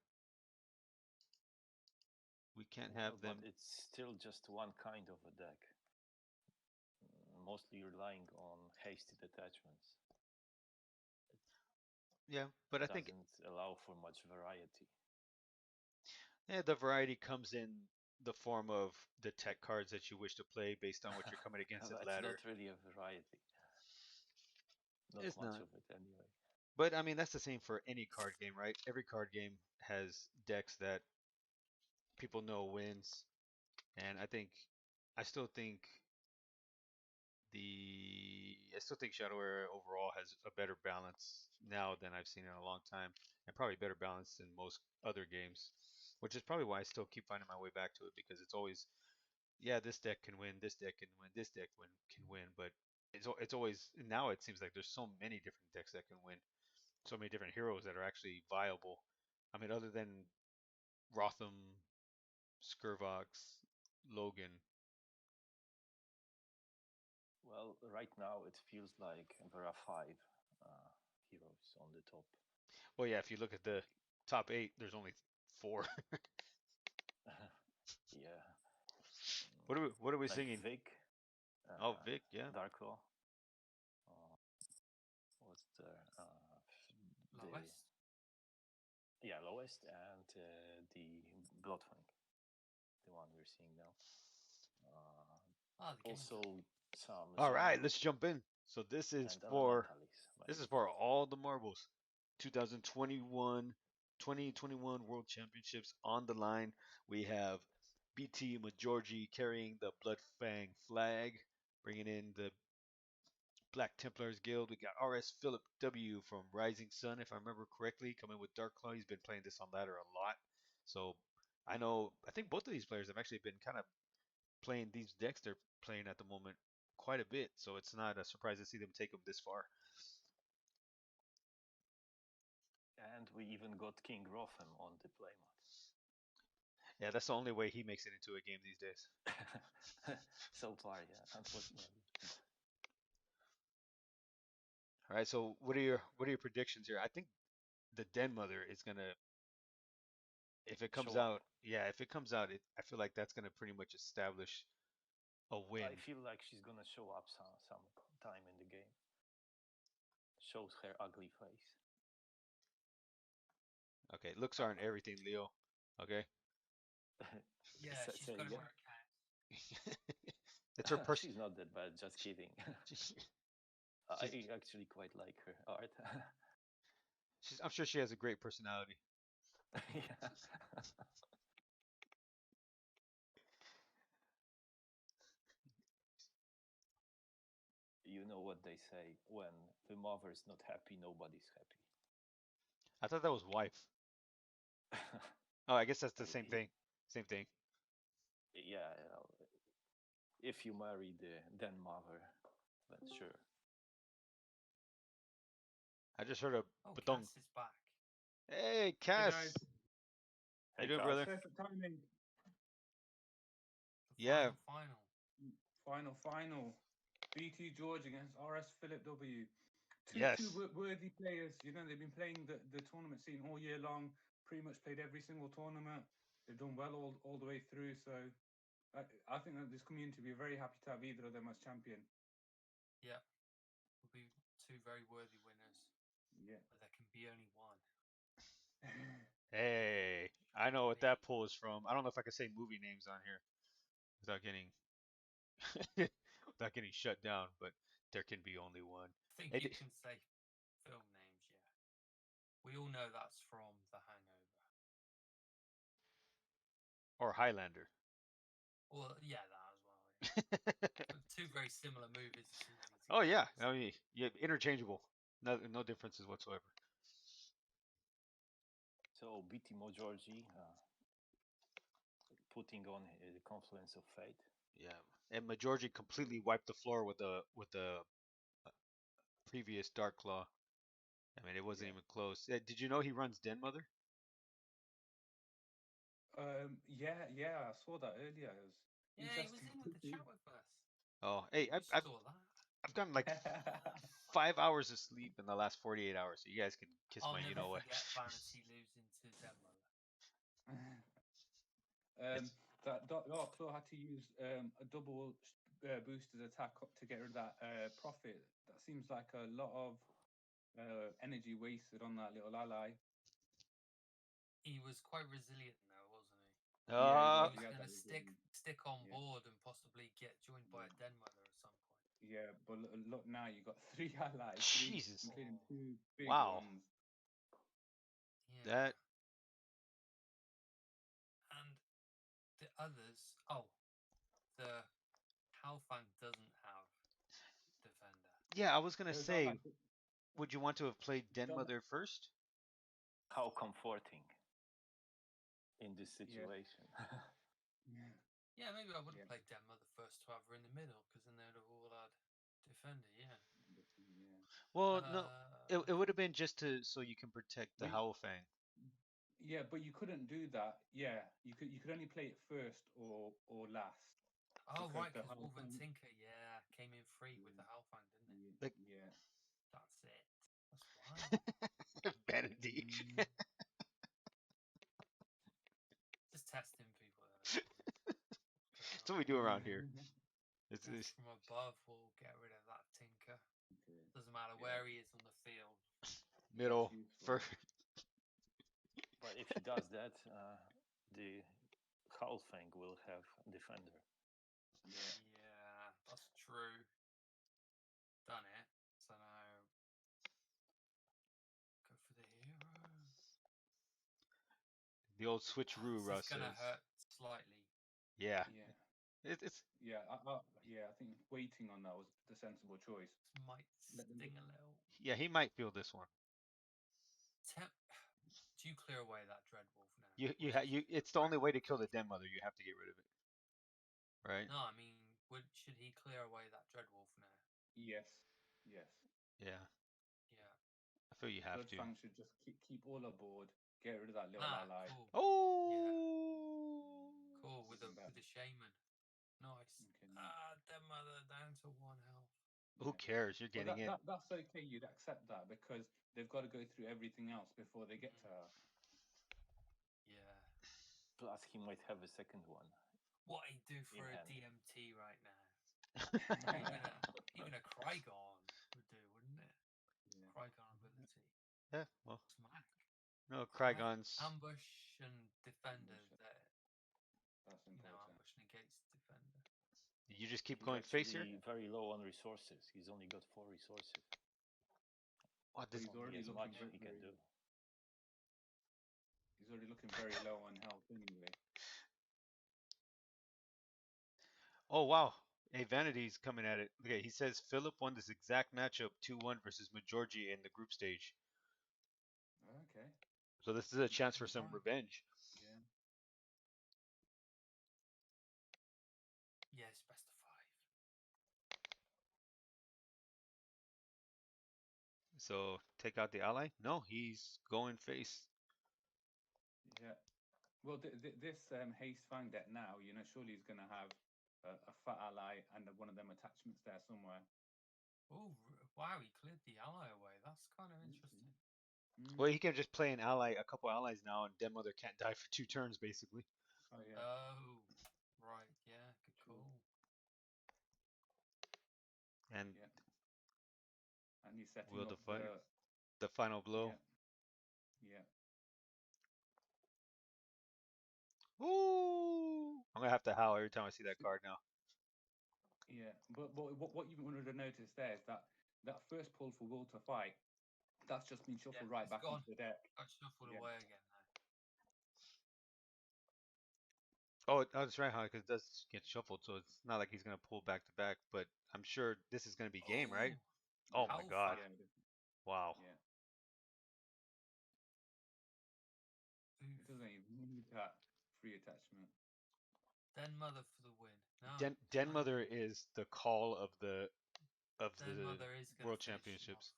We can't Yeah, have them. but it's still just one kind of a deck. Mostly relying on hasted attachments. Yeah, but I think Doesn't allow for much variety. the variety comes in the form of the tech cards that you wish to play based on what you're coming against at That's ladder. not really a variety. Not It's much not. of it anyway. But I mean, that's the same for any card game, right? Every card game has decks that people know wins, and I still think I still think Shadow Era overall has a better balance now than I've seen in a long time, and probably better balance than most other games, which is probably why I still keep finding my way back to it because it's always, yeah, this deck can win, this deck can win, this deck can win, but it's always now it seems like there's so many different decks that can win, so many different heroes that are actually viable. I mean, other than Rotham, Skurvox, Logan. Well, right now it feels like there are 5 heroes on the top. Well, yeah, if you look at the top 8, there's only 4. Yeah. What are we Like singing? Vic. Oh, Vic, yeah. Darklaw. What's there? Lowest. Yeah, Lowest and the Bloodfang, the one we're seeing now. The game's Also some. All right, Zombies let's jump in. So this is and for Elementalis. all the marbles. 2021 World Championships on the line. We have BT Majorgi carrying the Bloodfang flag, bringing in the Black Templars Guild. We got RS Philip W from Rising Sun, if I remember correctly, coming with Dark Claw. He's been playing this on ladder a lot. So I think both of these players have actually been kind of playing these decks they're playing at the moment quite a bit. So it's not a surprise to see them take them this far. And we even got King Rotham on the playmat. Yeah, that's the only way he makes it into a game these days. So far, yeah, unfortunately. All right, so what are your predictions here? I think the Den Mother is gonna, if it comes Show up. out, yeah, if it comes out, I feel like that's gonna pretty much establish a win. I feel like she's gonna show up some time in the game. Shows her ugly face. Okay, looks aren't everything, Leo. Okay, Yeah, Say- she's say got to again? work out. it's her person. She's not that bad. Just kidding. I actually quite like her art. I'm sure she has a great personality. Yeah. You know what they say: when the mother's not happy, nobody's happy. I thought that was wife. Oh, I guess that's the same thing. Same thing. Yeah, if you marry the then mother, then sure. I just heard a Oh, batong. Cass is back. Hey, Hey Cass. guys, How you doing, Cass. brother? perfect timing. The Yeah. final. BT George against RS Philip W. Yes. Two worthy players. You know, they've been playing the tournament scene all year long. Pretty much played every single tournament. They've done well all the way through. So I think that this community will be very happy to have either of them as champion. Yeah, will be two very worthy winners, Yeah. but there can be only one. Hey, I know what that poll is from. I don't know if I can say movie names on here without getting without getting shut down, but there can be only one. I think Hey, you can say film names, yeah. We all know that's from The Hangover. or Highlander. Well, yeah, that as well. Yeah. Two very similar movies. It's easy to Oh get yeah, mixed I up. mean, yeah, interchangeable. No differences whatsoever. So BT Georgie putting on the Confluence of Fate. Yeah, and Majorgi completely wiped the floor with the previous Dark Claw. I mean, it wasn't even close. Did you know he runs Den Mother? Yeah, I saw that earlier. It was Yeah, he was interesting. in with the chat with us. Oh, hey, We saw that. I've gotten like 5 hours of sleep in the last 48 hours, so you guys can kiss I'll my never you know what. forget Vanity losing to Denver. That Dark Claw had to use a double boosted attack up to get rid of that profit. That seems like a lot of energy wasted on that little ally. He was quite resilient though, wasn't he? Yeah, He was yeah, going that to was stick on yeah. board and possibly get joined by a Den Mother at some point. Yeah, but look now, you got 3 allies, Jesus. including 2 big Wow. ones. Yeah. That And the others, the Halfang doesn't have defender. yeah, I was gonna Those say, allies- would you want to have played Den Don't- Mother first? How comforting in this situation. Yeah. Yeah, maybe I would have Yeah. played Den Mother first to have her in the middle because then they'd have all had defender. Yeah. Yeah. Well, no, it would have been just so you can protect the Wait. Howlfang. Yeah, but you couldn't do that. Yeah, you could only play it first or last. Oh, Because right, the because Wolven Halfang- Tinker, came in free with the Halfang, didn't it? Like- Yeah. That's it. That's why. Vanity. Just testing people. That That's what we do around here. It's, Wolf from above will get rid of that Tinker. Okay. Doesn't matter Yeah. where he is on the field. middle That's useful. first. But if he does that, the Halfang will have defender. Yeah. Yeah, that's true. Done it. So now go for the hero. The old switcheroo, This Russ is gonna says. hurt slightly. Yeah, Yeah. It's Yeah, I think waiting on that was the sensible choice. This might Let them sting do- a little. yeah, he might feel this one. Do you clear away that Dreadwolf now? It's the only way to kill the Den Mother. You have to get rid of it, right? No, I mean, should he clear away that Dreadwolf now? Yes, yes. Yeah, Yeah. I feel you have to. Bloodfang should just keep all aboard. Get rid of that little ally. Cool. Oh, Cool with Isn't the bad. shaman. Nice. Okay. Dead Mother down to 1 health. Who cares? You're Well, getting it. that's okay. You'd accept that because they've got to go through everything else before they get to her. Yeah. Plus, he might have a second one. What he do for In a hand. DMT right now? even a Krygon would do, wouldn't it? Yeah. Krygon ability. Yeah, well, Smack. no, Krygons. Ambush and defender. Ambush. That That's you know, important. ambush negates defender. You just keep He's going face here. actually very low on resources. He's only got 4 resources. What But this? he's already As looking much very, he can do. He's already looking very low on health anyway. Oh wow, hey Vanity's coming at it. Okay, he says Philip won this exact matchup 2-1 versus Majorgi in the group stage. Okay. So this is a chance for some Right. revenge. Yeah. Yes, best of 5. So take out the ally? No, he's going face. Yeah. Well, this Haste Fang deck now, surely he's going to have a fat ally and one of them attachments there somewhere. Oh wow, he cleared the ally away. That's kind of interesting. Well, he can just play an ally, a couple allies now, and Den Mother can't die for 2 turns, basically. Oh yeah. Oh, right. Yeah, good True. call. And Yeah. And he's setting will up the final blow. Yeah. Ooh! I'm gonna have to howl every time I see that card now. Yeah. But what you wanted to notice there is that first pull for Will to fight, that's just been shuffled right it's back gone. into the deck. Got shuffled Yeah. away again now. Oh, that's right, huh? Because it does get shuffled, so it's not like he's gonna pull back to back. But I'm sure this is gonna be game, right? Oh my god! Yeah. Wow. Yeah. Oof. It doesn't even need that free attachment. Den Mother for the win. No, Den Mother is the call of the Den Mother is gonna World finish him Championships.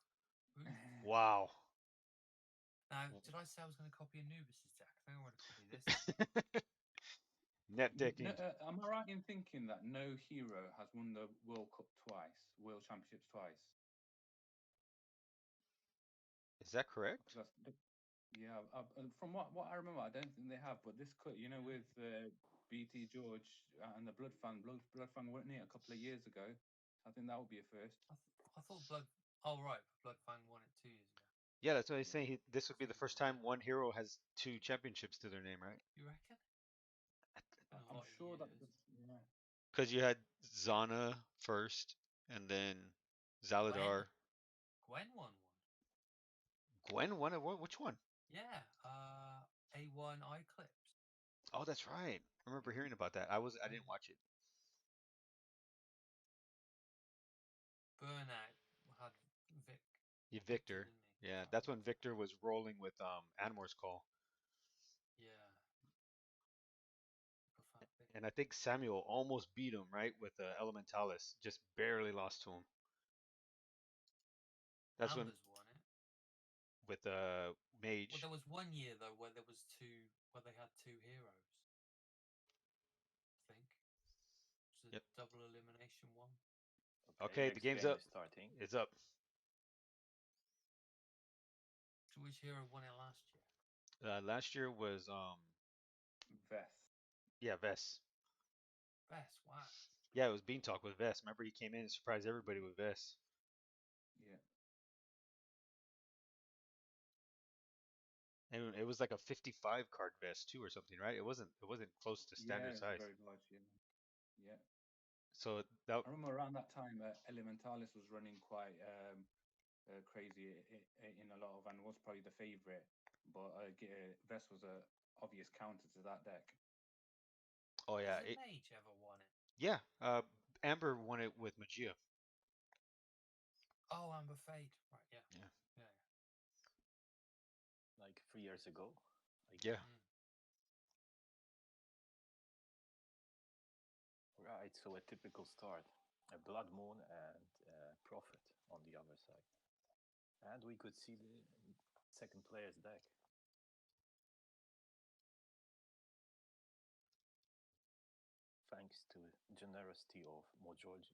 off. Oof. Wow. Now, did I say I was going to copy Anubis's deck? I think I'm going to copy this. Net decking. No, am I right in thinking that no hero has won the World Cup twice, World Championships twice? Is that correct? Yeah, from what I remember, I don't think they have. But this cut, with BT George and the Bloodfang won it a couple of years ago. I think that would be a first. I thought Oh right, Bloodfang won it 2 years ago. Yeah, that's what he's saying. This would be the first time one hero has 2 championships to their name, right? You reckon? I'm sure that. Yeah. Because you had Zana first, and then Zaladar. Gwen won one. Gwen won it. Which one? Yeah, A1 Eclipse. Oh, that's right. I remember hearing about that. I didn't watch it. Burnout had Vic. Yeah, Victor. didn't he? Yeah, that's when Victor was rolling with Animor's Call. Yeah. And I think Samuel almost beat him, right, with Elementalis. Just barely lost to him. That's when Anders won it. with Mage. Well, there was 1 year though where they had 2 heroes. I think. It was a double elimination one. Okay, the game's up. Starting. It's up. So which hero won it last year? Last year was Veth. Yeah, Vess. Vess, wow. Yeah, it was Bean Talk with Vess. Remember he came in and surprised everybody with Vess. Yeah. And it was like a 55 card Vess too or something, right? It wasn't close to standard size. Very large, yeah. So that I remember around that time, Elementalis was running quite crazy in a lot of, and was probably the favorite. But Vess was a obvious counter to that deck. Oh yeah, Has Mage ever won it? Yeah, Amber won it with Magia. Oh, Amber Fade. Right, yeah. Yeah. Yeah. like 3 years ago. Yeah. Mm. Right, so a typical start. A Blood Moon and Prophet on the other side. And we could see the second player's deck. Thanks to generosity of Mojorji.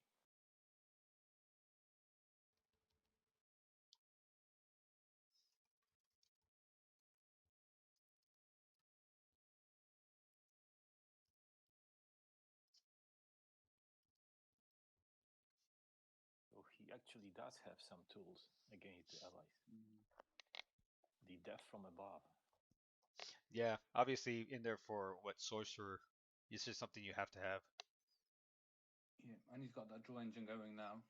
So he actually does have some tools against the allies. The Death from Above. Yeah, obviously in there for what sorcerer. It's just something you have to have. Yeah, and he's got that draw engine going now.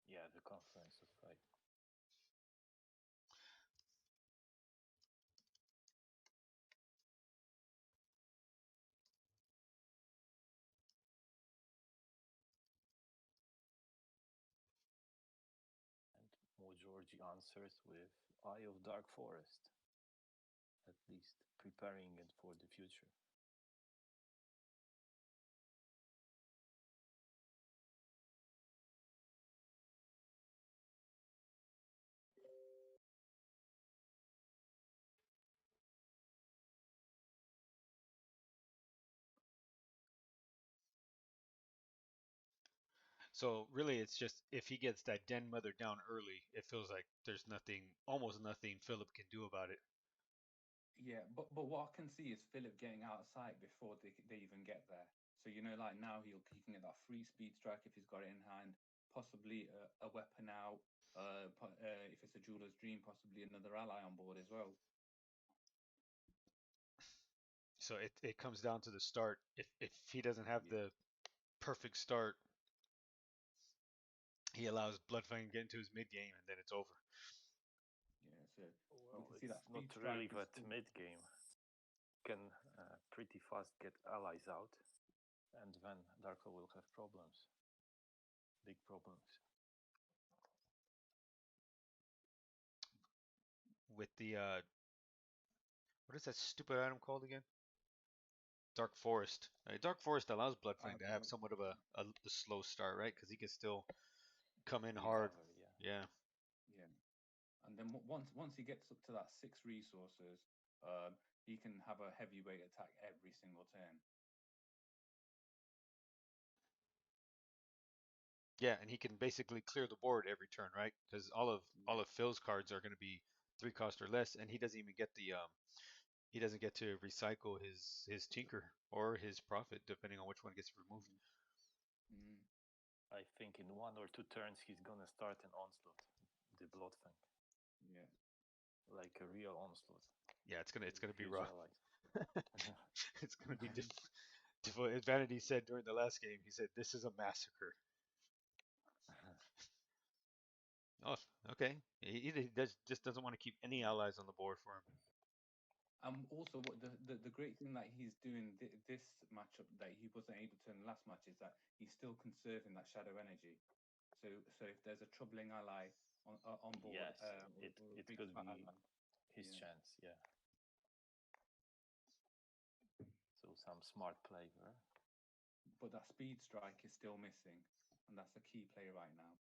Yeah, the Conference of Fate. And Mojorji answers with Eye of Dark Forest. At least preparing it for the future. So really, it's just if he gets that Den Mother down early, it feels like there's nothing, almost nothing Philip can do about it. Yeah, but what I can see is Philip getting out of sight before they even get there. So like now he can get that free speed strike if he's got it in hand, possibly a weapon out. If it's a jeweler's dream, possibly another ally on board as well. So it comes down to the start. If he doesn't have Yeah. the perfect start, he allows Bloodfang to get into his mid game, and then it's over. Yeah, so Well, we can see it's that not speed really strike that mid game. Can pretty fast get allies out, and then Darko will have problems. Big problems. With the what is that stupid item called again? Dark Forest. Dark Forest allows Bloodfang to have somewhat of a slow start, right? Because he can still come in hard. Recover, yeah. Yeah. Yeah, and then once he gets up to that 6 resources, he can have a heavyweight attack every single turn. Yeah, and he can basically clear the board every turn, right? Because all of Phil's cards are going to be 3 cost or less, and he doesn't even get the he doesn't get to recycle his Tinker or his Prophet, depending on which one gets removed. Mm. I think in 1 or 2 turns he's gonna start an onslaught, the Bloodfang, Yeah, like a real onslaught. Yeah, it's gonna be Huge rough. allies. It's gonna be difficult. As Vanity said during the last game, he said this is a massacre. Oh, okay. Just doesn't want to keep any allies on the board for him. Also, what the great thing that he's doing this matchup that he wasn't able to in the last match is that he's still conserving that shadow energy. So if there's a troubling ally on board, Yes, or it a big could fat be ally, his yeah. chance, yeah. So some smart play there. But that speed strike is still missing, and that's the key play right now.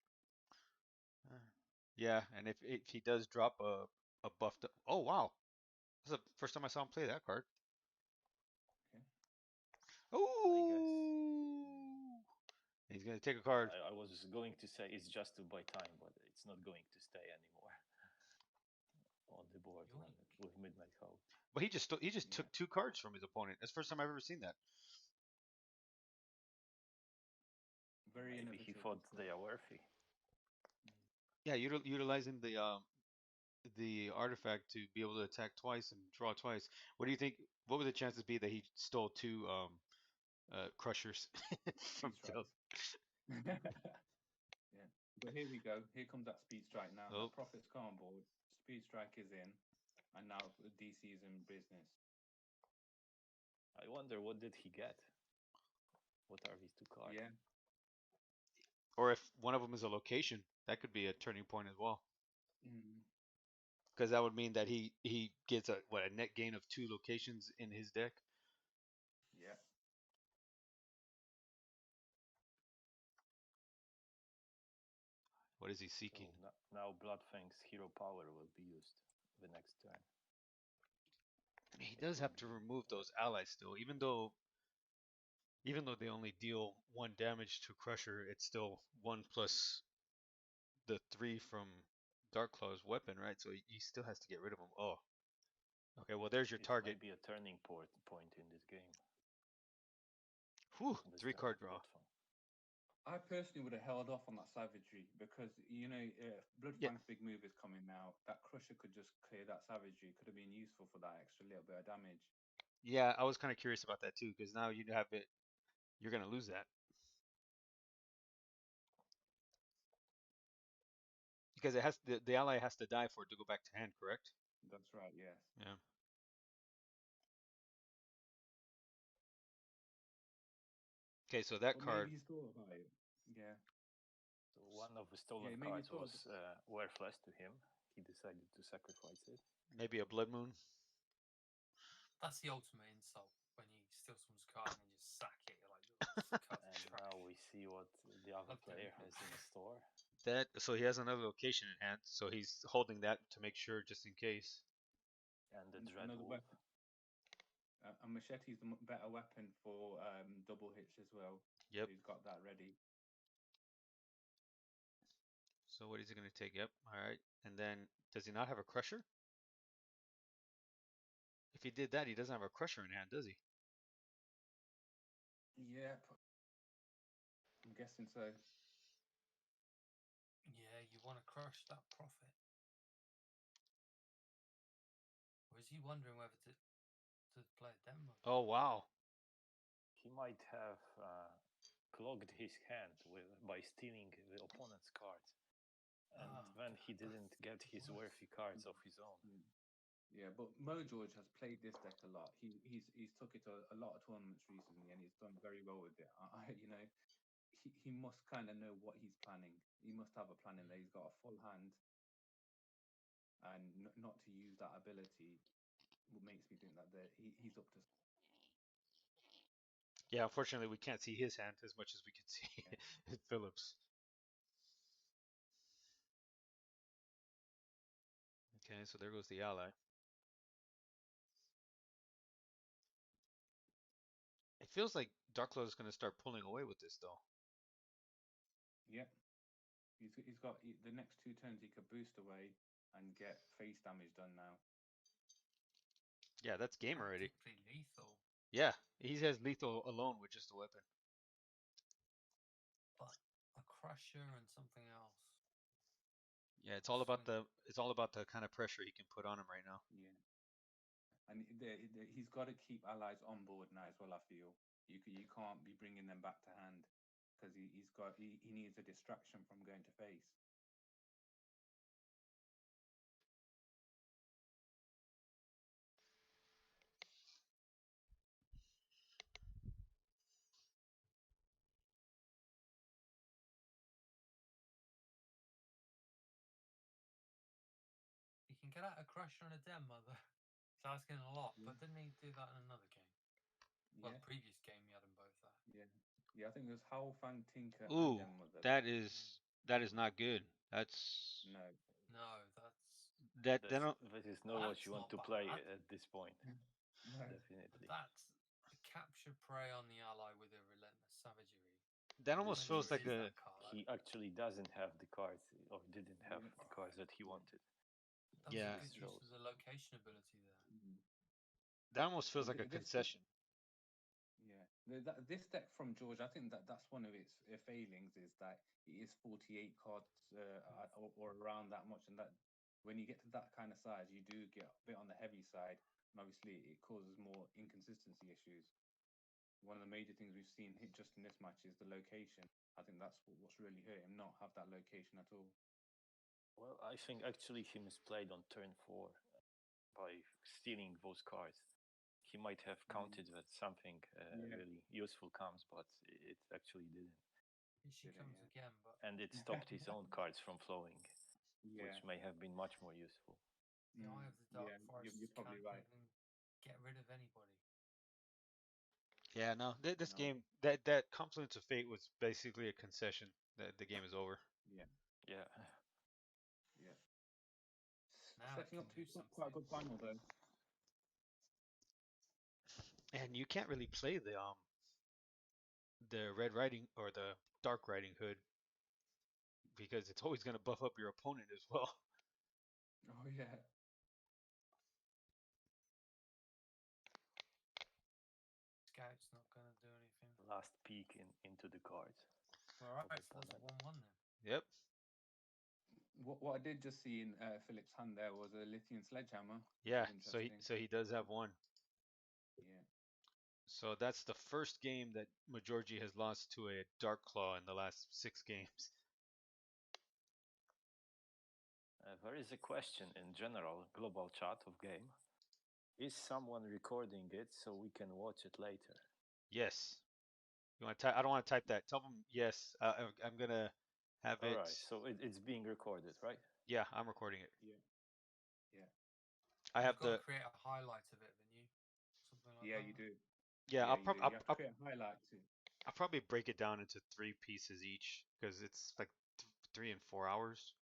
Yeah, and if he does drop a buffed up, oh wow, that's the first time I saw him play that card. Okay. Ooh, he's gonna take a card. I was going to say it's just to buy time, but it's not going to stay anymore on the board with Midnight Howl. But he just Yeah. took 2 cards from his opponent. That's the first time I've ever seen that. Very Maybe he innovative. thought they are worthy. Yeah, utilizing the artifact to be able to attack twice and draw twice. What do you think? What would the chances be that he stole 2 crushers from Speed Phil? strikes. Yeah, but here we go. Here comes that speed strike now. Oh. The Prophet's come on board. Speed strike is in, and now DC is in business. I wonder what did he get? What are these two cards? Yeah. Or if one of them is a location, that could be a turning point as well. Mm. Because that would mean that he gets a net gain of 2 locations in his deck. Yeah. What is he So seeking? now Bloodfang's hero power will be used the next turn. He does have to remove those allies still, even though they only deal 1 damage to Crusher, it's still 1 plus the 3 from Darklaw's weapon, right? So he still has to get rid of them. Oh. Okay, well there's your It target. might be a turning point in this game. Whew, This 3 turn card of draw. Bloodfang. I personally would have held off on that savagery because Bloodfang's big move is coming now. That Crusher could just clear that savagery. Could have been useful for that extra little bit of damage. Yeah, I was kind of curious about that too, because now you have it. You're gonna lose that because it has the ally has to die for it to go back to hand, correct? That's right. Yes. Yeah. Okay, so that Or card. maybe he's thought about it. Yeah. So one of the stolen maybe cards thought was worthless to him. He decided to sacrifice it. Maybe a Blood Moon. That's the ultimate insult when you steal someone's card and then just sack it. You're like, "Oh, this card's And trash." now we see what the other Okay. player has in store. So he has another location in hand, so he's holding that to make sure just in case. And the Another Dreadwolf. weapon. A machete's the better weapon for double hits as well. Yep. So he's got that ready. So what is he gonna take? Yep. All right. And then does he not have a Crusher? If he did that, he doesn't have a Crusher in hand, does he? Yeah. I'm guessing so. Yeah, you want to crush that profit. Or is he wondering whether to play a demo? Oh wow. He might have clogged his hand by stealing the opponent's cards. And then he didn't get his worthy cards of his own. Yeah, but Mo George has played this deck a lot. He's took it to a lot of tournaments recently, and he's done very well with it. He must kind of know what he's planning. He must have a plan in there. He's got a full hand, and not to use that ability makes me think that he's up to. Yeah, unfortunately we can't see his hand as much as we can see Phillips. Okay, so there goes the ally. It feels like Darklaw is going to start pulling away with this, though. Yeah, he's got the next 2 turns. He could boost away and get face damage done now. Yeah, that's game already. Practically lethal. Yeah, he has lethal alone with just a weapon. But a Crusher and something else. Yeah, it's all about the kind of pressure he can put on him right now. Yeah, and he's got to keep allies on board now as well. I feel you can't be bringing them back to hand because he needs a distraction from going to face. He can get out a Crusher and a Den Mother. He's asking a lot, but didn't he do that in another game? Well, Yeah, previous game he had them both there. yeah. I think it was Howl Fang Tinker Ooh, and Den Mother. that is not good. That's No, that This don't. is not what you want to not play bad. at this point. no. Definitely. That's capture prey on the ally with a relentless savagery. That almost feels like a. He actually doesn't have the cards, or didn't have the cards that he wanted. That was Yeah. a good use of the location ability there. That almost feels like a concession. Yeah, this deck from George, I think that's one of its failings is that it is 48 cards or around that much, and that when you get to that kind of size, you do get a bit on the heavy side, and obviously it causes more inconsistency issues. One of the major things we've seen hit just in this match is the location. I think that's what's really hurt him, not have that location at all. Well, I think actually he misplayed on turn 4 by stealing those cards. he might have counted that something really useful comes, but it actually didn't. Here she comes again, but And it stopped his own cards from flowing, which may have been much more useful. the Eye of the Dark Forest you're probably can't right. even get rid of anybody. Yeah, no, this No. game, that Confluence of Fate was basically a concession. The game is over. Yeah. Yeah. Yeah. Now it Setting up can to do quite a good final though. And you can't really play the Red Riding or the Dark Riding Hood because it's always going to buff up your opponent as well. Oh yeah. Scout's not gonna do anything. Last peek into the cards. All right, Of so that's a opponent. 1-1 then. Yep. What I did just see in Philip's hand there was a Lithium Sledgehammer. Yeah. Which is So interesting. he does have one. Yeah. So that's the first game that Majorgi has lost to a Dark Claw in the last 6 games. There is a question in general, global chat of game. Is someone recording it so we can watch it later? Yes. You want to type? I don't want to type that. Tell them yes. I'm gonna have All it. right, so it's being recorded, right? Yeah, I'm recording it. Yeah. Yeah. I have You've got to the. create a highlight of it, then you something like Yeah, that. you do. Yeah, you do. You have to create a highlight too. I'll probably break it down into 3 pieces each because it's like 3 and 4 hours.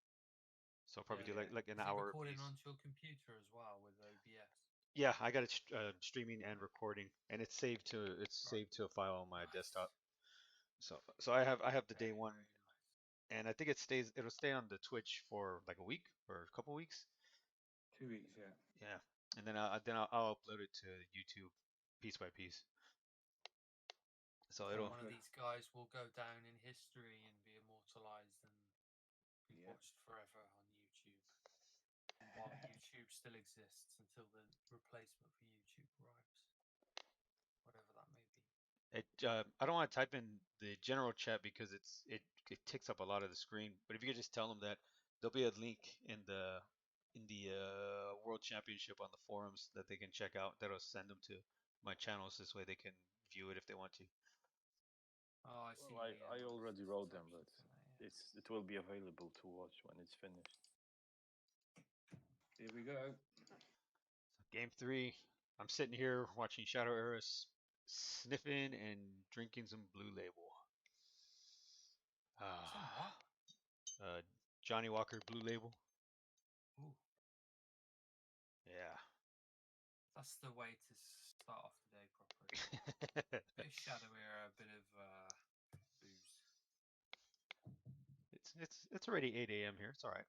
So I'll probably do like an Is it hour a recording piece. onto your computer as well with OBS? Yeah, I got it streaming and recording, and it's saved to a file on my Nice. desktop. So I have the day Very, one, very nice. and I think it'll stay on the Twitch for like a week or a couple weeks. 2 weeks, yeah. Yeah, and then I'll upload it to YouTube piece by piece. So it'll. One of these guys will go down in history and be immortalized and be Yeah. watched forever on YouTube. While YouTube still exists until the replacement for YouTube arrives. Whatever that may be. I don't want to type in the general chat because it takes up a lot of the screen. But if you could just tell them that there'll be a link in the World Championship on the forums that they can check out. That'll send them to my channels. This way they can view it if they want to. Oh, I see. Well, I yeah, already there's wrote them, but exceptions in there, yeah. it will be available to watch when it's finished. Here we go. Game 3. I'm sitting here watching Shadow Eris, sniffing and drinking some Blue Label. Some what? Johnny Walker Blue Label. Ooh, Yeah. that's the way to start off the day properly. Bit of Shadow Era, a bit of booze. It's already 8 a.m. here. It's all right.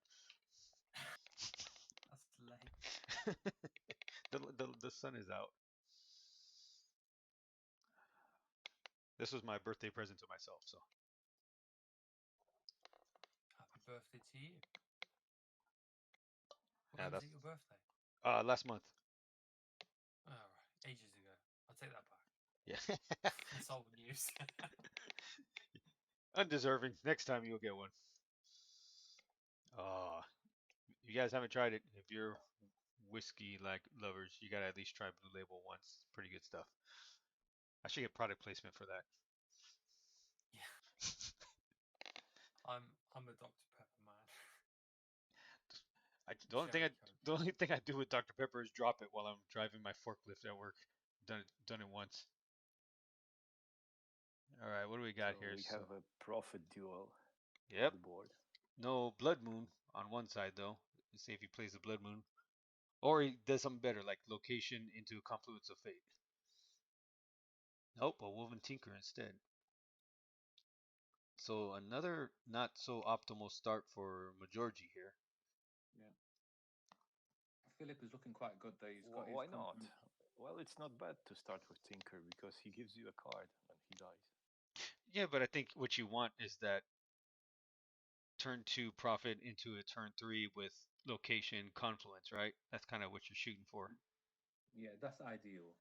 That's late. the sun is out. This was my birthday present to myself, so. Happy birthday to you. Yeah, When was it your birthday? Last month. Oh, right. Ages ago. I'll take that back. Yeah. That's old news. Undeserving. Next time you'll get one. You guys haven't tried it. If you're whiskey like lovers, you gotta at least try Blue Label once. Pretty good stuff. I should get product placement for that. Yeah. I'm a Dr. Pepper man. The only thing I do with Dr. Pepper is drop it while I'm driving my forklift at work. Done it once. All right, what do we got So here? we have a profit duel Yep. on the board. No Blood Moon on one side though. Let's see if he plays the Blood Moon, or he does something better like Location into Confluence of Fate. Nope, a Woven Tinker instead. So another not so optimal start for Majorgi here. Yeah. Philip is looking quite good though. He's got his Why not? confidence. Well, it's not bad to start with Tinker because he gives you a card when he dies. Yeah, but I think what you want is that turn 2 profit into a turn 3 with Location Confluence, right? That's kind of what you're shooting for. Yeah, that's ideal.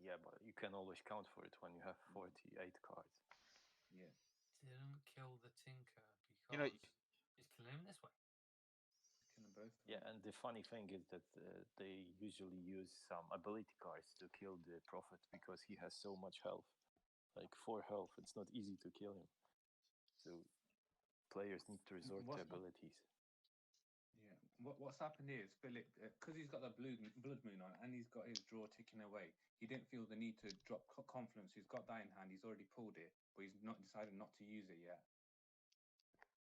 Yeah, but you can always count for it when you have 48 cards. Yeah. Didn't kill the Tinker because You know, he's killing him this way. Killing both. of Yeah, them. and the funny thing is that they usually use some ability cards to kill the prophet because he has so much health, like 4 health. It's not easy to kill him, so players need to resort to What's hap- abilities. Yeah. What's happened here is Philip, because he's got the blood moon on and he's got his draw ticking away. He didn't feel the need to drop confluence. He's got that in hand. He's already pulled it, but he's not decided not to use it yet.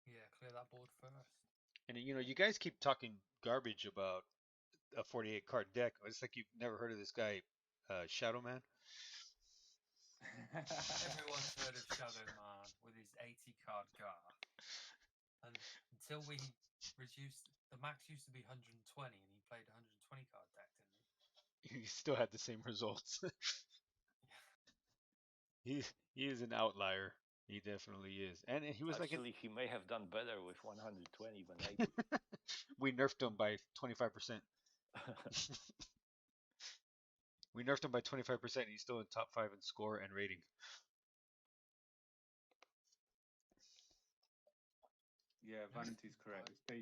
Yeah, clear that board first. And you know, you guys keep talking garbage about a 48 card deck. It's like you've never heard of this guy, Shadow Man. Everyone's heard of Shadow Man with his 80 card Gar. And until we reduced, the max used to be 120 and he played 120 card deck, didn't he? He still had the same results. he he is an outlier. He definitely is. And he was Actually, he may have done better with 120 than 80. we nerfed him by 25%. We nerfed him by 25%. He's still in top 5 in score and rating. Yeah, Vanity's correct. It's 33%.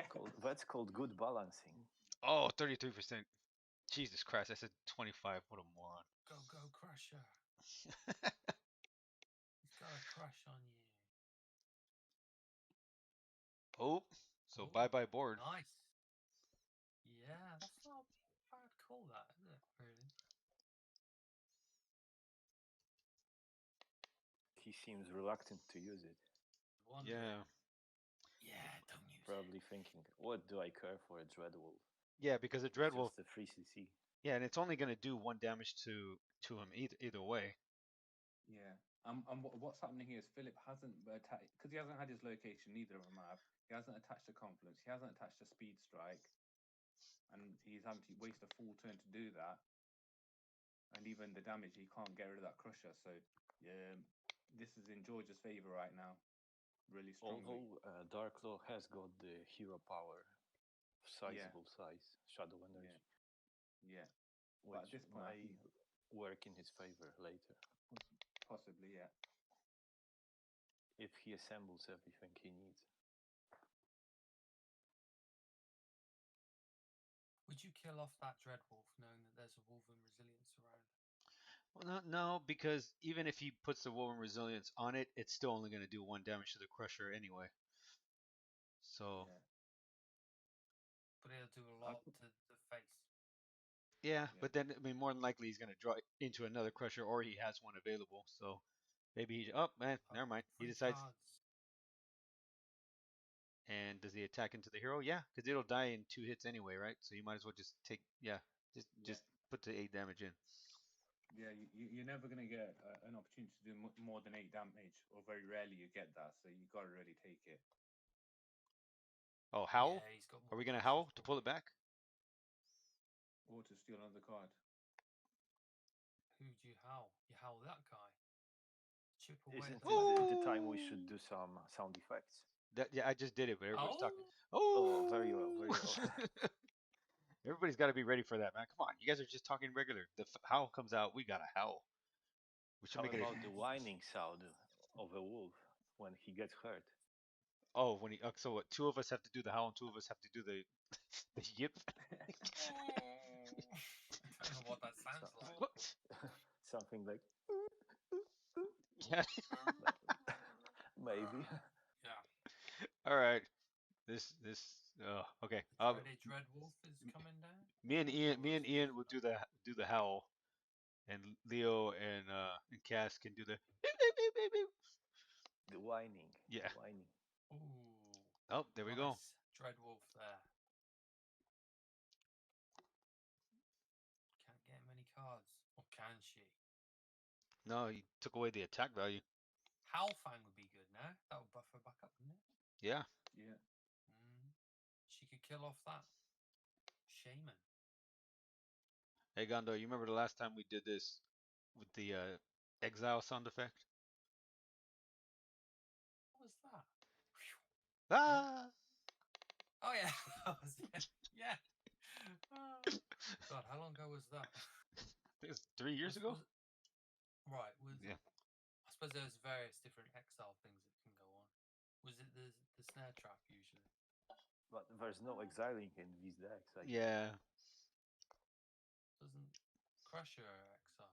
33%. That's called good balancing. Oh, 33%. Jesus Christ, I said 25. What a moron. Go, Crusher. He's got a crush on you. Oh, so Oh, bye-bye board. Nice. Yeah, that's not a bad call, that, is it? Really? He seems reluctant to use it. Wondering. Yeah. Yeah, don't use Probably thinking, what do I care for a Dreadwolf? Yeah, because a It's Dreadwolf, just a free CC. yeah, and it's only going to do 1 damage to him either way. Yeah. What's happening here is Philip hasn't attached, because he hasn't had his location. Neither of them have. He hasn't attached a confluence. He hasn't attached a speed strike, and he's having to waste a full turn to do that. And even the damage, he can't get rid of that crusher. So, yeah, this is in George's favor right now, really strongly. Although Darklaw has got the hero power, sizable size, Shadow Energy, Yeah. But at which this point, I may think work in his favor later possibly, yeah. if he assembles everything he needs. Would you kill off that Dreadwolf knowing that there's a Wolven Resilience around? Well, no, because even if he puts the Woven Resilience on it, it's still only going to do 1 damage to the Crusher anyway. So, Yeah. But it'll do a lot to the face. yeah, Yeah. but then, I mean, more than likely he's going to draw into another Crusher or he has one available. So, maybe he, oh, man, never mind. He Free decides, cards. and does he attack into the hero? Yeah, because it'll die in 2 hits anyway, right? So you might as well just take, just put the 8 damage in. Yeah, you're never going to get an opportunity to do more than 8 damage, or very rarely you get that, so you got to really take it. Oh, howl? Yeah, he's got Are more we going to dice, howl of to course. pull it back? Or to steal another card. Who do you howl? You howl that guy. Chip away Isn't at it the the time we should do some sound effects? Yeah, I just did it, but everybody's talking. Oh, very well, very well. Everybody's got to be ready for that, man. Come on, you guys are just talking regular. The howl comes out, we got to howl. We should How make it. about the whining sound of a wolf when he gets hurt? Oh, when he. So what? 2 of us have to do the howl, and 2 of us have to do the the yip. I don't know what that sounds like. What? Something like Yeah. maybe. Yeah. All right. This. Okay. Friday Dreadwolf is coming down. Me and Ian will do the howl, and Leo and Cass can do the. The whining. Yeah. The whining. Ooh. Oh, there we go. Nice. Dreadwolf there. Can't get many cards. Or can she? No, he took away the attack value. Howlfang would be good now. That would buff her back up, wouldn't it? Yeah. Yeah. She could kill off that shaman. Hey Gondo, you remember the last time we did this with the exile sound effect? What was that? Ah! Oh yeah, that was it. Yeah. Oh, God, how long ago was that? I think it's 3 years ago. Right. Yeah. I suppose there's various different exile things that can go on. Was it the snare trap usually? But there's no exiling in these decks. I think. Yeah. Doesn't Crusher exile?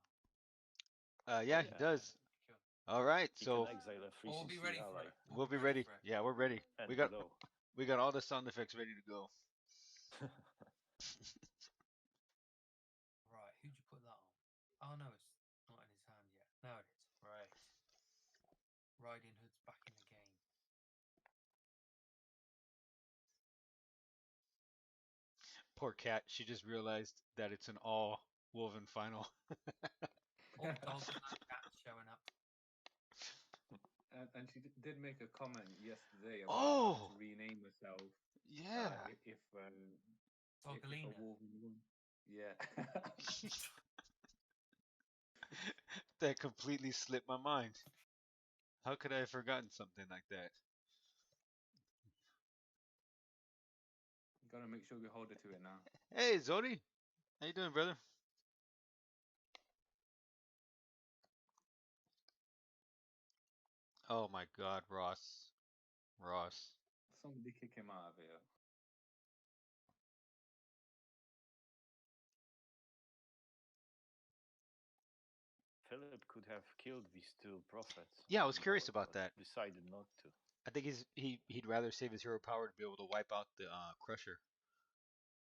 Yeah, he Yeah. does. Cool. All right, He so can exile a 3 We'll be CC ready for ally it. we'll be ready. for it. Yeah, we're ready. and We got below. all the sound effects ready to go. Right, who'd you put that on? Oh no, it's not in his hand yet. Now it is. Right. Riding Hood's back in the game. Poor cat. She just realized that it's an all woven final. All dogs and cats showing up. And she did make a comment yesterday about Oh! how to rename herself Yeah. if a Togalina. Wolven won. Yeah. That completely slipped my mind. How could I have forgotten something like that? Gotta make sure we hold her to it now. Hey, Zodi. How you doing, brother? Oh my God, Ross. Ross. Somebody kick him out of here. Philip could have killed these 2 prophets. Yeah, I on was curious board, about but that. Decided not to. I think he'd rather save his hero power to be able to wipe out the Crusher.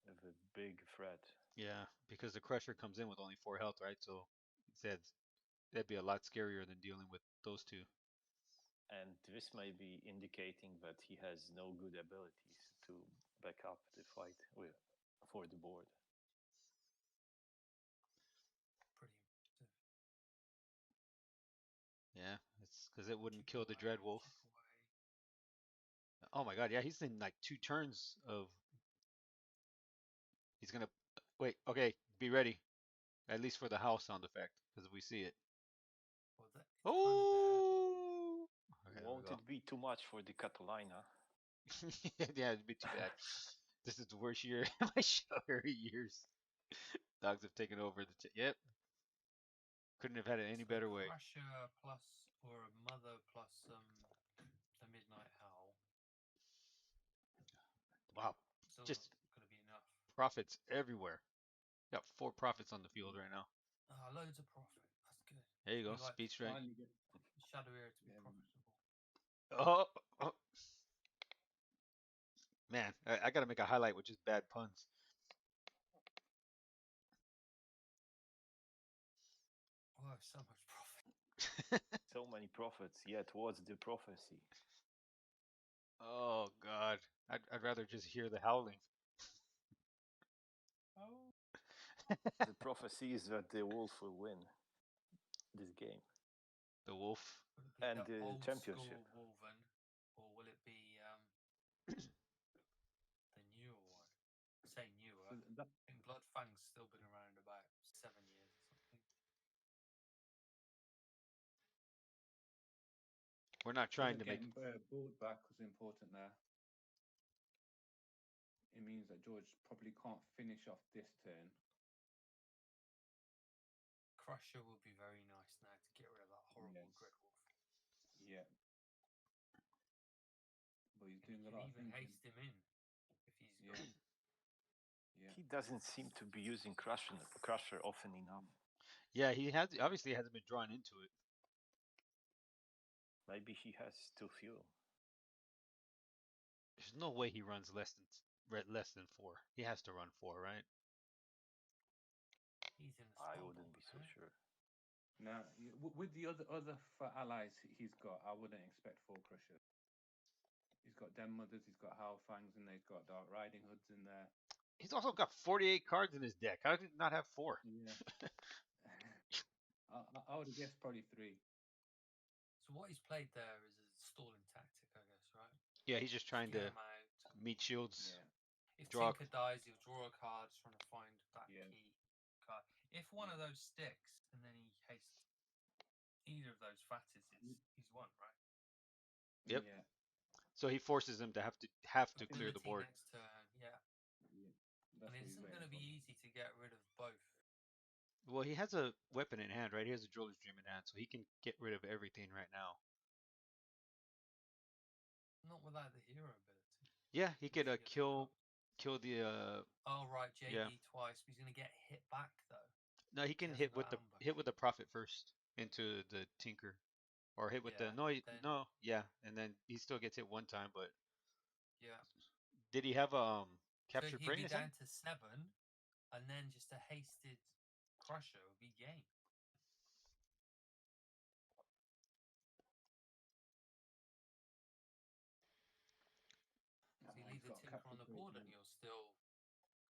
Have a big threat. Yeah, because the Crusher comes in with only 4 health, right? So he said that'd be a lot scarier than dealing with those 2. And this may be indicating that he has no good abilities to back up the fight for the board. Pretty impressive. Yeah, it's because it wouldn't Chip kill the away, Dread Wolf. chip away. Oh my God, yeah, he's in like 2 turns of. He's gonna wait. Okay, be ready. At least for the house sound effect, because we see it. Well, it's kind of Oh! Okay, there we Won't go. it be too much for the Catalina? Yeah, it'd be too bad. This is the worst year in my shower years. Dogs have taken over the. Yep. Couldn't have had it any So better way. Crusher plus or a mother plus the Midnight Howl. Wow, Still just not gonna be enough. profits everywhere. Got 4 profits on the field right now. Ah, loads of profit. That's good. There you go, We like speed strength. Finally get Shadow Era to be Yeah, man. profitable. Oh, man, I gotta make a highlight with just bad puns. Oh, so much profit. So many prophets, yet what's the prophecy? Oh God, I'd rather just hear the howling. Oh. The prophecy is that the wolf will win this game. The wolf. Will it be And the the old championship. school Wolven, or will it be the newer one? I say newer. So I think Bloodfang's still been around about 7 years or something. We're not trying to make. getting board back was important there. It means that George probably can't finish off this turn. Crusher would be very nice now to get rid of that horrible Yes. Dread Wolf. Yeah. But he's doing You a lot can of even thinking. haste him in if he's got. Yeah. Yeah. He doesn't seem to be using Crusher often enough. Yeah, he has obviously hasn't been drawn into it. Maybe he has too few. There's no way he runs less than 4. He has to run 4, right? He's in the I spell wouldn't board, be so right? sure. Now, with the other allies he's got, I wouldn't expect 4 Crushers. He's got Den Mothers, he's got Howlfangs, and he's got Dark Riding Hoods in there. He's also got 48 cards in his deck. How did he not have 4? Yeah. I would have guessed probably 3. So what he's played there is a stalling tactic, I guess, right? Yeah, he's just trying Get to him out. meet shields. Yeah. If draw- Tinker dies, he'll draw a card, trying to find that Yeah. key card. If one of those sticks and then he hastes either of those fatters, he's won, right? Yep. Yeah. So he forces him to have to clear the Ability board. next turn, yeah. Yeah. And That's what it he's isn't going to waiting be easy to get rid of both. Well, he has a weapon in hand, right? He has a Jeweler's Dream in hand, so he can get rid of everything right now. Not without the hero ability. Yeah, he could Once you get kill the Oh right, JD yeah. twice. But he's gonna get hit back though. No, he can hasn't hit got with ambush. the prophet first into the tinker, or hit with the Yeah, no then- no yeah, and then he still gets hit one time. But Yeah. did he have So captured he'd prey? be or something? down to 7, and then just a hasted crusher would be game. So you Oh, leave he's the got tinker on captured the prey board, and again. you'll still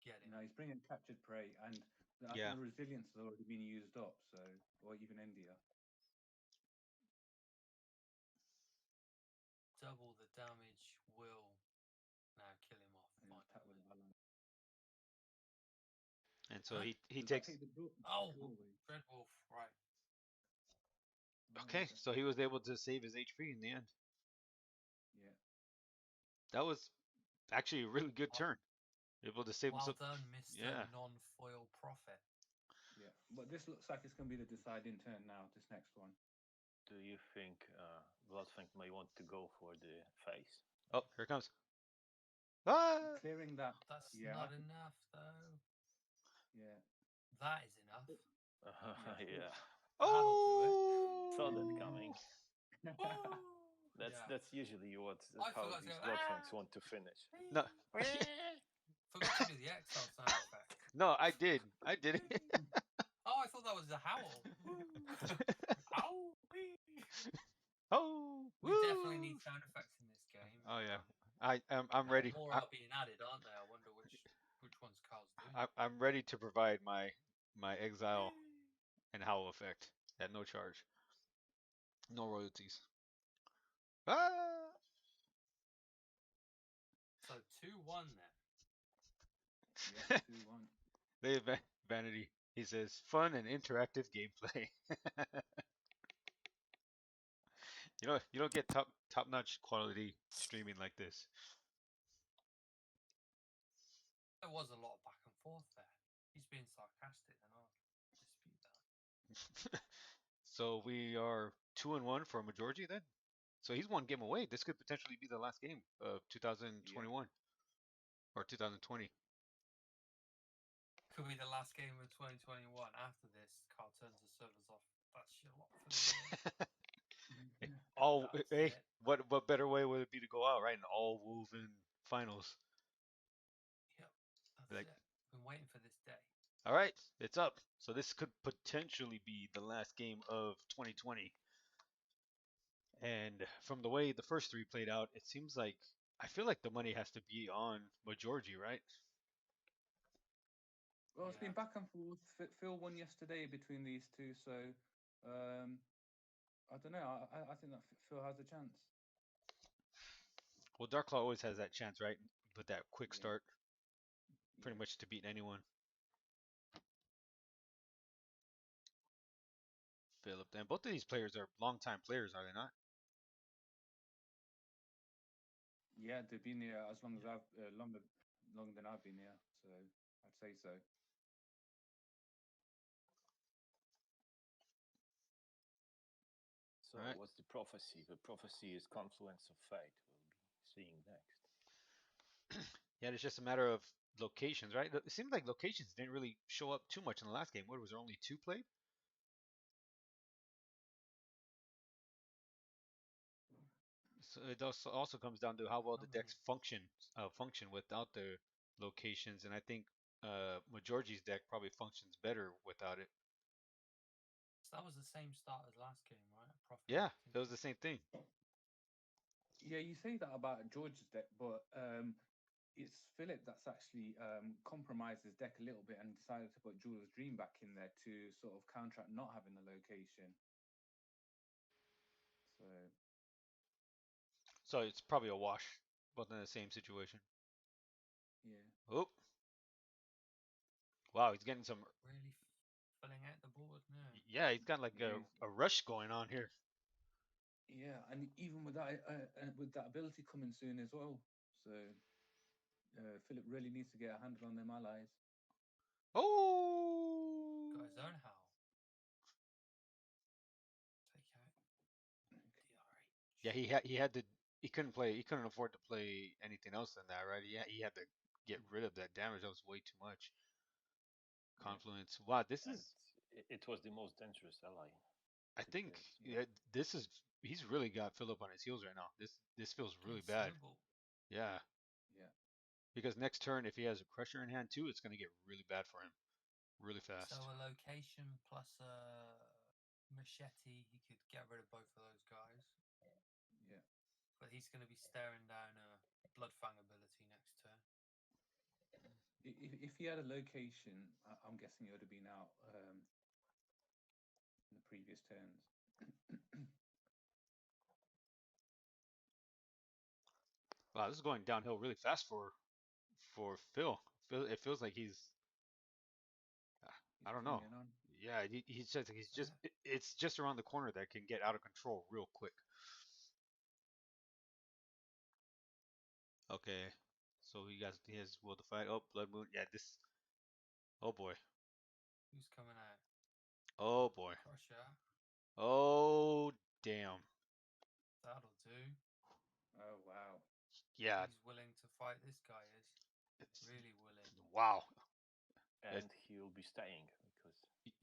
get him. No, he's bringing captured prey, and I Yeah. think the resilience has already been used up. So, or even India. Double the damage will now kill him off. And he'll attack with Finally. Alan. And so Huh? he Does that takes. take the Oh, draw away? Dreadwolf, right. Oh, Okay, so he was able to save his HP in the end. Yeah. That was actually a really good turn. Able to save Well himself. done, Mr. Yeah. Non-foil prophet. Yeah, but this looks like it's going to be the deciding turn now. This next one. Do you think Bloodfang may want to go for the face? Oh, here it comes. Ah! Clearing that. That's Yeah, not enough, though. Yeah. That is enough. Yeah. Oh! Saw that coming. Oh! That's usually what I how forgot to these go, Bloodfangs "Ah!" want to finish. No, Forgot to do the exile sound effect. no, I did. I did it. Oh, I thought that was a howl. Ow! Wee. Oh! We definitely woo! need sound effects in this game. Oh yeah, I'm ready. More are being added, aren't they? I wonder which ones Carl's doing. I'm ready to provide my exile and howl effect at no charge, no royalties. Ah! So 2-1 then. Yeah, 2-1. They Vanity. He says fun and interactive gameplay. You don't get top notch quality streaming like this. There was a lot of back and forth there. He's being sarcastic, and I'll dispute that. So we are 2-1 for Majorgy then. So he's one game away. This could potentially be the last game of 2021 or 2020. Could be the last game of 2021. After this, Carl turns the servers off. That's your lot for the year. All That's hey, it. what better way would it be to go out, right? An all woven finals. Yep, that's Like- it. Been waiting for this day. All right, it's up. So this could potentially be the last game of 2020. And from the way the first three played out, it seems like I feel like the money has to be on Majorgy, right? Well, it's been Yeah. back and forth. Phil won yesterday between these two, so I don't know. I think that Phil has a chance. Well, Darklaw always has that chance, right? With that quick Yeah. start, pretty Yeah. much to beat anyone. Philip, and both of these players are longtime players, are they not? Yeah, they've been here as long as I've longer than I've been here, so I'd say so. So Alright. what's the prophecy? The prophecy is Confluence of Fate. We'll be seeing next. Yeah, it's just a matter of locations, right? It seemed like locations didn't really show up too much in the last game. What was there only 2 played? So it also comes down to how well the decks function without the locations, and I think Majorgy's deck probably functions better without it. So that was the same start as last game, right? Prophet Yeah, and it was the same thing. Yeah, you say that about George's deck, but it's Philip that's actually compromised his deck a little bit and decided to put Jeweler's Dream back in there to sort of counteract not having the location. So So it's probably a wash, both in the same situation. yeah, Oh, wow, he's getting some. really filling out the board now. Yeah, he's got like Yeah. a rush going on here. yeah, and even with that ability coming soon as well. So Philip really needs to get a handle on them allies. Oh, Got his own howl. Take out DRH. yeah, he had to he couldn't play. He couldn't afford to play anything else than that, right? He had to get rid of that damage. That was way too much. Confluence. Wow, this And is. it was the most dangerous ally. I think because, this is. He's really got Philip on his heels right now. This feels really bad. Snowball. Yeah, Yeah. because next turn, if he has a Crusher in hand too, it's gonna get really bad for him, really fast. So a location plus a machete, he could get rid of both of those guys. Yeah. But he's going to be staring down a Bloodfang ability next turn. If he had a location, I'm guessing it would have been out in the previous turns. Wow, this is going downhill really fast for Phil. It feels like he's. I don't know. clinging on. Yeah, he's just it's just around the corner that can get out of control real quick. Okay, so he has will to fight. Oh, Blood Moon. Yeah, this. Oh boy. Who's coming out? Oh boy. Crusher. Oh damn. That'll do. Oh wow. Yeah. He's willing to fight. This guy is It's really willing. wow. and he'll be staying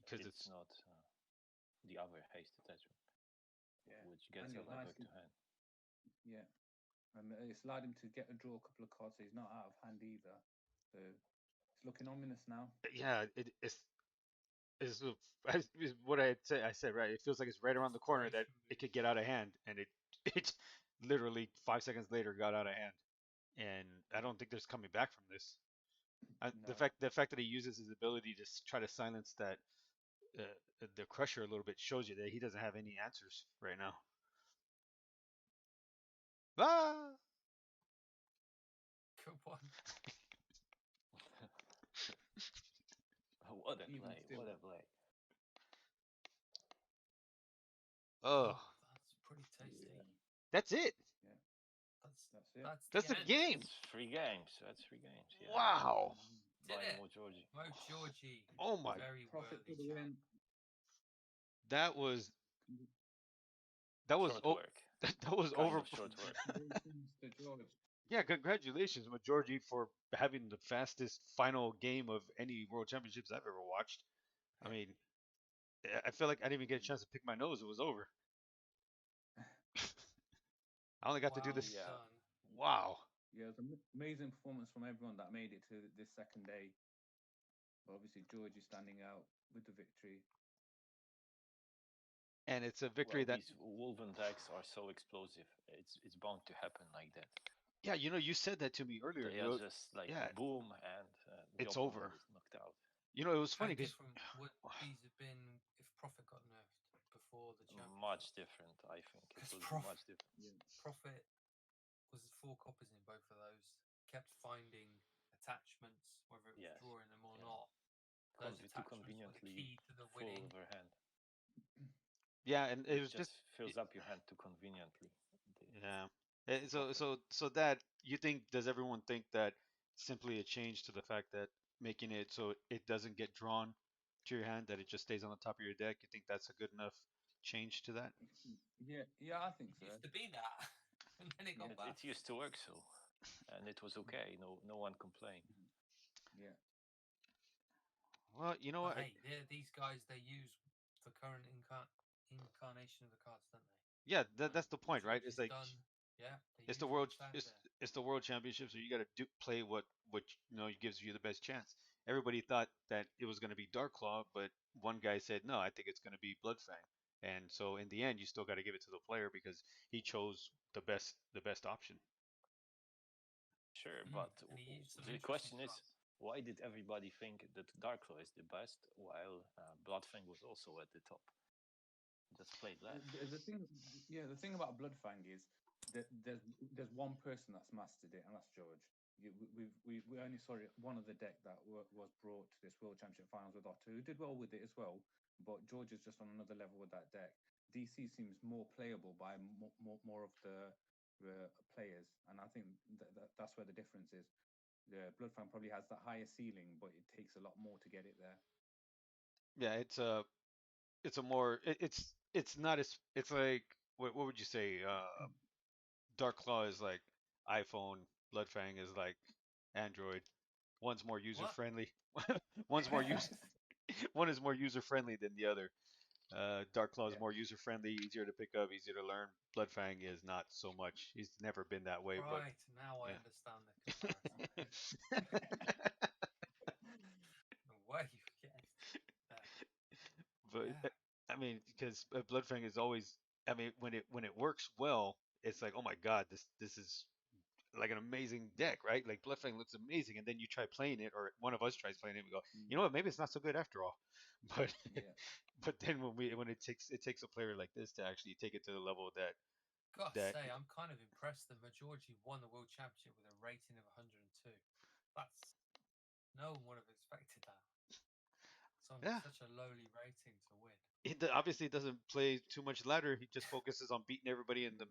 Because it's not the other haste attachment, Yeah. which gets And a it lever nicely- to hand. Yeah. And it's allowed him to draw a couple of cards, so he's not out of hand either. So it's looking ominous now. yeah, it's what I said. I said right. It feels like it's right around the corner that it could get out of hand, and it literally 5 seconds later got out of hand. And I don't think there's coming back from this. No. The fact that he uses his ability to try to silence that the Crusher a little bit shows you that he doesn't have any answers right now. Ah! Good one. What a Even play! still. What a play! Oh, That's pretty tasty. Yeah. that's it. That's That's it. That's the end. game. It's 3 games. That's 3 games. Yeah. Wow. Did By it? Mo Georgie. Mo Georgie. Oh my. Very Profit for worthy the champ. win. That was Short work. that was Kind over. of short work. Congratulations to George. Yeah, congratulations, Majorgy, for having the fastest final game of any World Championships I've ever watched. I mean, I feel like I didn't even get a chance to pick my nose. It was over. I only got to do Well this. Yeah. done. Wow. Yeah, it was an amazing performance from everyone that made it to this second day. But obviously, George is standing out with the victory. And it's a victory Well, that. these Wolven decks are so explosive. It's bound to happen like that. Yeah, you said that to me earlier. They are just like yeah. boom, and the It's opponent over. is knocked out. It was How funny because different would these have been if Prophet got nerfed before the championship? Much different, I think. It 'Cause was much different. Prophet was 4 copies in both of those. Kept finding attachments, whether it was Yes, drawing them or yeah. not. Those Too attachments were the conveniently key to the full winning. of her hand. yeah, and it was just fills up your hand too conveniently. yeah. So that you think does everyone think that simply a change to the fact that making it so it doesn't get drawn to your hand, that it just stays on the top of your deck? You think that's a good enough change to that? Yeah, I think so. It used to be that, and then it got back. It used to work so, and it was okay. No one complained. Yeah. Well, you know what? Hey, these guys they use the current incarnation of the cards, don't they? Yeah, that's the point, right? George It's has like done, yeah. it's the world it's the world championship, so you got to play what gives you the best chance. Everybody thought that it was going to be Dark Claw, but one guy said no, I think it's going to be Bloodfang. And so in the end, you still got to give it to the player because he chose the best option. Sure, but and he used some the interesting question is, cards. why did everybody think that Dark Claw is the best while Bloodfang was also at the top? Just played less. The thing about Bloodfang is that there's one person that's mastered it, and that's George. We only saw it one of the deck that was brought to this World Championship Finals with Otto, who did well with it as well. But George is just on another level with that deck. DC seems more playable by more of the players, and I think that's where the difference is. The Bloodfang probably has that higher ceiling, but it takes a lot more to get it there. Yeah, it's a more it's not as it's like what would you say Dark Claw is like iPhone, Bloodfang is like Android. One's more user What? friendly. One's more use. One is more user friendly than the other. Dark Claw is Yeah. more user friendly, easier to pick up, easier to learn. Bloodfang is not so much. He's never been that way, but Right, now I yeah. understand the comparison. Where you get that. But Yeah. I mean, because Bloodfang is always. I mean, when it works well, it's like, oh my God, this is like an amazing deck, right? Like Bloodfang looks amazing, and then you try playing it, or one of us tries playing it, we go, you know what? Maybe it's not so good after all. But Yeah. but then when it takes a player like this to actually take it to the level that Gotta that say, I'm kind of impressed that Majorgi won the World Championship with a rating of 102. That's no one would have expected that. It's on yeah. such a lowly rating to win. Obviously doesn't play too much ladder. He just focuses on beating everybody in the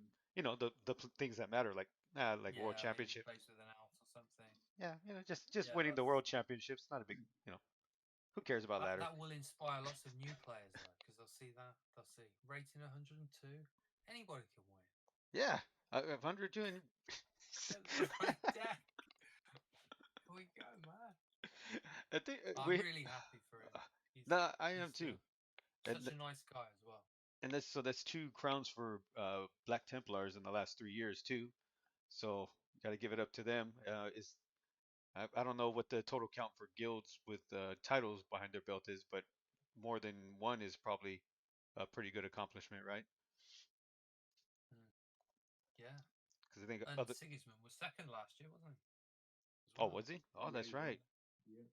things that matter, like world Yeah, maybe championship. plays with an out or something. Yeah, just Yeah, winning the world championships. Not a big, who cares about ladder? that will inspire lots of new players though, because they'll see rating 102. Anybody can win. Yeah, 102 and Get the right deck. Here we go, man. I think I'm really happy for him. nah, I am He's too. And such a nice guy as well. and that's 2 crowns for Black Templars in the last 3 years too. So got to give it up to them. I don't know what the total count for guilds with titles behind their belt is, but more than one is probably a pretty good accomplishment, right? Yeah. Because I think And Sigismund was second last year, wasn't he? Oh, was he? Oh, that's Yeah. right. Yeah.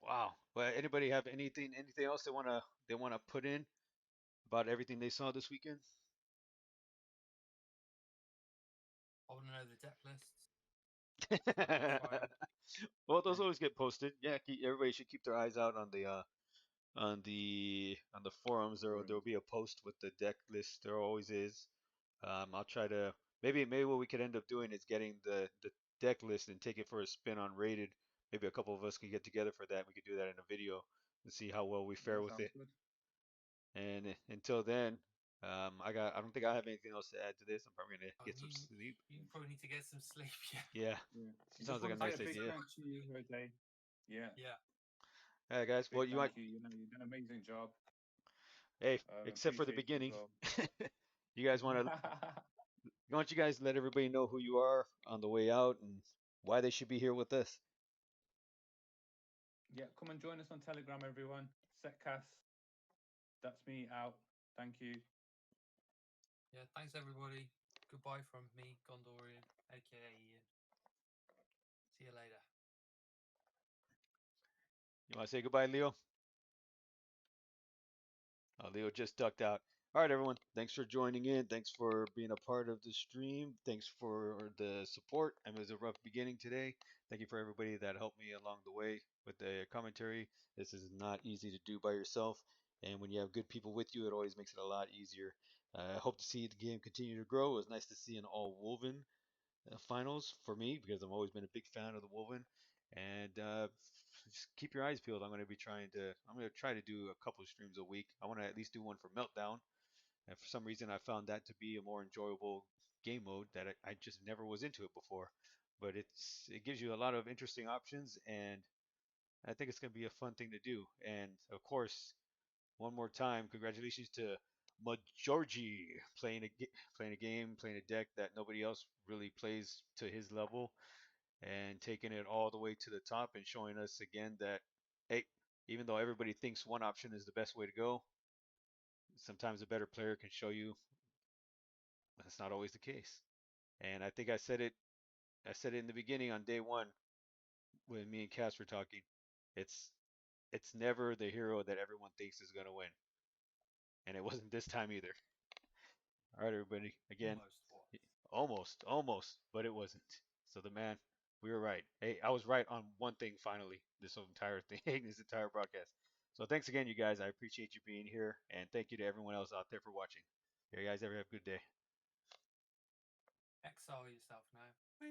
Wow. Well, anybody have anything else they wanna put in about everything they saw this weekend? I want to know the deck lists. Well, those always get posted. Yeah, everybody should keep their eyes out on the forums. There'll be a post with the deck list. There always is. I'll try to maybe what we could end up doing is getting the deck list and take it for a spin on rated. Maybe a couple of us can get together for that. We could do that in a video and see how well we fare Yeah, with sounds it. good. And until then, I don't think I have anything else to add to this. I'm probably gonna get some sleep. You probably need to get some sleep. Yeah. Yeah, Yeah. sounds like a nice Big idea. thank you, Jose. Yeah. Yeah. All right, guys. Big Well, you might. thank you. You know, you've done an amazing job. Hey, except for the Appreciate you beginning, as well. you guys want to. Why don't you guys let everybody know who you are on the way out and why they should be here with us? Yeah, come and join us on Telegram, everyone. Setcast. That's me out. Thank you. Yeah. Thanks, everybody. Goodbye from me, Gondorian, aka Ian. See you later. You want to say goodbye, Leo? Leo just ducked out. All right, everyone. Thanks for joining in. Thanks for being a part of the stream. Thanks for the support. I mean, it was a rough beginning today. Thank you for everybody that helped me along the way with the commentary. This is not easy to do by yourself. And when you have good people with you, it always makes it a lot easier. I hope to see the game continue to grow. It was nice to see an all Woven finals for me because I've always been a big fan of the Woven. And just keep your eyes peeled. I'm going to try to do a couple of streams a week. I want to at least do one for Meltdown. And for some reason, I found that to be a more enjoyable game mode that I just never was into it before. But it gives you a lot of interesting options, and I think it's going to be a fun thing to do. And of course, one more time, congratulations to Majorgi playing a game, playing a deck that nobody else really plays to his level, and taking it all the way to the top and showing us again that, hey, even though everybody thinks one option is the best way to go, sometimes a better player can show you that's not always the case. And I think I said it in the beginning on day one when me and Cass were talking. It's it's never the hero that everyone thinks is gonna win. And it wasn't this time either. All right, everybody. Again, almost, but it wasn't. So the man, we were right. Hey, I was right on one thing finally. This entire thing, this entire broadcast. So thanks again, you guys. I appreciate you being here, and thank you to everyone else out there for watching. You guys ever have a good day. Exile yourself now.